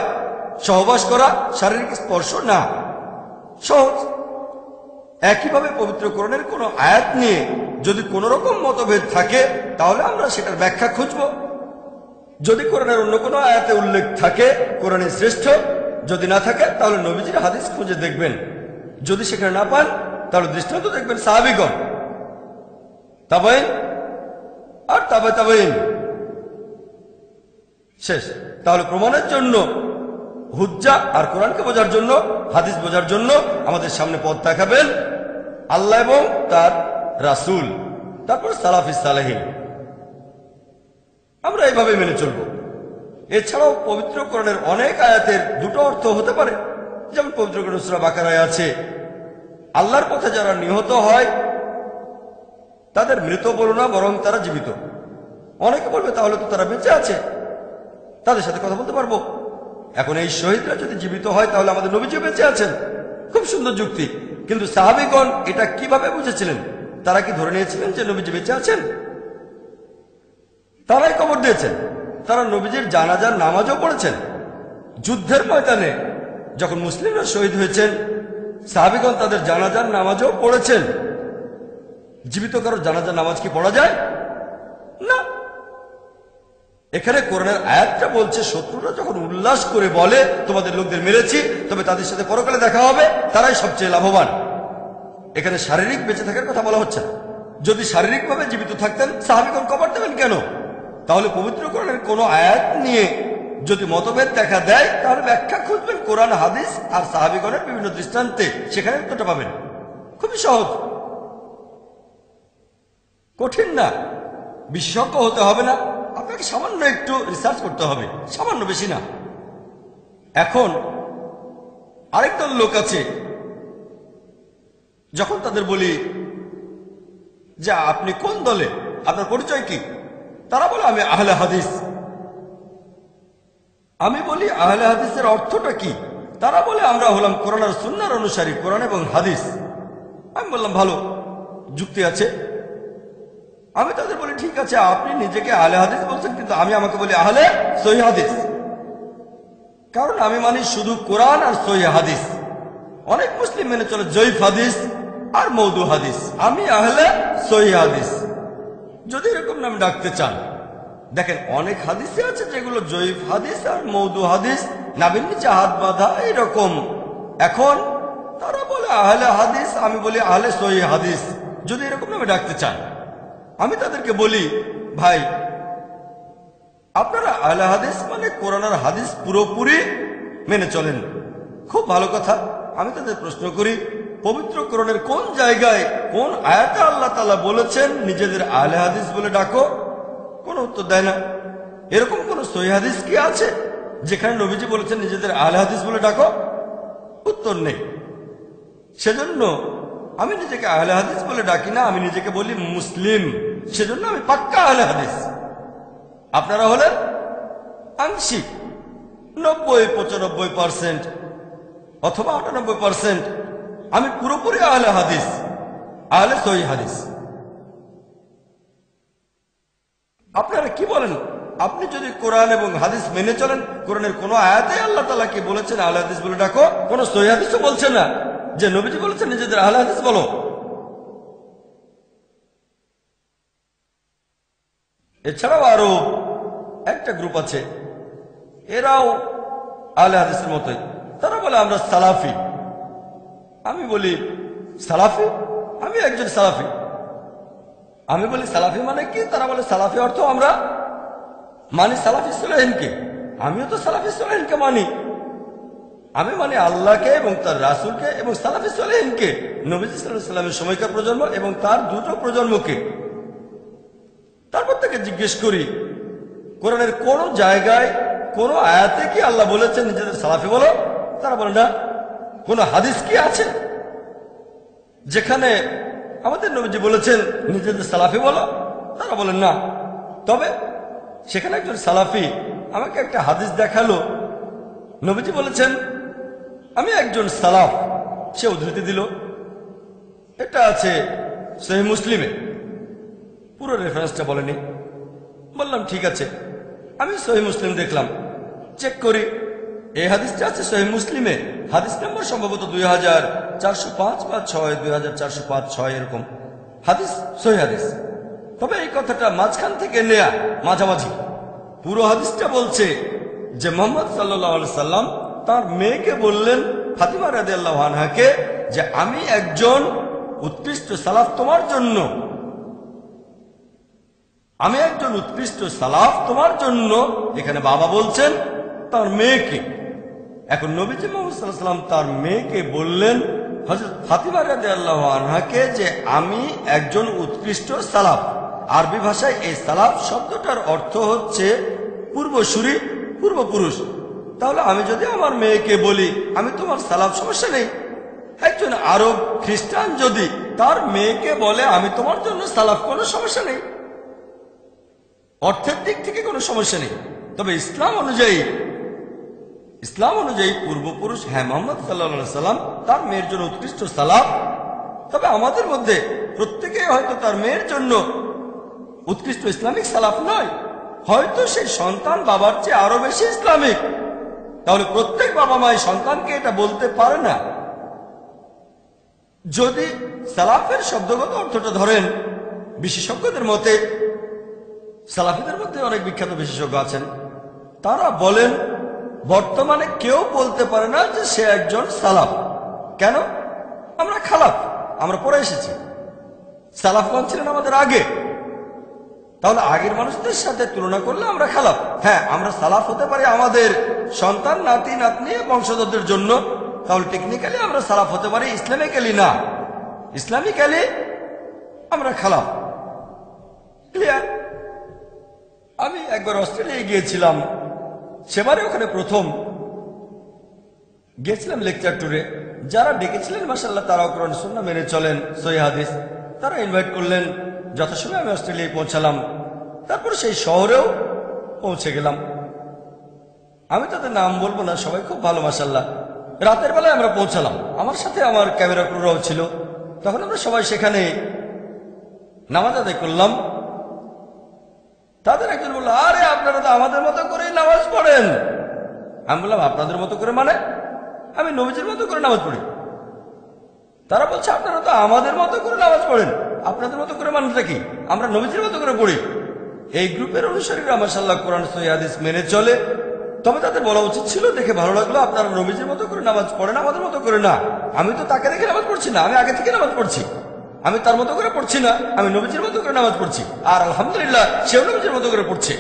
সহবাস করা, শারীরিক স্পর্শ না। সহজ। একইভাবে পবিত্র কোরআনের কোনো আয়াত নিয়ে যদি কোনো রকম মতভেদ থাকে তাহলে আমরা সেটার ব্যাখ্যা খুঁজব। যদি কোরআনের অন্য কোনো আয়াতে উল্লেখ থাকে কোরআনে শ্রেষ্ঠ, যদি না থাকে তাহলে নবীজির হাদিস খুঁজে দেখবেন। যদি সেখানে না পান তাহলে দৃষ্টান্ত দেখবেন সাহাবীগণ, তাবেইন আর তাবে তাবেইন। শেষ। তাহলে প্রমাণের জন্য হুজ্জা আর কোরআনকে বোঝার জন্য, হাদিস বোঝার জন্য আমাদের সামনে পথ দেখাবেন আল্লাহ এবং তার রাসূল, তারপর সালাফিস সালেহিন। আমরা এইভাবে মেনে চলব। এছাড়াও পবিত্র কোরআনের অনেক আয়াতের দুটো অর্থ হতে পারে। যেমন পবিত্র কোরআন সূরা বাকারায় আছে, আল্লাহর পথে যারা নিহত হয় তাদের মৃত বলো না, বরং তারা জীবিত। অনেকে বলবে তাহলে তো তারা বেঁচে আছে, তাদের সাথে কথা বলতে পারবো। এখন এই শহীদরা যদি জীবিত হয় তাহলে আমাদের নবীজিও বেঁচে আছেন। খুব সুন্দর যুক্তি। কিন্তু সাহাবীগণ এটা কিভাবে বুঝেছিলেন? তারা কি ধরে নিয়েছিলেন যে নবীজি বেঁচে আছেন? তারাই কবর দিয়েছেন। তারা নবীজির জানাজার নামাজও পড়েছেন। যুদ্ধের ময়দানে যখন মুসলিমরা শহীদ হয়েছেন, সাহাবীগণ তাদের জানাজার নামাজও পড়েছেন। জীবিত কারো জানাজার নামাজ কি পড়া যায়? না। এখানে কোরআনের আয়াতটা বলছে শত্রুরা যখন উল্লাস করে বলে তোমাদের লোকদের মেরেছি, তবে তাদের সাথে পরকালে দেখা হবে, তারাই সবচেয়ে লাভবান। এখানে শারীরিক বেঁচে থাকার কথা বলা হচ্ছে না। যদি শারীরিকভাবে জীবিত থাকতেন সাহাবীগণ কবর দেবেন কেন? তাহলে পবিত্র কোরআনের কোনো আয়াত নিয়ে যদি মতভেদ দেখা দেয় তাহলে ব্যাখ্যা খুঁজবেন কোরআন, হাদিস আর সাহাবীগণের বিভিন্ন দৃষ্টান্তে, সেখানে উত্তরটা পাবেন। খুবই সহজ, কঠিন না। বিশেষজ্ঞ হতে হবে না, আপনাকে সামান্য একটু রিসার্চ করতে হবে, সামান্য, বেশি না। এখন আরেক দল লোক আছে, যখন তাদের বলি যে আপনি কোন দলে, আপনার পরিচয় কি, তারা বলে আমি আহলে হাদিস। আমি বলি আহলে হাদিসের অর্থটা কি? তারা বলে আমরা হলাম কোরআন আর সুন্নাহর অনুসারী, কোরআন এবং হাদিস। আমি বললাম ভালো, যুক্তি আছে। আমি তাদের বলি ঠিক আছে, আপনি নিজেকে আহলে হাদিস বলছেন, কিন্তু আমি আমাকে বলি আহলে সহিহ হাদিস, কারণ আমি মানি শুধু কোরআন আর সহিহ হাদিস। অনেক মুসলিম মেনে চলে জয়ীফ হাদিস, আর মৌদু হাদিস, আমি আহলে সহিহ হাদিস। যদি এরকম নাম ডাকতে চান, দেখেন অনেক হাদিসে আছে যেগুলো জয়ীফ হাদিস আর মৌদু হাদিস, নাবির নিচে হাত বাঁধা এইরকম। এখন তারা বলে আহলে হাদিস, আমি বলি আহলে সহিহ হাদিস। যদি এরকম নামে ডাকতে চান, আমি তাদেরকে বলি, ভাই আপনারা আহলে হাদিস মানে কোরআন আর হাদিস পুরোপুরি মেনে চলেন, খুব ভালো কথা। আমি তাদের প্রশ্ন করি, পবিত্র কোরআনের কোন জায়গায় কোন আয়াতে আল্লাহ তাআলা বলেছেন নিজেদের আহলে হাদিস বলে ডাকো? কোনো উত্তর দেয় না। এরকম কোন সহিহ হাদিস কি আছে যেখানে নবীজি বলেছেন নিজেদের আহলে হাদিস বলে ডাকো? উত্তর নেই। সেজন্য আমি নিজেকে আহলে হাদিস বলে ডাকি না, আমি নিজেকে বলি মুসলিম। সেজন্য আমি পাক্কা আহলে হাদিস। আপনারা হলেন আংশিক 90-95% অথবা 98%। আমি পুরোপুরি আহলে হাদিস, আহলে সহিহ হাদিস। আপনারা কি বলেন? আপনি যদি কোরআন এবং হাদিস মেনে চলেন, কোরআনের কোন আয়াতে আল্লাহ তাআলা কি বলেছেন আহলে হাদিস বলে ডাকো? কোন সহিহ হাদিসও বলছেন না যে নবীজি বলেছেন নিজেদের আহলে হাদিস বলো। এছাড়াও আরো একটা গ্রুপ আছে, এরাও আহলে হাদিসের মতোই। তারা বলে আমরা সালাফি। আমি বলি সালাফি? আমি একজন সালাফি। আমি বলি সালাফি মানে কি? তারা বলে সালাফি অর্থ আমরা মানি সালাফি সালেহিনকে। আমিও তো সালাফি সালেহিনকে মানি। আমি মানি আল্লাহকে এবং তার রাসূলকে এবং সালাফি সালেহিনকে, নবীজি সাল্লাল্লাহু আলাইহি ওয়াসাল্লামের সময়কার প্রজন্ম এবং তার দুটো প্রজন্মকে। তারপর থেকে জিজ্ঞেস করি, কোরআনের কোন জায়গায় কোন আয়াতে কি আল্লাহ বলেছেন নিজেদের সালাফি বলো? তারা বলে না। কোন হাদিস কি আছে যেখানে আমাদের নবীজি বলেছেন নিজেদের সালাফি বলো? তারা বলেন না। তবে সেখানে একজন সালাফি আমাকে একটা হাদিস দেখালো, নবীজি বলেছেন আমি একজন সালাফ। সে উদ্ধৃতি দিল, এটা আছে সহিহ মুসলিমে, পুরো রেফারেন্সটা বলেনি। বললাম ঠিক আছে। আমি সহিহ মুসলিম দেখলাম, চেক করি, এই হাদিসটা আছে সহিহ মুসলিমে, হাদিস নম্বর সম্ভবত 2405 বা 6, 2405-6 এরকম হাদিস, সহিহ হাদিস। তবে এই কথাটা মাঝখান থেকে নেয়া, মাঝামাঝি। পুরো হাদিসটা বলছে যে মুহাম্মদ সাল্লাল্লাহু আলাইহি সাল্লাম তার মেয়েকে বললেন ফাতিমা রাদিয়াল্লাহু আনহাকে যে আমি একজন উৎকৃষ্ট সালাফ তোমার জন্য, আমি একজন উৎকৃষ্ট সালাফ তোমার জন্য। এখানে বাবা বলছেন তার মেয়েকে। এখন নবীজি মুহাম্মদ সাল্লাল্লাহু আলাইহি ওয়াসাল্লাম তার মেয়েকে বললেন হযরত ফাতিমা রাদিয়াল্লাহু আনহাকে যে আমি একজন উৎকৃষ্ট সালাফ। আরবি ভাষায় এই সালাফ শব্দটার অর্থ হচ্ছে পূর্বসূরি, পূর্বপুরুষ। তাহলে আমি যদি আমার মেয়েকে বলি আমি তোমার সালাফ, সমস্যা নেই। একজন আরব খ্রিস্টান যদি তার মেয়েকে বলে আমি তোমার জন্য সালাফ, কোনো সমস্যা নেই। অর্থের দিক থেকে কোনো সমস্যা নেই। তবে ইসলাম অনুযায়ী পূর্বপুরুষ, হ্যাঁ, মুহাম্মদ সাল্লাল্লাহু আলাইহি সাল্লাম তার মেয়ের জন্য উৎকৃষ্ট সালাফ। তবে আমাদের মধ্যে প্রত্যেকে হয়তো তার মেয়ের জন্য উৎকৃষ্ট ইসলামিক সালাফ নয়, হয়তো সেই সন্তান বাবার চেয়ে আরো বেশি ইসলামিক। তাহলে প্রত্যেক বাবা মাই সন্তানকে এটা বলতে পারে না। যদি সালাফের শব্দগত অর্থটা ধরেন, বিশেষজ্ঞদের মতে, সালাফিদের মধ্যে অনেক বিখ্যাত বিশেষজ্ঞ আছেন, তারা বলেন বর্তমানে কেউ বলতে পারে না যে সে একজন সালাফ। কেন? আমরা খালাফ, আমরা পরে এসেছি। সালাফগণ ছিলেন আমাদের আগে। তাহলে আগের মানুষদের সাথে তুলনা করলে আমরা খালাফ। হ্যাঁ, আমরা সালাফ হতে পারি আমাদের সন্তান, নাতি নাতনি, বংশধরদের জন্য। তাহলে টেকনিক্যালি আমরা সালাফ হতে পারি, ইসলামিক্যালি না। ইসলামিক্যালি আমরা খালাফ। ক্লিয়ার? আমি একবার অস্ট্রেলিয়ায় গিয়েছিলাম, সেবারে ওখানে প্রথম গিয়েছিলাম লেকচার ট্যুরে। যারা ডেকেছিলেন মাশাআল্লাহ তারাও কোরআন সুন্নাহ মেনে চলেন, সহিহ হাদিস। তারা ইনভাইট করলেন, যথাসময়ে আমি অস্ট্রেলিয়ায় পৌঁছালাম। তারপর সেই শহরেও পৌঁছে গেলাম। আমি তাদের নাম বলবো না, সবাই খুব ভালো মাশাআল্লাহ। রাতের বেলায় আমরা পৌঁছালাম, আমার সাথে আমার ক্যামেরা ক্রুরাও ছিল। তখন আমরা সবাই সেখানে নামাজ আদায় করলাম। তাদের একজন বলল, আরে আপনারা তো আমাদের মতো করে নামাজ পড়েন। আমি বললাম আপনাদের মতো করে মানে? আমি নবীজির মতো করে নামাজ পড়ি। তারা বলছে আপনারা তো আমাদের মতো করে নামাজ পড়েন, আপনাদের মতো করে মানটা কি, আমরা নবীজির মতো করে পড়ি। এই গ্রুপের অনুসারীরা মাশাআল্লাহ কোরআন সহিহ হাদিস মেনে চলে। তবে তাদের বলা উচিত ছিল, দেখে ভালো লাগলো আপনারা নবীজির মতো করে নামাজ পড়েন, আমাদের মতো করে না। আমি তো তাকে দেখে নামাজ পড়ছি না, আমি আগে থেকে নামাজ পড়ছি। আমি তার মতো করে পড়ছি না, আমি নবীজির মতো করে নামাজ পড়ছি। আর আলহামদুলিল্লাহ সেও নবীজির মতো করে পড়ছে।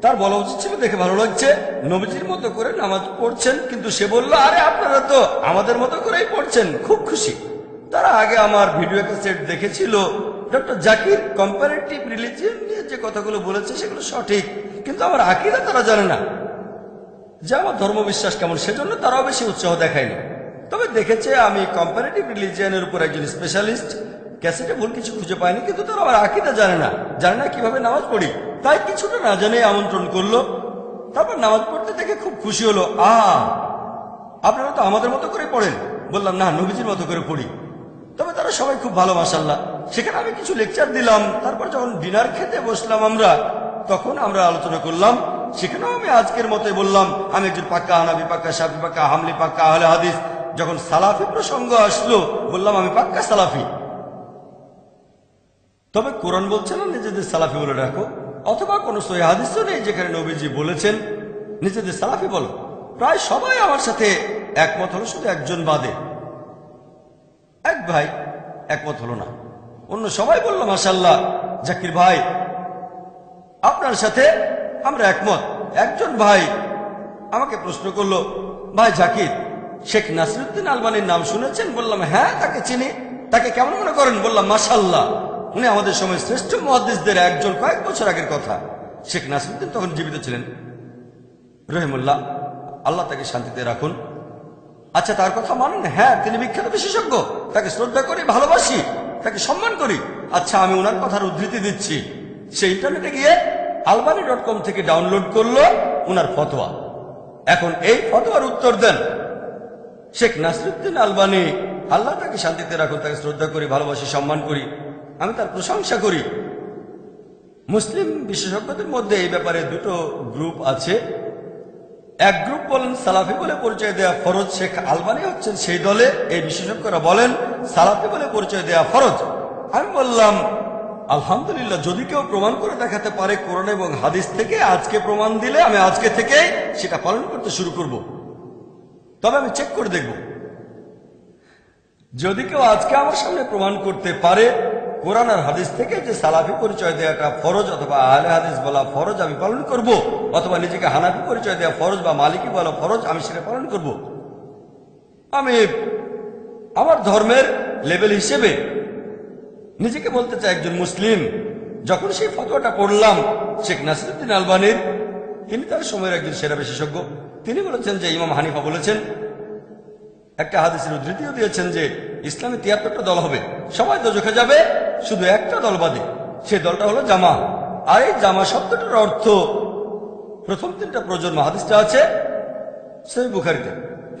তার বলা উচিত ছিল, দেখে ভালো লাগছে নবীজির মতো করে নামাজ পড়ছেন, কিন্তু সে বলল আরে আপনারা তো আমাদের মতো করেই পড়ছেন, খুব খুশি। তারা আগে আমার ভিডিও ক্যাসেট দেখেছিল। ডক্টর জাকির কম্পারেটিভ রিলিজিয়ন নিয়ে যে কথাগুলো বলেছে সেগুলো সঠিক, কিন্তু আমার আকীদা তারা জানে না যে আমার ধর্মবিশ্বাস কেমন, সেজন্য তারাও বেশি উৎসাহ দেখায়নি। তবে দেখেছে আমি কম্পারেটিভ রিলিজিয়নের উপর একজন স্পেশালিস্ট, ক্যাসেটে ভুল কিছু খুঁজে পায়নি, কিন্তু তারা আমার আকীদা জানে না কিভাবে নামাজ পড়ি। তাই কিছুটা না জানে আমন্ত্রণ করলো। তারপর নামাজ পড়তে দেখে খুব খুশি হলো, আপনারা তো আমাদের মতো করে পড়েন। বললাম না, নবীজির মতো করে পড়ি। তবে তারা সবাই খুব ভালো মাশাআল্লাহ। সেখানে আমি কিছু লেকচার দিলাম। তারপর যখন ডিনার খেতে বসলাম আমরা, তখন আমরা আলোচনা করলাম। সেখানেও আমি আজকের মতোই বললাম আমি একজন পাক্কা হানাফি, পাক্কা শাফি, পাক্কা হামলি, পাক্কা আহলে হাদিস। যখন সালাফি প্রসঙ্গ আসলো বললাম আমি পাক্কা সালাফি। তবে কোরআন বলছে না নিজেদের সালাফি বলে রাখো, অথবা কোনো সহিহ হাদিসও নেই যেখানে নবীজি বলেছেন নিজেদের সালাফি বলো। প্রায় সবাই আমার সাথে একমত হলো, শুধু একজন বাদে। এক ভাই একমত হলো না, অন্য সবাই বলল মাশাআল্লাহ জাকির ভাই আপনার সাথে আমরা একমত। একজন ভাই আমাকে প্রশ্ন করলো, ভাই জাকির, শেখ নাসিরউদ্দিন আলবানীর নাম শুনেছেন? বললাম হ্যাঁ, তাকে চিনি। তাকে কেমন মনে করেন? বললাম মাশাআল্লাহ, উনি আমাদের সময় শ্রেষ্ঠ মুহাদ্দিসদের একজন, কয়েক বছর আগের কথা। শেখ নাসিরউদ্দিন তখন জীবিত ছিলেন রহিমুল্লাহ, আল্লাহ তাকে শান্তিতে রাখুন। আচ্ছা, তার কথা মানেন? হ্যাঁ, তিনি বিখ্যাত বিশেষজ্ঞ, তাকে শ্রদ্ধা করি, ভালোবাসি, তাকে সম্মান করি। আচ্ছা, আমি ওনার কথার উদ্ধৃতি দিচ্ছি। সে ইন্টারনেটে গিয়ে albani.com থেকে ডাউনলোড করলো ওনার ফতোয়া। এখন এই ফতোয়ার উত্তর দেন শেখ নাসিরউদ্দিন আলবানী, আল্লাহ তাকে শান্তিতে রাখুন, তাকে শ্রদ্ধা করি, ভালোবাসি, সম্মান করি, আমি তার প্রশংসা করি। মুসলিম বিশেষজ্ঞদের মধ্যে এই ব্যাপারে দুটো গ্রুপ আছে। এক গ্রুপ বলেন সালাফি বলে পরিচয় দেওয়া ফরজ, শেখ আলবানী হচ্ছেন সেই দলে। এই বিশেষজ্ঞরা বলেন সালাফি বলে পরিচয় দেওয়া ফরজ। আমি বললাম আলহামদুলিল্লাহ, যদি কেউ প্রমাণ করে দেখাতে পারে কোরআন এবং হাদিস থেকে, আজকে প্রমাণ দিলে আমি আজকে থেকে সেটা পালন করতে শুরু করব। তবে আমি চেক করে দেখব, যদি কেউ আজকে আমার সামনে প্রমাণ করতে পারে কোরআন আর হাদিস থেকে যে সালাফি পরিচয় দেওয়াটা ফরজ অথবা আহলে হাদিস বলা ফরজ, আমি পালন করব। অথবা নিজেকে হানাফি পরিচয় দেওয়া ফরজ বা মালিকি বলা ফরজ, আমি সেটা পালন করব। আমি আমার ধর্মের লেভেল হিসেবে নিজেকে বলতে চাই একজন মুসলিম। যখন সেই ফতোয়াটা পড়লাম শেখ নাসিরউদ্দিন আলবানীর, তিনি তার সময়ের একজন সেরা বিশেষজ্ঞ, তিনি বলেছেন যে ইমাম হানিফা বলেছেন, একটা হাদিসের উদ্ধৃতিও দিয়েছেন যে ইসলামে ৭৩টা দল হবে, সবাই দোজখে যাবে, শুধু একটা দল বাদে, সেই দলটা হলো জামা। আর এই জামা শব্দটার অর্থ প্রথম ৩টা প্রজন্ম, হাদিসটা আছে সহিহ বুখারীতে।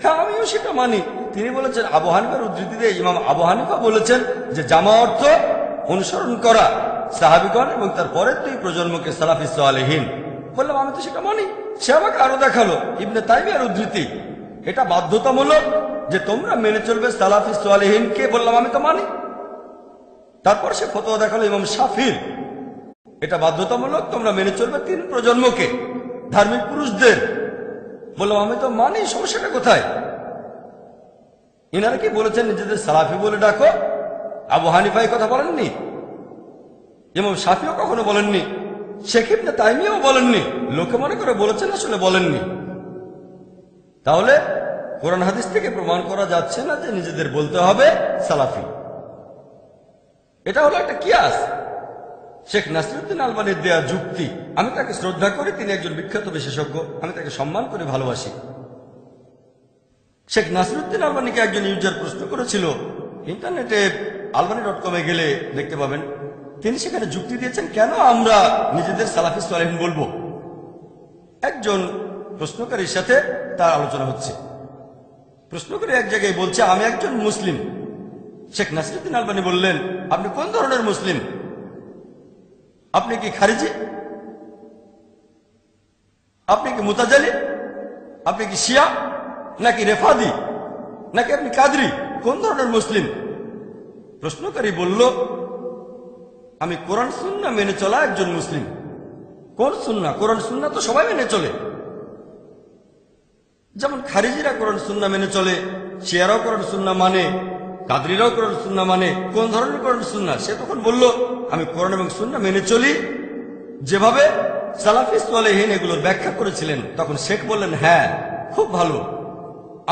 হ্যাঁ, আমিও সেটা মানি। তিনি বলেছেন, আবু হানিফার উদ্ধৃতিতে ইমাম আবু হানিফা বলেছেন যে জামা অর্থ অনুসরণ করা সাহাবীগণ এবং তার পরের ২ প্রজন্মকে সালাফি সালেহীন। বললাম আমি তো সেটা মানি। সে আমাকে আরো দেখালো ইবনে তাইমিয়ার উদ্ধৃতি, এটা বাধ্যতামূলক যে তোমরা মেনে চলবে সালাফি সালেহীনকে। বললাম আমি তো মানি। তারপর সে ফতোয়া দেখালো ইমাম শাফির, এটা বাধ্যতামূলক, তোমরা মেনে চলবে ৩ প্রজন্মকে, ধার্মিক পুরুষদের। বললাম আমি তো মানি, সমস্যাটা কোথায়? ইনারা কি বলেছেন নিজেদের সালাফি বলে ডাকো? আবু হানিফা এই কথা বলেননি, ইমাম শাফিও কখনো বলেননি, শেখ ইবনে তাইমিয়াও বলেননি। লোকে মনে করে বলেছেন, আসলে বলেননি। তাহলে কোরআন হাদিস থেকে প্রমাণ করা যাচ্ছে না যে নিজেদের বলতে হবে সালাফি। এটা হলো একটা কিয়াস, শেখ নাসিরউদ্দিন আলবানীর দেয়া যুক্তি। আমি তাকে শ্রদ্ধা করি, তিনি একজন বিখ্যাত বিশেষজ্ঞ, আমি তাকে সম্মান করে ভালোবাসি। শেখ নাসিরউদ্দিন আলবানীকে একজন ইউজার প্রশ্ন করেছিল, ইন্টারনেটে albani.com গেলে দেখতে পাবেন, তিনি সেখানে যুক্তি দিয়েছেন কেন আমরা নিজেদের সালাফি সালেহীন বলবো। একজন প্রশ্নকারীর সাথে তার আলোচনা হচ্ছে, প্রশ্নকারী এক জায়গায় বলছে আমি একজন মুসলিম। শেখ নাসিরউদ্দিন আলবানী বললেন, আপনি কোন ধরনের মুসলিম? আপনি কি খারিজি? আপনি কি মুতাজালি? আপনি কি শিয়া নাকি রেফাদি নাকি আপনি কাদরি? কোন ধরনের মুসলিম? প্রশ্নকারী বলল, আমি কোরআন সুন্নাহ মেনে চলা একজন মুসলিম। কোন সুন্নাহ? কোরআন সুন্নাহ তো সবাই মেনে চলে। যেমন খারিজিরা কোরআন সুন্নাহ মেনে চলে, শিয়ারাও কোরআন সুন্নাহ মানে, কাদরিরাও কোরআন সুন্নাহ মানে। কোন ধরনের কোরআন সুন্নাহ? সে তখন বলল, আমি কোরআন এবং সুন্নাহ মেনে চলি যেভাবে সালাফি সালেহীন এগুলোর ব্যাখ্যা করেছিলেন। তখন শেখ বললেন, হ্যাঁ, খুব ভালো,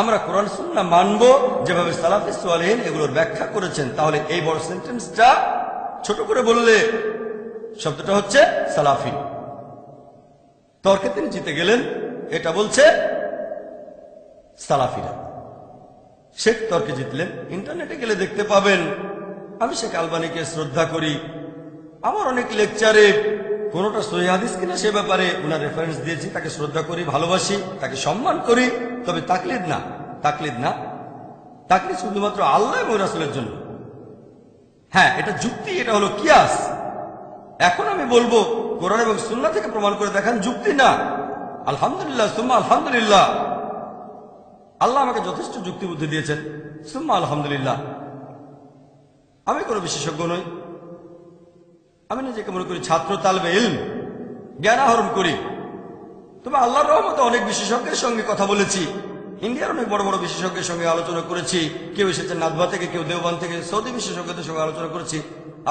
আমরা কোরআন সুন্নাহ মানব যেভাবে সালাফি সালেহীন এগুলোর ব্যাখ্যা করেছেন। তাহলে এই বড় সেন্টেন্সটা ছোট করে বললে শব্দটা হচ্ছে সালাফি। তর্কে তিনি জিতে গেলেন। এটা বলছে সালাফিরা। শেখ তর্কে জিতলেন। ইন্টারনেটে গেলে দেখতে পাবেন আমি শেখ আলবানীকে শ্রদ্ধা করি। আমার অনেক লেকচারে কোনোটা সহিহ হাদিস কিনা সে ব্যাপারে ওনার রেফারেন্স দিয়েছি। তাকে শ্রদ্ধা করি, ভালোবাসি, তাকে সম্মান করি, তবে তাকলিদ না। তাকলিদ না, তাকলিদ শুধুমাত্র আল্লাহ এবং রাসূলের জন্য। হ্যাঁ, এটা যুক্তি, এটা হলো কিয়াস। এখন আমি বলবো কোরআন এবং সুন্নাহ থেকে প্রমাণ করে দেখান, যুক্তি না। আলহামদুলিল্লাহ, সুম্মা আলহামদুলিল্লাহ, আল্লাহ আমাকে যথেষ্ট যুক্তি বুদ্ধি দিয়েছেন, সুম্মা আলহামদুলিল্লাহ। আমি কোনো বিশেষজ্ঞ নই। আমি নিজেকে মনে করি ছাত্র, তালবে ইলম, জ্ঞান আহরণ করি। তবে আল্লাহর রহমতে অনেক বিশেষজ্ঞের সঙ্গে কথা বলেছি। ইন্ডিয়ার অনেক বড় বড় বিশেষজ্ঞের সঙ্গে আলোচনা করেছি। কেউ এসেছেন নাদবা থেকে, কেউ দেওবান থেকে। সৌদি বিশেষজ্ঞদের সঙ্গে আলোচনা করেছি,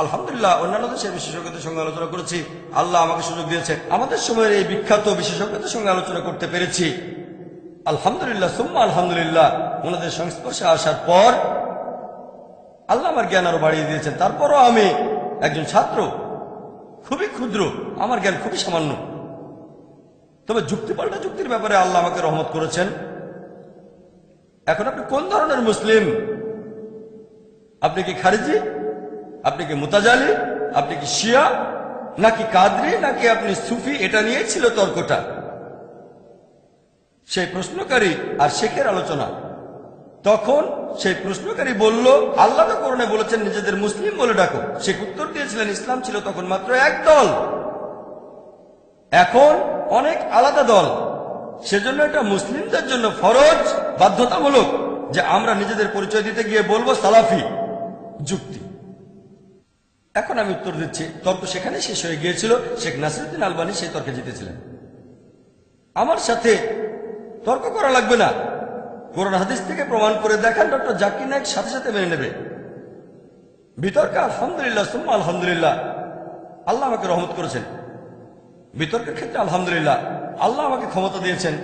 আলহামদুলিল্লাহ। অন্যান্য দেশের বিশেষজ্ঞদের সঙ্গে আলোচনা করেছি। আল্লাহ আমাকে সুযোগ দিয়েছেন আমাদের সময়ের এই বিখ্যাত বিশেষজ্ঞদের সঙ্গে আলোচনা করতে পেরেছি, আলহামদুলিল্লাহ, সুম্মা আলহামদুলিল্লাহ। ওনাদের সংস্পর্শে আসার পর আল্লাহ আমার জ্ঞান আরো বাড়িয়ে দিয়েছেন। তারপরও আমি একজন ছাত্র, খুবই ক্ষুদ্র, আমার জ্ঞান খুবই সামান্য। তবে যুক্তি পাল্টা যুক্তির ব্যাপারে আল্লাহ আমাকে রহমত করেছেন। এখন আপনি কোন ধরনের মুসলিম? আপনি কি খারিজি? আপনি কি মুতাজালি? আপনি কি শিয়া নাকি কাদরি নাকি আপনি সুফি? এটা নিয়েই ছিল তর্কটা। সেই প্রশ্নকারী আর শেখের আলোচনা। তখন সেই প্রশ্নকারী বলল, আল্লাহ তো কোরআনে বলেছেন নিজেদের মুসলিম বলে ডাকো। শেখ উত্তর দিয়েছিলেন, ইসলাম ছিল তখন মাত্র এক দল, এখন অনেক আলাদা দল। সেজন্য এটা মুসলিমদের জন্য ফরজ, বাধ্যতামূলক যে আমরা নিজেদের পরিচয় দিতে গিয়ে বলবো সালাফি। যুক্তি। এখন আমি উত্তর দিচ্ছি। তর্ক সেখানে শেষ হয়ে গিয়েছিল। শেখ নাসিরউদ্দিন আলবানী সেই তর্কে জিতেছিলেন। আমার সাথে তর্ক করা লাগবে না। কোরআন হাদিস থেকে প্রমাণ করে দেখান, ডক্টর জাকির নায়েক সাথে সাথে মেনে নেবে। বিতর্কে আলহামদুলিল্লাহ, সুম্মা আলহামদুলিল্লাহ, আল্লাহ আমাকে রহমত করেছেন। বিতর্কের ক্ষেত্রে আলহামদুলিল্লাহ, আল্লাহ আমাকে ক্ষমতা দিয়েছেন।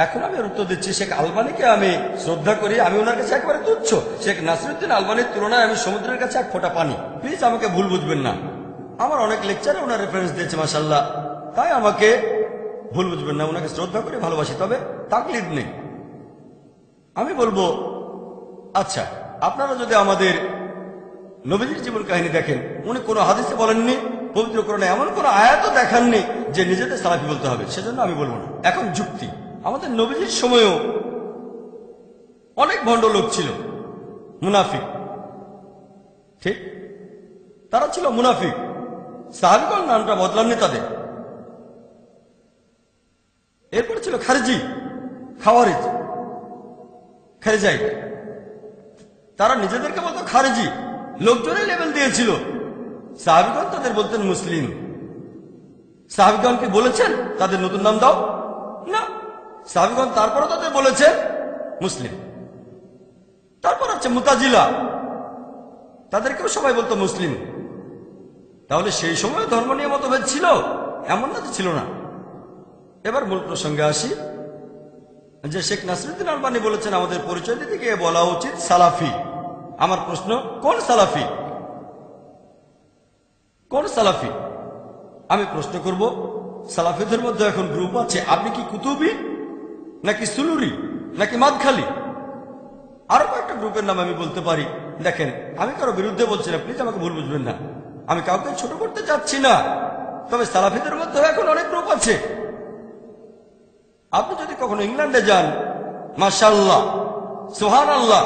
এখন আমি উত্তর দিচ্ছি, শেখ আলবানীকে আমি শ্রদ্ধা করি, আমি ওনার কাছে একেবারে তুচ্ছ। শেখ নাসিরউদ্দিন আলবানীর তুলনায় আমি সমুদ্রের কাছে এক ফোঁটা পানি। প্লিজ আমাকে ভুল বুঝবেন না। আমার অনেক লেকচারে ওনার রেফারেন্স দিয়েছে মাশাআল্লাহ, তাই আমাকে ভুল বুঝবেন না। ওনাকে শ্রদ্ধা করে ভালোবাসি, তবে তাকলিদ নেই। আমি বলবো, আচ্ছা, আপনারা যদি আমাদের নবীজির জীবন কাহিনী দেখেন, উনি কোনো হাদিসে বলেননি, পবিত্র কোরআনে এমন কোনো আয়াতও দেখাননি যে নিজেদের সালাফি বলতে হবে। সেজন্য আমি বলবো না। এখন যুক্তি। আমাদের নবীজির সময়ও অনেক ভণ্ড লোক ছিল, মুনাফিক। ঠিক, তারা ছিল মুনাফিক। সাহাবীগণ নামটা বদলাননি তাদের। এরপরে ছিল খারিজি, খাওয়ারিজ, খারিজাই। তারা নিজেদেরকে বলতো খারিজি, লোকজনের লেভেল দিয়েছিল। সাহাবীগণ তাদের বলতেন মুসলিম। সাহাবীগণকে বলেছেন তাদের নতুন নাম দাও না, সাহাবীগণ তারপরও তাদের বলেছেন মুসলিম। তারপর আছে মুতাজিলা, তাদেরকেও সবাই বলতো মুসলিম। তাহলে সেই সময় ধর্ম নিয়ে মতভেদ ছিল? এমন না যে ছিল না। এবার মূল প্রসঙ্গে আসি, যে শেখ নাসিরউদ্দিন আলবানী বলেছেন আমাদের পরিচয় দিতে গিয়ে বলা উচিত সালাফি। আমার প্রশ্ন, কোন সালাফি? কোন সালাফি? আমি প্রশ্ন করব, সালাফিদের মধ্যে এখন গ্রুপ আছে। আপনি কি কুতুবি নাকি সুলুরি নাকি মাদখালি? আরো কয়েকটা গ্রুপের নাম আমি বলতে পারি। দেখেন, আমি কারো বিরুদ্ধে বলছি না, প্লিজ আমাকে ভুল বুঝবেন না। আমি কাউকে ছোট করতে চাচ্ছি না। তবে সালাফিদের মধ্যে এখন অনেক গ্রুপ আছে। আপনি যদি কখনো ইংল্যান্ডে যান, মাশাআল্লাহ, সুবহানাল্লাহ,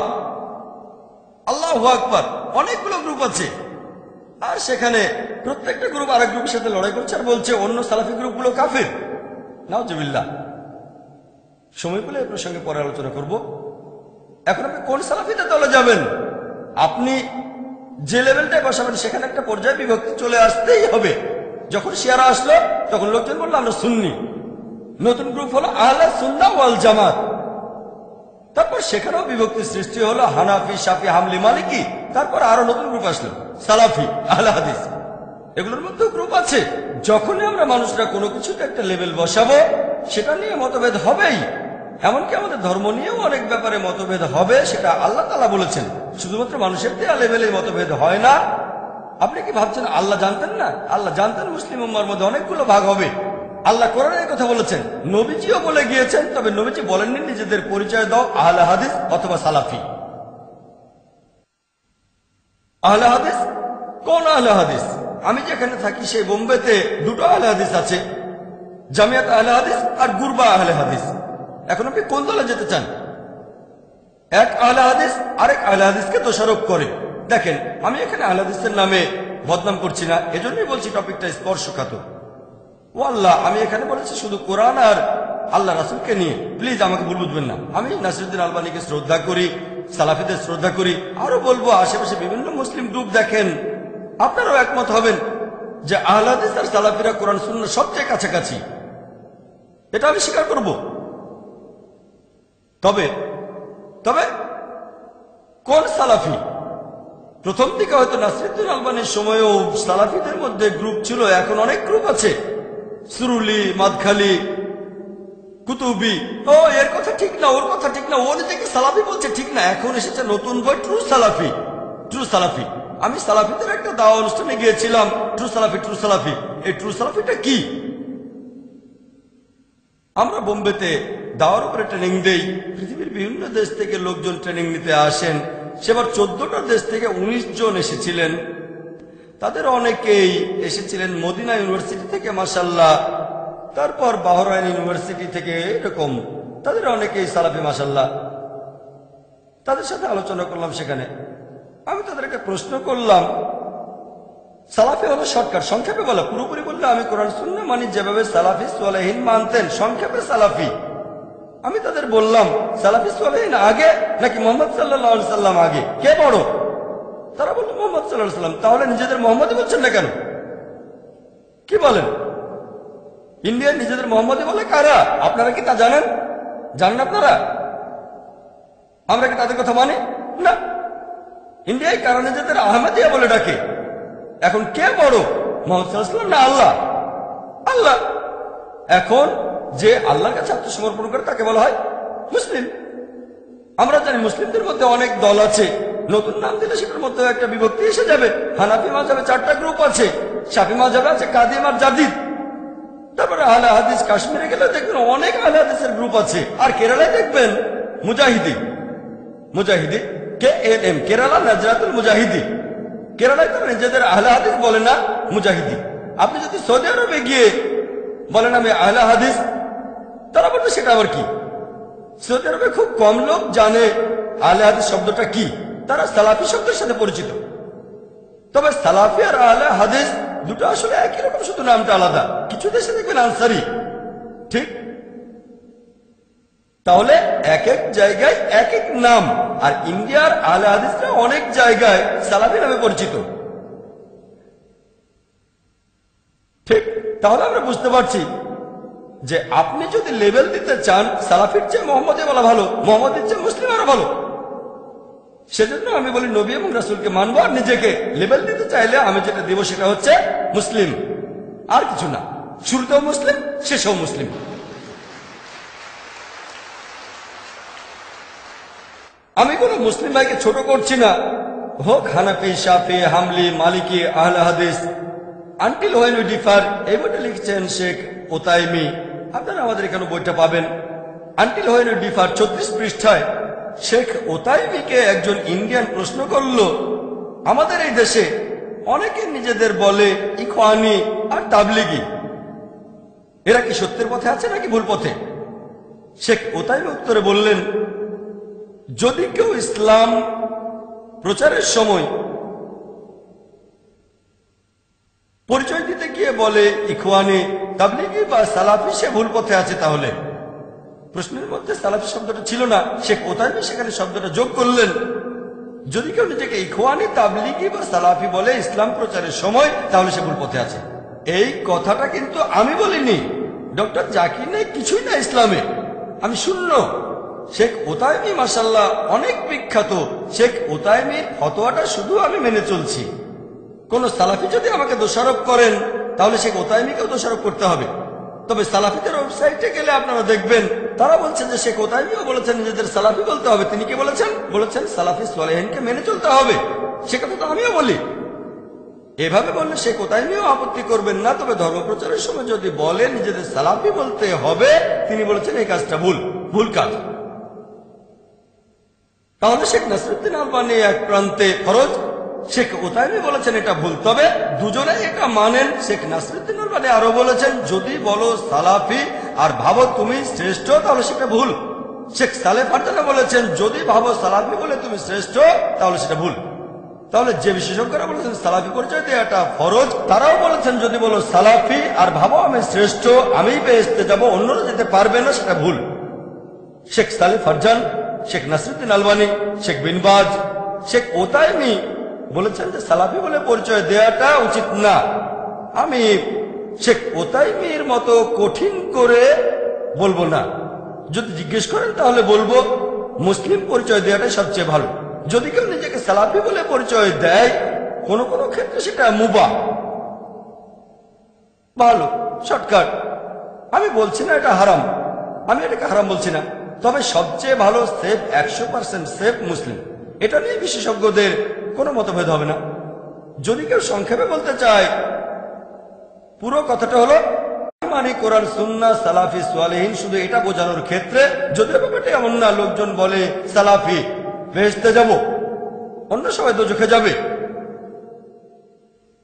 আল্লাহু আকবার, অনেকগুলো গ্রুপ আছে। আর সেখানে প্রত্যেকটা গ্রুপ আরেক গ্রুপের সাথে লড়াই করছে আর বলছে অন্য সালাফি গ্রুপগুলো কাফির। নাউজুবিল্লাহ। সময় পেলে এই প্রসঙ্গে পরে আলোচনা করব। এখন আপনি কোন সালাফিতে দলে যাবেন? আপনি যে লেভেলটায় বসাবেন সেখানে একটা পর্যায়ে বিভক্তি চলে আসতেই হবে। যখন শিয়ারা আসলো তখন লোকজন বললো আমরা সুন্নি, নতুন গ্রুপ হলো আহলে সুন্নাহ ওয়াল জামাত। তারপর সেখানেও বিভক্তি সৃষ্টি হলো হানাফি, শাফি, হামলি, মালিকি। তারপর আরো নতুন গ্রুপ আসলো সালাফি, আহলে হাদিস। এগুলোর মধ্যেও গ্রুপ আছে। যখনই আমরা মানুষরা কোনো কিছুতে একটা লেভেল বসাবো সেটা নিয়ে মতভেদ হবেই। এমনকি আমাদের ধর্ম নিয়েও অনেক ব্যাপারে মতভেদ হবে, সেটা আল্লাহ তাআলা বলেছেন। শুধুমাত্র মানুষের দেয়া লেভেলে মতভেদ হয় না। আপনি কি ভাবছেন আল্লাহ জানতেন না? আল্লাহ জানতেন মুসলিম উম্মার মধ্যে অনেকগুলো ভাগ হবে। আল্লাহ কোরআনের কথা বলেছেন, নবীজিও বলে গিয়েছেন। তবে নবীজি বলেননি নিজেদের পরিচয় দাও আহলে হাদিস অথবা সালাফি। আহলে হাদিস কোন আহলে হাদিস? আমি যেখানে থাকি সেই বোম্বেতে দুটো আহলে হাদিস আছে, জামিয়াত আহলে হাদিস আর গুরবা আহলে হাদিস। এখন আপনি কোন দলে যেতে চান? এক আহলে হাদিস আরেক আহলে হাদিসকে দোষারোপ করে। দেখেন, আমি এখানে আহলে হাদিসের নামে বদনাম করছি না, এজন্যই বলছি টপিকটা স্পর্শকাতর। ও আল্লাহ, আমি এখানে বলেছি শুধু কোরআন আর আল্লাহ রাসূলকে নিয়ে। প্লিজ আমাকে ভুল বুঝবেন না। আমি নাসিরউদ্দিন আলবানীকে শ্রদ্ধা করি, সালাফিদের শ্রদ্ধা করি। আরো বলবো, আশেপাশে বিভিন্ন মুসলিম গ্রুপ দেখেন, আপনারাও একমত হবেন যে আহলে হাদিস আর সালাফিরা কোরআন সুন্নাহ সবচেয়ে কাছাকাছি। এটা আমি স্বীকার করব। তবে তবে কোন সালাফি? প্রথম দিকে হয়তো নাসিরউদ্দিন আলবানীর সময়ও সালাফিদের মধ্যে গ্রুপ ছিল, এখন অনেক গ্রুপ আছে। সুরুলি, মাদখালি, কুতুবি। ও এর কথা ঠিক না, ওর কথা ঠিক না, ও নিজেকে সালাফি বলছে ঠিক না। এখন এসেছে নতুন বই, ট্রু সালাফি। ট্রু সালাফি। আমি সালাফিদের একটা দাওয়া অনুষ্ঠানে গিয়েছিলাম। ট্রু সালাফি, ট্রু সালাফি। এই ট্রু সালাফিটা কি? আমরা বোম্বেতে দাওয়ার উপরে ট্রেনিং দেই। পৃথিবীর বিভিন্ন দেশ থেকে লোকজন ট্রেনিং নিতে আসেন। সেবার 14টা দেশ থেকে 19 জন এসেছিলেন। তাদের অনেকেই এসেছিলেন মদিনা ইউনিভার্সিটি থেকে, মাশাআল্লাহ। তারপর বাহরাইন ইউনিভার্সিটি থেকে, এরকম তাদের অনেকেই সালাফি, মাশাআল্লাহ। তাদের সাথে আলোচনা করলাম সেখানে। আমি তাদেরকে প্রশ্ন করলাম, সালাফি হলো শর্টকাট, সংক্ষেপে বলা। পুরোপুরি বললে আমি কোরআন সুন্নাহ মানি যেভাবে সালাফি সালেহিন মানতেন, সংক্ষেপে সালাফি। আমি তাদের বললাম, সালাফি সালেহিন আগে নাকি মুহাম্মদ সাল্লাল্লাহু আলাইহি সাল্লাম আগে, কে বড়? তারা বলল মুহাম্মদ সাল্লাল্লাহু আলাইহি সাল্লাম। তাহলে নিজেদের মোহাম্মদই বলছেন না কেন? কি বলেন? ইন্ডিয়ার নিজেদের মোহাম্মদই বলে কারা? আপনারা কি তা জানেন? জানেন আপনারা? আমরা কি তাদের কথা মানি না? ইন্ডিয়ায় কারা নিজেদের আহমদিয়া বলে ডাকে? এখন কে বড়, মুহাম্মদ সাল্লাল্লাহু আলাইহি ওয়াসাল্লাম না আল্লাহ? আল্লাহ। এখন যে আল্লাহর কাছে আত্মসমর্পণ করে তাকে বলা হয় মুসলিম। আমরা জানি মুসলিমদের মধ্যে অনেক দল আছে। নতুন নাম দিলে সেটার মধ্যে একটা বিভক্তি এসে যাবে। হানাফি মাযহাবে 4টা গ্রুপ আছে, শাফি মাযহাবে আছে কাদিম আর জাদিদ। তারপরে আহলে হাদিস, কাশ্মীরে গেলে দেখবেন অনেক আহলে হাদিসের গ্রুপ আছে। আর কেরালায় দেখবেন মুজাহিদি, মুজাহিদি KNM, কেরালা নাজরাতুল মুজাহিদি। কেরালায় তারা নিজেদের আহলে হাদিস বলে না, মুজাহিদি। আপনি যদি সৌদি আরবে গিয়ে বলেন আমি আহলে হাদিস, তারা বলবে সেটা আবার কি? সৌদি আরবে খুব কম লোক জানে আহলে হাদিস শব্দটা কি। তারা সালাফি শব্দের সাথে পরিচিত। তবে সালাফি আর আহলে হাদিস দুটো আসলে একই রকম, শুধু নামটা আলাদা। কিছু দেশে দেখবেন আনসারি, ঠিক? তাহলে এক এক জায়গায় এক এক নাম। আর ইন্ডিয়ার আহলে হাদিসরা অনেক জায়গায় সালাফি নামে পরিচিত, ঠিক? তাহলে আমরা বুঝতে পারছি যে আপনি যদি লেভেল দিতে চান, সালাফির চেয়ে মোহাম্মদে বলা ভালো, মোহাম্মদের চেয়ে মুসলিম আরো ভালো। সেজন্য আমি বলি নবী এবং রাসূলকে মানবো। আর নিজেকে লেভেল দিতে চাইলে আমি যেটা দেব সেটা হচ্ছে মুসলিম, আর কিছু না। শুরুতেও মুসলিম, শেষেও মুসলিম। আমি কোনো মুসলিম ভাইকে ছোট করছি না, হোক হানাফি, শাফি, হামলি, মালিকি, আহলে হাদিস। আনটিল হোয়েন উই ডিফার, এই বইটা লিখছেন শেখ ওতাইমি। আপনারা আমাদের এখানে বইটা পাবেন। আনটিল হোয়েন উই ডিফার 34 পৃষ্ঠায় শেখ ওতাইমিকে একজন ইন্ডিয়ান প্রশ্ন করল, আমাদের এই দেশে অনেকে নিজেদের বলে ইখওয়ানি আর তাবলিগি, এরা কি সত্যের পথে আছে নাকি ভুল পথে? শেখ ওতাইমি উত্তরে বললেন, যদি কেউ ইসলাম প্রচারের সময় পরিচয় দিতে গিয়ে বলে ইখওয়ানি, তাবলিগি বা সালাফি, সে ভুল পথে আছে। তাহলে প্রশ্নের মধ্যে সালাফি শব্দটা ছিল না, শেখ ওতাইমি সেখানে শব্দটা যোগ করলেন। যদি কেউ নিজেকে ইখওয়ানি, তাবলিগি বা সালাফি বলে ইসলাম প্রচারের সময়, তাহলে সে ভুল পথে আছে। এই কথাটা কিন্তু আমি বলিনি, ডক্টর জাকির নাইক কিছুই না ইসলামে, আমি শূন্য। শেখ ওতাইমি মাশাআল্লাহ অনেক বিখ্যাত, শেখ ওতাইমির ফতোয়াটা শুধু আমি মেনে চলছি। কোন সালাফি যদি আমাকে দোষারোপ করেন, তাহলে শেখ ওতাইমিকেও দোষারোপ করতে হবে। তবে সালাফিদের ওয়েবসাইটে গেলে আপনারা দেখবেন তারা বলছেন যে শেখ ওতাইমিও বলেছেন নিজেদের সালাফি বলতে হবে। তিনি কি বলেছেন? বলেছেন সালাফি সালেহিনকে মেনে চলতে হবে। সে কথা তো আমিও বলি। এভাবে বললে শেখ ওতাইমিও আপত্তি করবেন না। তবে ধর্মপ্রচারের সময় যদি বলেন নিজেদের সালাফি বলতে হবে, তিনি বলেছেন এই কাজটা ভুল কাজ। তাহলে শেখ নাসিরুদ্দিন আলবানী এক প্রান্তে ফরজ, শেখ ওতাইমি বলেছেন এটা ভুল। তবে দুজনে এটা মানেন। শেখ নাসিরুদ্দিন আলবানী আরো বলেছেন যদি বলো সালাফি আর ভাবো তুমি শ্রেষ্ঠ, তাহলে সেটা ভুল। শেখ সালেহ ফারজানা বলেছেন যদি ভাবো সালাফি বলে তুমি শ্রেষ্ঠ, তাহলে সেটা ভুল। তাহলে যে বিশেষজ্ঞরা বলেছেন সালাফি পরিচয় দেওয়াটা ফরজ, তারাও বলেছেন যদি বলো সালাফি আর ভাবো আমি শ্রেষ্ঠ, আমি বেহেশতে যাব, অন্যরা যেতে পারবে না, সেটা ভুল। শেখ সালেহ ফারজান, শেখ নাসিরুদ্দিন আলবানী, শেখ বিন বাজ, শেখ ওতাইমি বলেছেন যে সালাফি বলে পরিচয় দেওয়াটা উচিত না। আমি শেখ ওতাইমির মতো কঠিন করে বলবো না। যদি জিজ্ঞেস করেন তাহলে বলবো মুসলিম পরিচয় দেওয়াটাই সবচেয়ে ভালো। যদি কেউ নিজেকে সালাফি বলে পরিচয় দেয়, কোন কোন ক্ষেত্রে সেটা মুবাহ, ভালো, শর্টকাট। আমি বলছি না এটা হারাম, আমি এটাকে হারাম বলছি না। তবে সবচেয়ে ভালো সেফ, 100% সেফ মুসলিম। এটা নিয়ে বিশেষজ্ঞদের কোনো মতভেদ হবে না। যদি কেউ সংক্ষেপে বলতে চায়, পুরো কথাটা হলো মানে কোরআন, সুন্নাহ, সালাফি, সালেহিন, শুধু এটা বোঝানোর ক্ষেত্রে। যদিও ব্যাপারটা এমন না, লোকজন বলে সালাফি বেহেশতে যাব, অন্য সবাই দোজখে যাবে,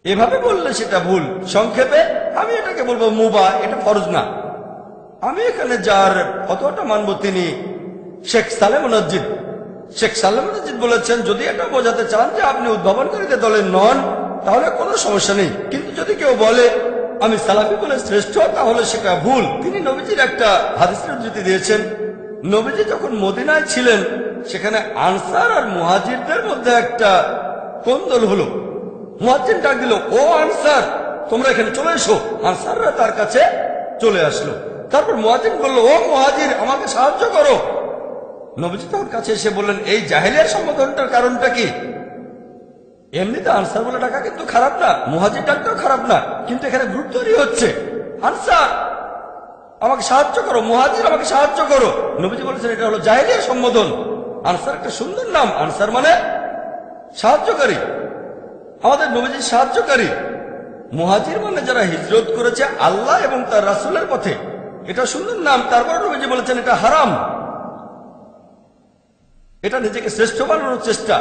এভাবে বললে সেটা ভুল। সংক্ষেপে আমি এটাকে বলবো মুবাহ, এটা ফরজ না। আমি এখানে যার ফতোয়াটা মানব তিনি শেখ সালেহ মুনাজ্জিদ। শেখ সালেহ মুনাজ্জিদ বলেছেন যদি এটা বোঝাতে চান যে আপনি উদ্ভাবনকারীদের দলের নন, তাহলে কোনো সমস্যা নেই। কিন্তু যদি কেউ বলে আমি সালাফি বলে শ্রেষ্ঠ, তাহলে সেটা ভুল। তিনি নবীজির একটা হাদিসের উদ্ধৃতি দিয়েছেন। নবীজি যখন মদিনায় ছিলেন, সেখানে আনসার আর মুহাজিরদের মধ্যে একটা কোন্দল হলো। মুহাজির ডাক দিল, ও আনসার তোমরা এখানে চলে এসো। আনসাররা তার কাছে চলে আসলো। তারপর মুয়াজ্জিন বলল, ও মুহাজির আমাকে সাহায্য করো। নবীজি তার কাছে এসে বললেন, এই জাহেলিয়ার সম্বোধনটার কারণটা কি? এমনিতে আনসার বলে ডাকা কিন্তু খারাপ না, মুহাজির ডাকটাও খারাপ না, কিন্তু এখানে গ্রুপ তৈরি হচ্ছে। আনসার আমাকে সাহায্য করো, মুহাজির আমাকে সাহায্য করো। নবীজি বলেছেন এটা হলো জাহেলিয়ার সম্বোধন। আনসার একটা সুন্দর নাম, আনসার মানে সাহায্যকারী, আমাদের নবীজির সাহায্যকারী। মুহাজির মানে যারা হিজরত করেছে আল্লাহ এবং তার রাসূলের পথে, এটা সুন্দর নাম। তারপর নবীজি বলেছেন এটা হারাম, এটা নিজেকে শ্রেষ্ঠ বানানোর চেষ্টা।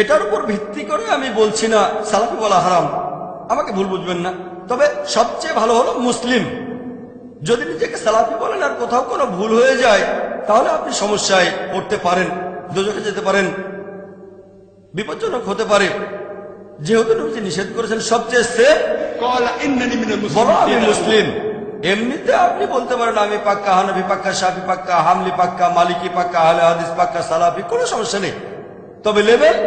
এটার উপর ভিত্তি করে আমি বলছি না সালাফি বলা হারাম, আমাকে ভুল বুঝবেন না। তবে সবচেয়ে ভালো হলো মুসলিম। যদি নিজেকে সালাফি বলেন আর কোথাও কোনো ভুল হয়ে যায়, তাহলে আপনি সমস্যায় পড়তে পারেন, দোজখে যেতে পারেন, বিপজ্জনক হতে পারে। যেহেতু নবীজি নিষেধ করেছেন সবচেয়ে সেফ বলো আমি মুসলিম। এমনিতে আপনি বলতে পারেন আমি পাক্কা হানাফি, পাক্কা শাফি, পাক্কা হামলি, পাক্কা মালিকি, পাক্কা আহলে হাদিস, পাক্কা সালাফি, কোনো সমস্যা নেই। তবে লেভেল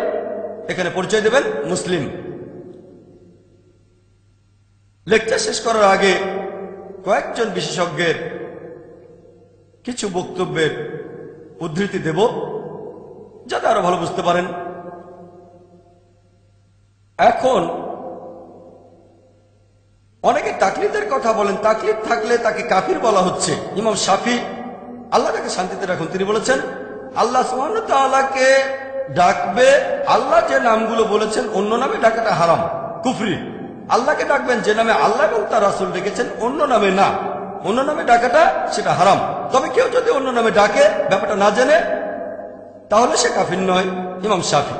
এখানে পরিচয় দেবেন মুসলিম। লেকচার শেষ করার আগে কয়েকজন বিশেষজ্ঞের কিছু বক্তব্যের উদ্ধৃতি দেব, যাতে আরো ভালো বুঝতে পারেন। এখন অনেকে তাকলিদের কথা বলেন, তাকলিদ থাকলে তাকে কাফির বলা হচ্ছে। ইমাম শাফি, আল্লাহ তাকে শান্তিতে রাখুন, তিনি বলেছেন আল্লাহ সুবহানাহু ওয়া তাআলাকে ডাকবে, আল্লাহ যে নামগুলো বলেছেন অন্য নামে ডাকাটা হারাম, কুফরি। আল্লাহকে ডাকবেন যে নামে আল্লাহ এবং তার রাসূল ডেকেছেন, অন্য নামে না, অন্য নামে ডাকাটা সেটা হারাম। তবে কেউ যদি অন্য নামে ডাকে ব্যাপারটা না জেনে, তাহলে সে কাফির নয়। ইমাম শাফি।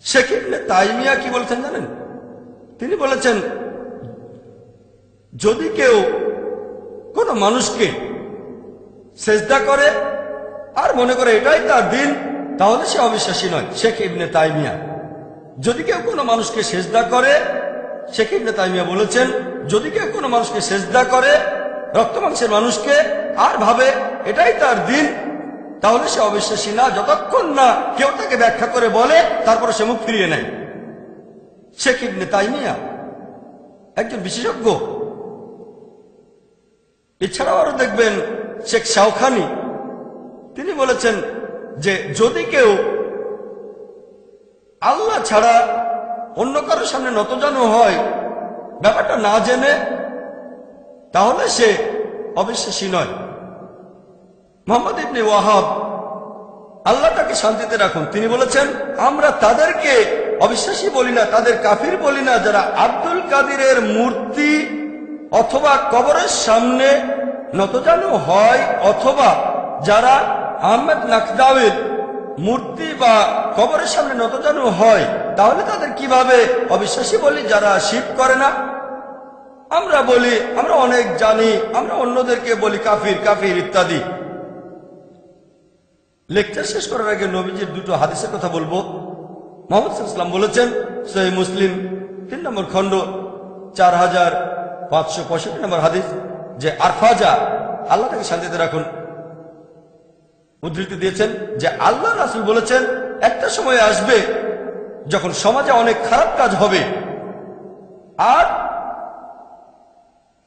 শেখ ইবনে তাইমিয়া কি বলেছেন জানেন? তিনি বলেছেন যদি কেউ কোন মানুষকে সেজদা করে আর মনে করে এটাই তার দিন, তাহলে সে অবিশ্বাসী নয়। শেখ ইবনে তাইমিয়া। যদি কেউ কোনো মানুষকে সেজদা করে, শেখ ইবনে তাইমিয়া বলেছেন যদি কেউ কোনো মানুষকে সেজদা করে, রক্ত মাংসের মানুষকে, আর ভাবে এটাই তার দিন, তাহলে সে অবিশ্বাসী না, যতক্ষণ না কেউ তাকে ব্যাখ্যা করে বলে তারপরে সে মুখ ফিরিয়ে নেয়। শেখ ইবনে তাইমিয়া একজন বিশেষজ্ঞ। এছাড়াও আরো দেখবেন শেখ শাওখানি, তিনি বলেছেন যে যদি কেউ আল্লাহ ছাড়া অন্য কারোর সামনে নতজানু হয় ব্যাপারটা না জেনে, তাহলে সে অবিশ্বাসী নয়। মুহাম্মদ ইবনে ওয়াহাব, আল্লাহ তাকে শান্তিতে রাখুন, তিনি বলেছেন আমরা তাদেরকে অবিশ্বাসী বলি না, তাদের কাফির বলি না যারা আব্দুল কাদিরের মূর্তি অথবা কবরের সামনে নতজানু হয়, অথবা যারা আহমেদ নাকদাওয়ের মূর্তি বা কবরের সামনে নতজানু হয়, তাহলে তাদের কিভাবে অবিশ্বাসী বলি যারা শিরক করে না? আমরা বলি আমরা অনেক জানি, আমরা অন্যদেরকে বলি কাফির কাফির ইত্যাদি। লেকচার শেষ করার আগে নবীজির দুটো হাদিসের কথা বলবো। মুহাম্মদ সাল্লাল্লাহু আলাইহি ওয়াসাল্লাম বলেছেন, সহিহ মুসলিম 3 নম্বর খণ্ড 4565 নম্বর হাদিস, যে আরফাজা, আল্লাহ তাকে শান্তিতে রাখুন, উদ্ধৃতি দিয়েছেন যে আল্লাহ রাসূল বলেছেন একটা সময় আসবে যখন সমাজে অনেক খারাপ কাজ হবে, আর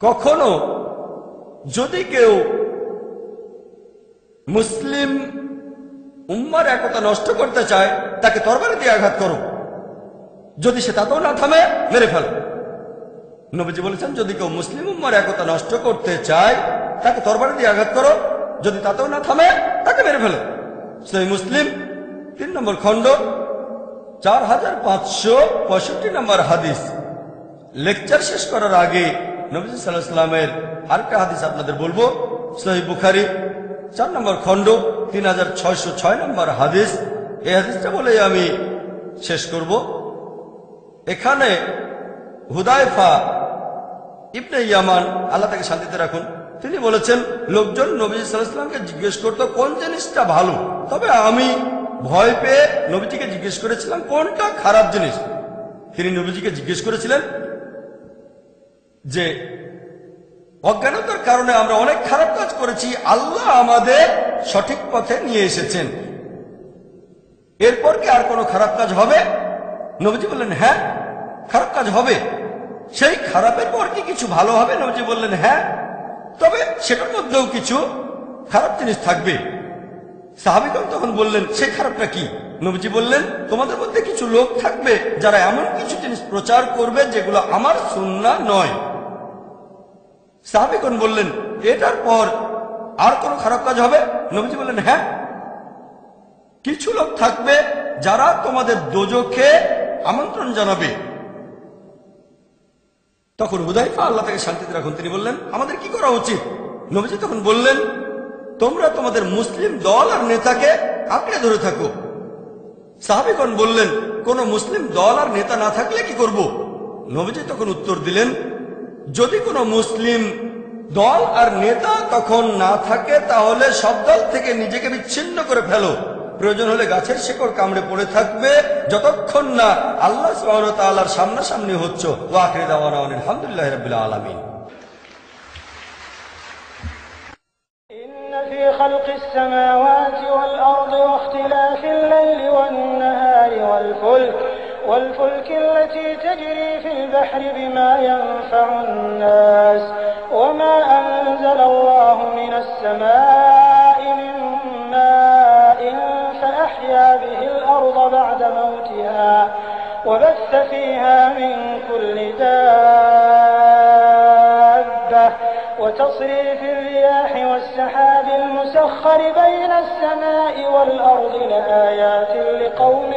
কখনো যদি কেউ মুসলিম উম্মার একতা নষ্ট করতে চায় তাকে তরবারি দিয়ে আঘাত করো, যদি সে তাতেও না থামে মেরে ফেলো। নবীজি বলেছেন যদি কেউ মুসলিম উম্মার একতা নষ্ট করতে চায় তাকে তরবারি দিয়ে আঘাত করো, যদি তাতেও না থামে তাকে মেরে ফেলো। সহিহ মুসলিম 3 নম্বর খণ্ড 4565 নম্বর হাদিস। লেকচার শেষ করার আগে নবী সাল্লাল্লাহু আলাইহি ওয়াসাল্লামের আরেকটা হাদিস আপনাদের বলবো। সহিহ বুখারী 4 নম্বর খণ্ড 3606 নম্বর হাদিস। এই হাদিসটা বলে আমি শেষ করব। এখানে হুদায়ফা ইবনে ইয়ামান, আল্লাহ তাকে শান্তিতে রাখুন, তিনি বলেছেন লোকজন নবী সাল্লাল্লাহু আলাইহি ওয়াসাল্লামকে জিজ্ঞেস করতো কোন জিনিসটা ভালো, তবে আমি ভয় পেয়ে নবীজিকে জিজ্ঞেস করেছিলাম কোনটা খারাপ জিনিস। তিনি নবীজিকে জিজ্ঞেস করেছিলেন যে অজ্ঞানতার কারণে আমরা অনেক খারাপ কাজ করেছি, আল্লাহ আমাদের সঠিক পথে নিয়ে এসেছেন, এরপর কি আর কোনো খারাপ কাজ হবে? নবীজি বললেন হ্যাঁ খারাপ কাজ হবে। সেই খারাপের পর কি কিছু ভালো হবে? নবীজি বললেন হ্যাঁ, তবে সেটার মধ্যেও কিছু খারাপ জিনিস থাকবে। সাহাবীগণ তখন বললেন সেই খারাপটা কি? নবীজি বললেন তোমাদের মধ্যে কিছু লোক থাকবে যারা এমন কিছু জিনিস প্রচার করবে যেগুলো আমার সুন্নাহ নয়। সাহাবীগণ বললেন এটার পর আর কোন খারাপ কাজ হবে? নবীজি বললেন হ্যাঁ, কিছু লোক থাকবে যারা তোমাদের দোজখে আমন্ত্রণ জানাবে। তখন হুদায়ফা, আল্লাহ তাকে শান্তিতে রাখুন, তিনি বললেন আমাদের কি করা উচিত? নবীজি তখন বললেন তোমরা তোমাদের মুসলিম দল আর নেতাকে আঁকড়ে ধরে থাকো। সাহাবীগণ বললেন কোন মুসলিম দল আর নেতা না থাকলে কি করব? নবীজি তখন উত্তর দিলেন যদি কোনো মুসলিম দল আর নেতা তখন না থাকে তাহলে সব দল থেকে নিজেকে বিচ্ছিন্ন করে ফেলো, প্রয়োজন হলে গাছের শেকড় কামড়ে পড়ে থাকবে যতক্ষণ না আল্লাহ সুবহানাহু ওয়া তাআলার সামনাসামনি হচ্ছ। ওয়া আখিরু দাওয়ানা আলহামদুলিল্লাহি রাব্বিল আলামিন। في خلق السماوات والأرض واختلاف الليل والنهار والفلك التي تجري في البحر بما ينفع الناس وما أنزل الله من السماء من ماء فأحيا به الأرض بعد موتها وبث فيها من كل دابة وتصريف الرياح والسحاب المسخر بين السماء والأرض لآيات لقوم